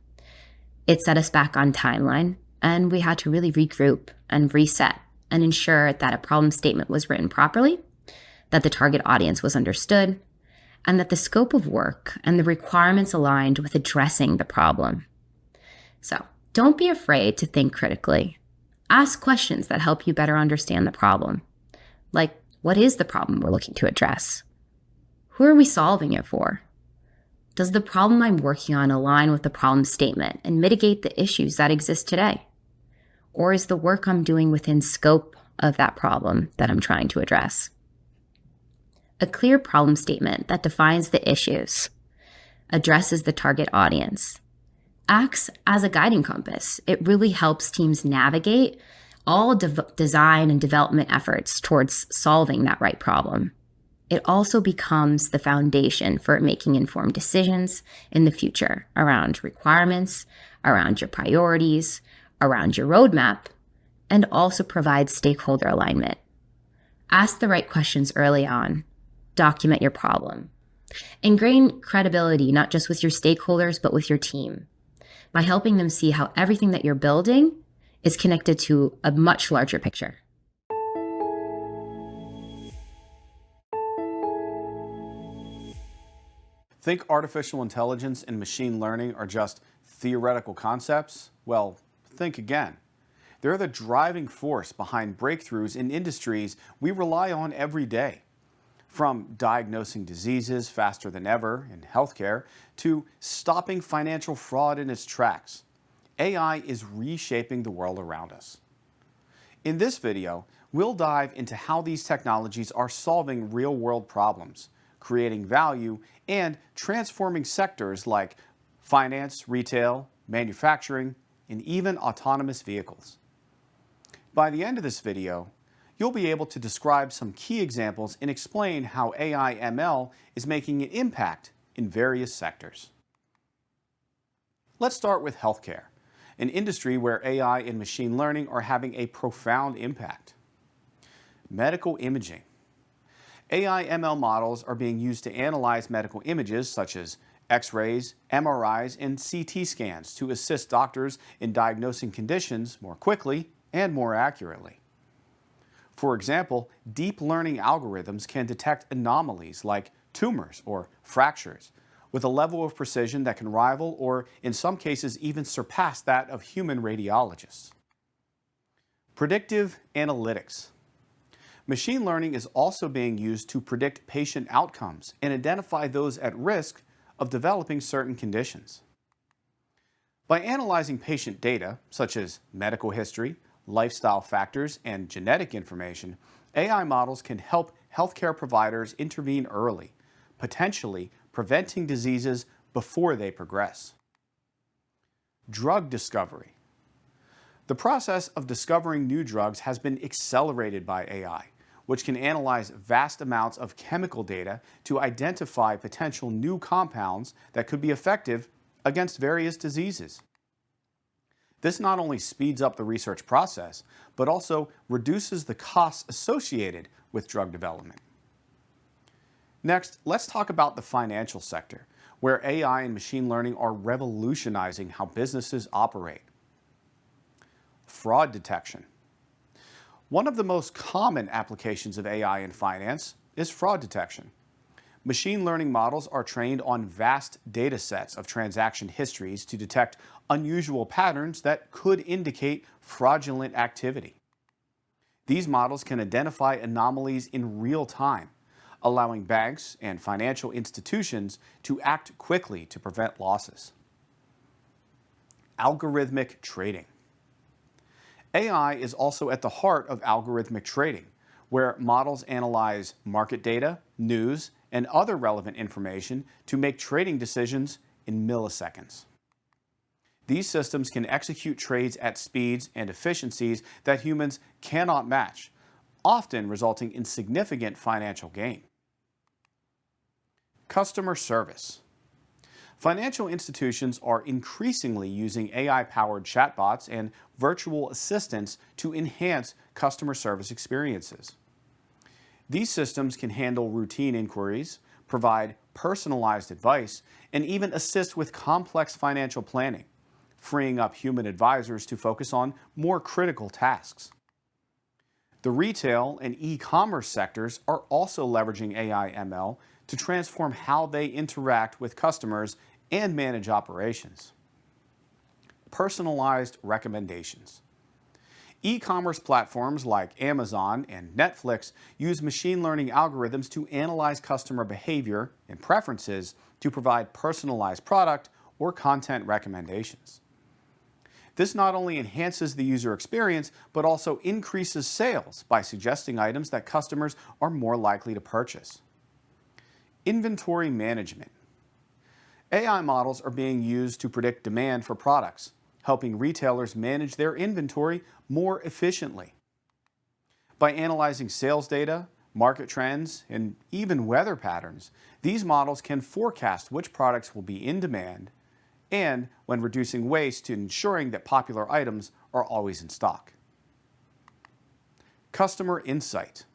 Speaker 3: It set us back on timeline, and we had to really regroup and reset and ensure that a problem statement was written properly, that the target audience was understood, and that the scope of work and the requirements aligned with addressing the problem. So, don't be afraid to think critically. Ask questions that help you better understand the problem. Like, what is the problem we're looking to address? Who are we solving it for? Does the problem I'm working on align with the problem statement and mitigate the issues that exist today? Or is the work I'm doing within scope of that problem that I'm trying to address? A clear problem statement that defines the issues, addresses the target audience, acts as a guiding compass. It really helps teams navigate all design and development efforts towards solving that right problem. It also becomes the foundation for making informed decisions in the future around requirements, around your priorities, around your roadmap, and also provides stakeholder alignment. Ask the right questions early on. Document your problem. Ingrain credibility not just with your stakeholders, but with your team, by helping them see how everything that you're building is connected to a much larger picture.
Speaker 1: Think artificial intelligence and machine learning are just theoretical concepts? Well, think again. They're the driving force behind breakthroughs in industries we rely on every day. From diagnosing diseases faster than ever in healthcare to stopping financial fraud in its tracks, AI is reshaping the world around us. In this video, we'll dive into how these technologies are solving real-world problems, creating value, and transforming sectors like finance, retail, manufacturing, and even autonomous vehicles. By the end of this video, you'll be able to describe some key examples and explain how AI/ML is making an impact in various sectors. Let's start with healthcare, an industry where AI and machine learning are having a profound impact. Medical imaging. AI/ML models are being used to analyze medical images such as X-rays, MRIs, and CT scans to assist doctors in diagnosing conditions more quickly and more accurately. For example, deep learning algorithms can detect anomalies like tumors or fractures with a level of precision that can rival or, in some cases, even surpass that of human radiologists. Predictive analytics. Machine learning is also being used to predict patient outcomes and identify those at risk of developing certain conditions. By analyzing patient data, such as medical history, lifestyle factors, and genetic information, AI models can help healthcare providers intervene early, potentially preventing diseases before they progress. Drug discovery. The process of discovering new drugs has been accelerated by AI, which can analyze vast amounts of chemical data to identify potential new compounds that could be effective against various diseases. This not only speeds up the research process, but also reduces the costs associated with drug development. Next, let's talk about the financial sector, where AI and machine learning are revolutionizing how businesses operate. Fraud detection. One of the most common applications of AI in finance is fraud detection. Machine learning models are trained on vast data sets of transaction histories to detect unusual patterns that could indicate fraudulent activity. These models can identify anomalies in real time, allowing banks and financial institutions to act quickly to prevent losses. Algorithmic trading. AI is also at the heart of algorithmic trading, where models analyze market data, news, and other relevant information to make trading decisions in milliseconds. These systems can execute trades at speeds and efficiencies that humans cannot match, often resulting in significant financial gain. Customer service. Financial institutions are increasingly using AI-powered chatbots and virtual assistants to enhance customer service experiences. These systems can handle routine inquiries, provide personalized advice, and even assist with complex financial planning, freeing up human advisors to focus on more critical tasks. The retail and e-commerce sectors are also leveraging AI/ML to transform how they interact with customers and manage operations. Personalized recommendations. E-commerce platforms like Amazon and Netflix use machine learning algorithms to analyze customer behavior and preferences to provide personalized product or content recommendations. This not only enhances the user experience, but also increases sales by suggesting items that customers are more likely to purchase. Inventory management. AI models are being used to predict demand for products, helping retailers manage their inventory more efficiently. By analyzing sales data, market trends, and even weather patterns, these models can forecast which products will be in demand and when reducing waste to ensuring that popular items are always in stock. Customer insight.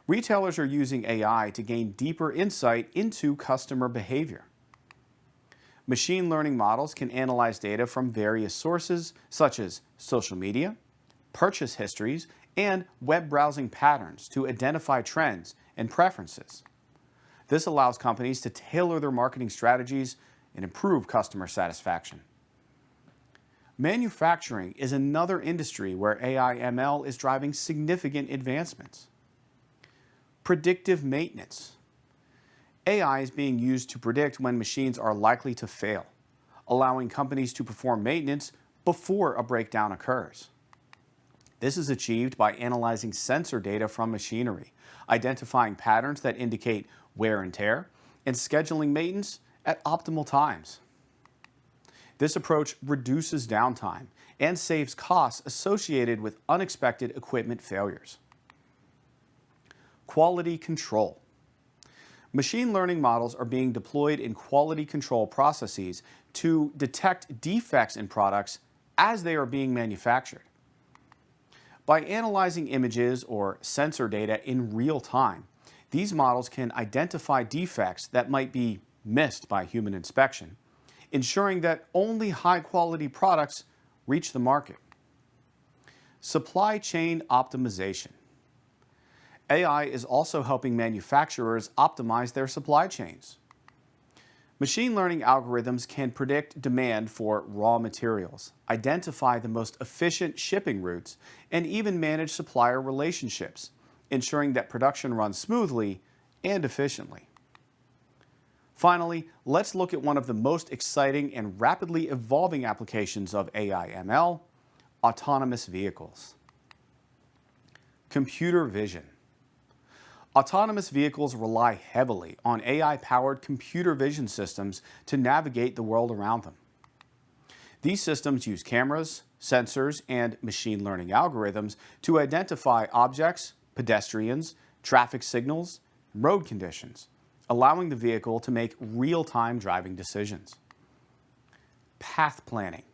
Speaker 1: Retailers are using AI to gain deeper insight into customer behavior. Machine learning models can analyze data from various sources such as social media, purchase histories, and web browsing patterns to identify trends and preferences. This allows companies to tailor their marketing strategies and improve customer satisfaction. Manufacturing is another industry where AI/ML is driving significant advancements. Predictive maintenance. AI is being used to predict when machines are likely to fail, allowing companies to perform maintenance before a breakdown occurs. This is achieved by analyzing sensor data from machinery, identifying patterns that indicate wear and tear, and scheduling maintenance at optimal times. This approach reduces downtime and saves costs associated with unexpected equipment failures. Quality control. Machine learning models are being deployed in quality control processes to detect defects in products as they are being manufactured. By analyzing images or sensor data in real time, these models can identify defects that might be missed by human inspection, ensuring that only high-quality products reach the market. Supply chain optimization. AI is also helping manufacturers optimize their supply chains. Machine learning algorithms can predict demand for raw materials, identify the most efficient shipping routes, and even manage supplier relationships, ensuring that production runs smoothly and efficiently. Finally, let's look at one of the most exciting and rapidly evolving applications of AI/ML, autonomous vehicles. Computer vision. Autonomous vehicles rely heavily on AI-powered computer vision systems to navigate the world around them. These systems use cameras, sensors, and machine learning algorithms to identify objects, pedestrians, traffic signals, and road conditions, allowing the vehicle to make real-time driving decisions. Path planning.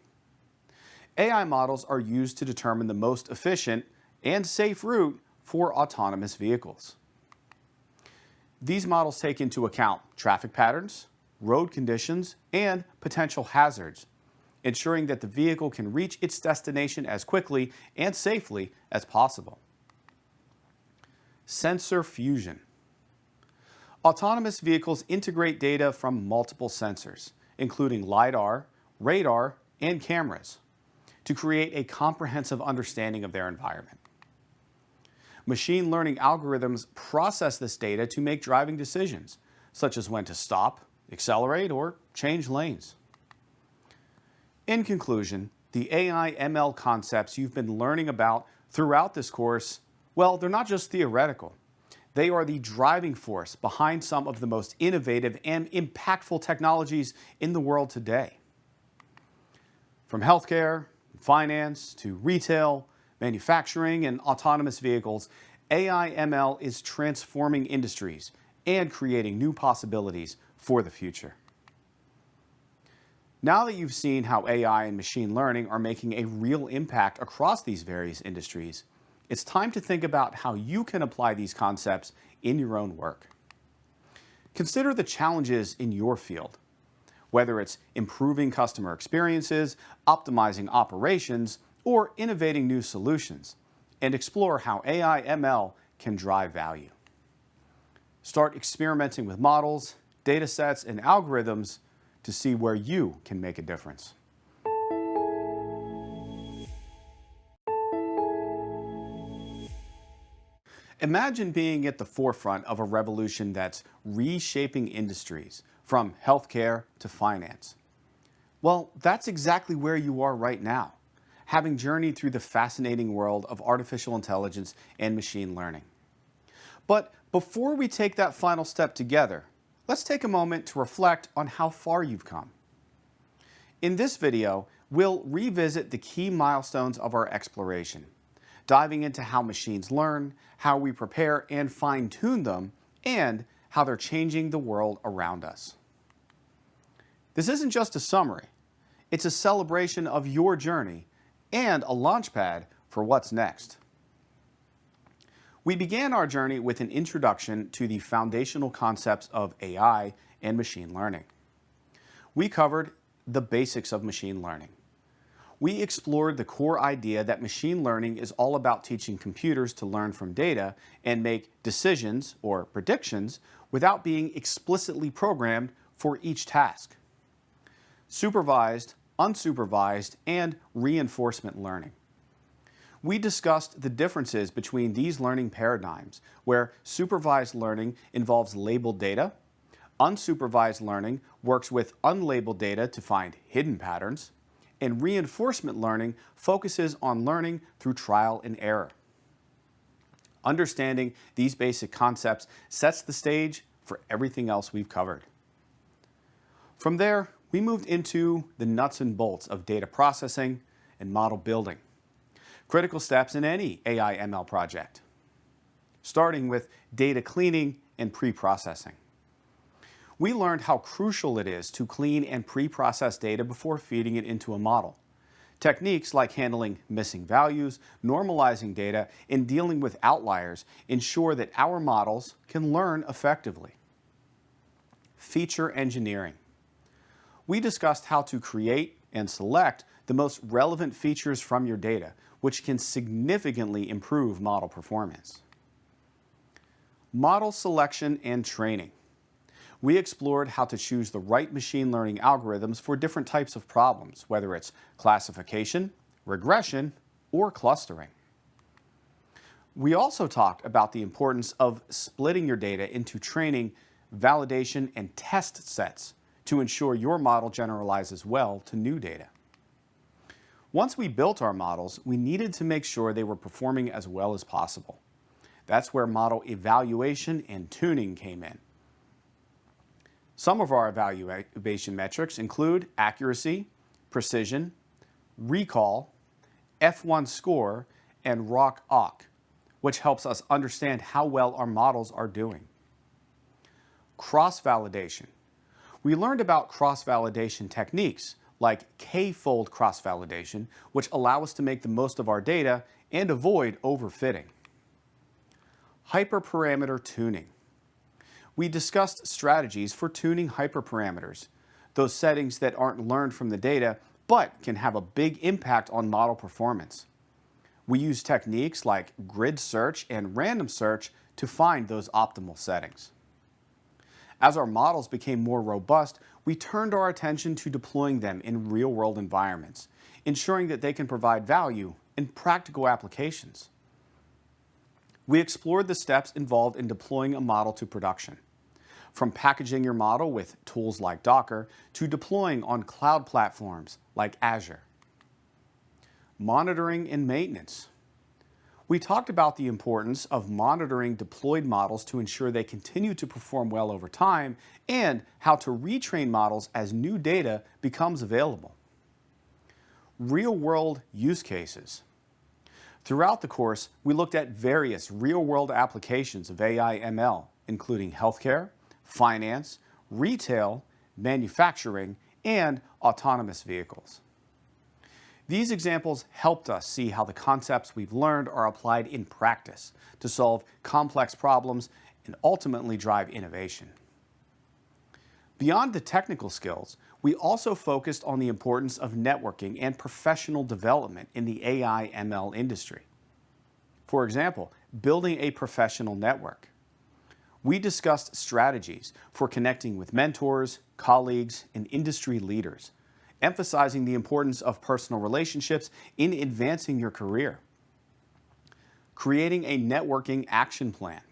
Speaker 1: AI models are used to determine the most efficient and safe route for autonomous vehicles. These models take into account traffic patterns, road conditions, and potential hazards, ensuring that the vehicle can reach its destination as quickly and safely as possible. Sensor fusion. Autonomous vehicles integrate data from multiple sensors, including LiDAR, radar, and cameras, to create a comprehensive understanding of their environment. Machine learning algorithms process this data to make driving decisions, such as when to stop, accelerate, or change lanes. In conclusion, the AI/ML concepts you've been learning about throughout this course, well, they're not just theoretical. They are the driving force behind some of the most innovative and impactful technologies in the world today. From healthcare, finance, to retail, manufacturing, and autonomous vehicles, AI/ML is transforming industries and creating new possibilities for the future. Now that you've seen how AI and machine learning are making a real impact across these various industries, it's time to think about how you can apply these concepts in your own work. Consider the challenges in your field, whether it's improving customer experiences, optimizing operations, or innovating new solutions, and explore how AI/ML can drive value. Start experimenting with models, data sets, and algorithms to see where you can make a difference. Imagine being at the forefront of a revolution that's reshaping industries, from healthcare to finance. Well, that's exactly where you are right now, having journeyed through the fascinating world of artificial intelligence and machine learning. But before we take that final step together, let's take a moment to reflect on how far you've come. In this video, we'll revisit the key milestones of our exploration, diving into how machines learn, how we prepare and fine-tune them, and how they're changing the world around us. This isn't just a summary. It's a celebration of your journey and a launchpad for what's next. We began our journey with an introduction to the foundational concepts of AI and machine learning. We covered the basics of machine learning. We explored the core idea that machine learning is all about teaching computers to learn from data and make decisions or predictions without being explicitly programmed for each task. Supervised, unsupervised, and reinforcement learning. We discussed the differences between these learning paradigms, where supervised learning involves labeled data, unsupervised learning works with unlabeled data to find hidden patterns, and reinforcement learning focuses on learning through trial and error. Understanding these basic concepts sets the stage for everything else we've covered. From there, we moved into the nuts and bolts of data processing and model building, critical steps in any AI/ML project, starting with data cleaning and pre-processing. We learned how crucial it is to clean and pre-process data before feeding it into a model. Techniques like handling missing values, normalizing data, and dealing with outliers ensure that our models can learn effectively. Feature engineering. We discussed how to create and select the most relevant features from your data, which can significantly improve model performance. Model selection and training. We explored how to choose the right machine learning algorithms for different types of problems, whether it's classification, regression, or clustering. We also talked about the importance of splitting your data into training, validation, and test sets to ensure your model generalizes well to new data. Once we built our models, we needed to make sure they were performing as well as possible. That's where model evaluation and tuning came in. Some of our evaluation metrics include accuracy, precision, recall, F1 score, and ROC-OC, which helps us understand how well our models are doing. Cross-validation. We learned about cross-validation techniques like k-fold cross-validation, which allow us to make the most of our data and avoid overfitting. Hyperparameter tuning. We discussed strategies for tuning hyperparameters, those settings that aren't learned from the data but can have a big impact on model performance. We use techniques like grid search and random search to find those optimal settings. As our models became more robust, we turned our attention to deploying them in real-world environments, ensuring that they can provide value in practical applications. We explored the steps involved in deploying a model to production, from packaging your model with tools like Docker to deploying on cloud platforms like Azure. Monitoring and maintenance. We talked about the importance of monitoring deployed models to ensure they continue to perform well over time, and how to retrain models as new data becomes available. Real-world use cases. Throughout the course, we looked at various real-world applications of AI/ML, including healthcare, finance, retail, manufacturing, and autonomous vehicles. These examples helped us see how the concepts we've learned are applied in practice to solve complex problems and ultimately drive innovation. Beyond the technical skills, we also focused on the importance of networking and professional development in the AI/ML industry. For example, building a professional network. We discussed strategies for connecting with mentors, colleagues, and industry leaders, emphasizing the importance of personal relationships in advancing your career. Creating a networking action plan.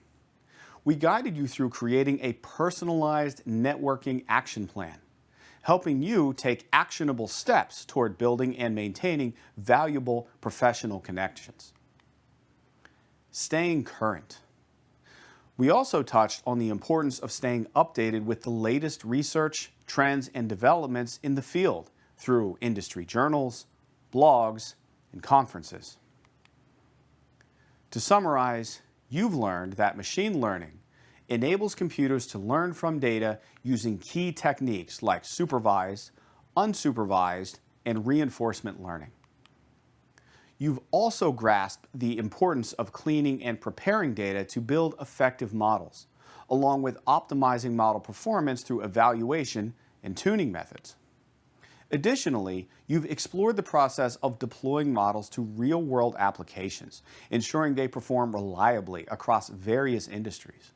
Speaker 1: We guided you through creating a personalized networking action plan, helping you take actionable steps toward building and maintaining valuable professional connections. Staying current. We also touched on the importance of staying updated with the latest research, trends, and developments in the field through industry journals, blogs, and conferences. To summarize, you've learned that machine learning enables computers to learn from data using key techniques like supervised, unsupervised, and reinforcement learning. You've also grasped the importance of cleaning and preparing data to build effective models, along with optimizing model performance through evaluation and tuning methods. Additionally, you've explored the process of deploying models to real-world applications, ensuring they perform reliably across various industries.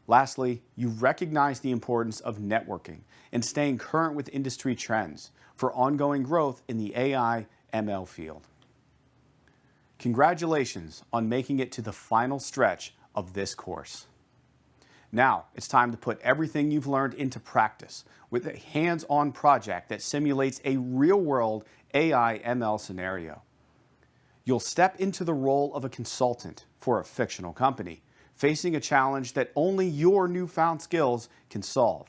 Speaker 1: Lastly, you recognize the importance of networking and staying current with industry trends for ongoing growth in the AI/ML field. Congratulations on making it to the final stretch of this course. Now, it's time to put everything you've learned into practice with a hands-on project that simulates a real-world AI/ML scenario. You'll step into the role of a consultant for a fictional company, facing a challenge that only your newfound skills can solve.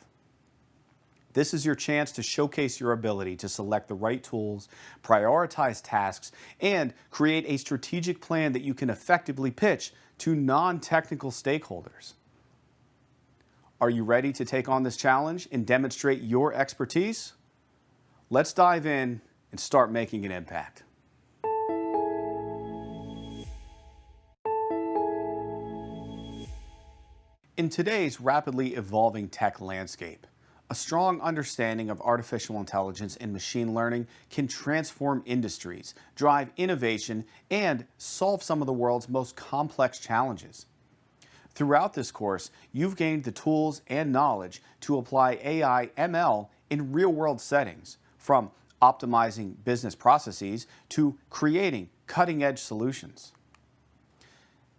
Speaker 1: This is your chance to showcase your ability to select the right tools, prioritize tasks, and create a strategic plan that you can effectively pitch to non-technical stakeholders. Are you ready to take on this challenge and demonstrate your expertise? Let's dive in and start making an impact. In today's rapidly evolving tech landscape, a strong understanding of artificial intelligence and machine learning can transform industries, drive innovation, and solve some of the world's most complex challenges. Throughout this course, you've gained the tools and knowledge to apply AI/ML in real-world settings, from optimizing business processes to creating cutting-edge solutions.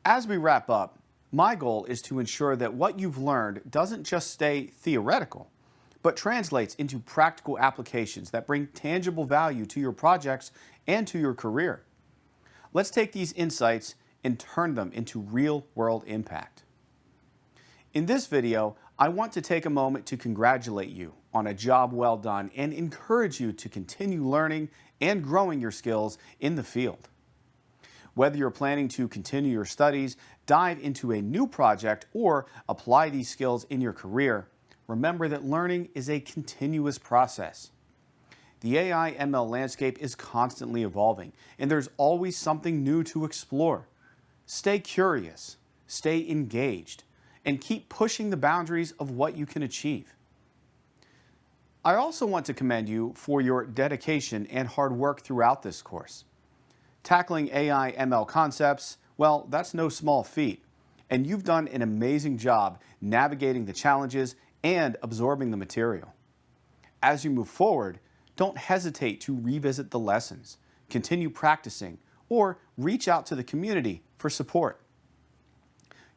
Speaker 1: As we wrap up, my goal is to ensure that what you've learned doesn't just stay theoretical, but translates into practical applications that bring tangible value to your projects and to your career. Let's take these insights and turn them into real-world impact. In this video, I want to take a moment to congratulate you on a job well done and encourage you to continue learning and growing your skills in the field. Whether you're planning to continue your studies, dive into a new project, or apply these skills in your career, remember that learning is a continuous process. The AI/ML landscape is constantly evolving, and there's always something new to explore. Stay curious, stay engaged, and keep pushing the boundaries of what you can achieve. I also want to commend you for your dedication and hard work throughout this course. Tackling AI/ML concepts, well, that's no small feat, and you've done an amazing job navigating the challenges and absorbing the material. As you move forward, don't hesitate to revisit the lessons, continue practicing, or reach out to the community for support.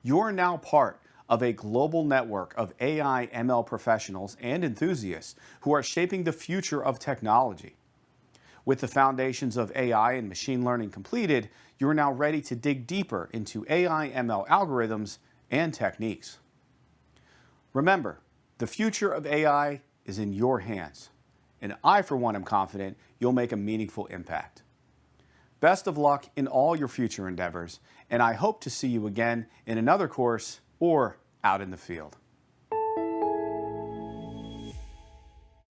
Speaker 1: You're now part of a global network of AI/ML professionals and enthusiasts who are shaping the future of technology. With the foundations of AI and machine learning completed, you're now ready to dig deeper into AI/ML algorithms and techniques. Remember, the future of AI is in your hands, and I, for one, am confident you'll make a meaningful impact. Best of luck in all your future endeavors, and I hope to see you again in another course or out in the field.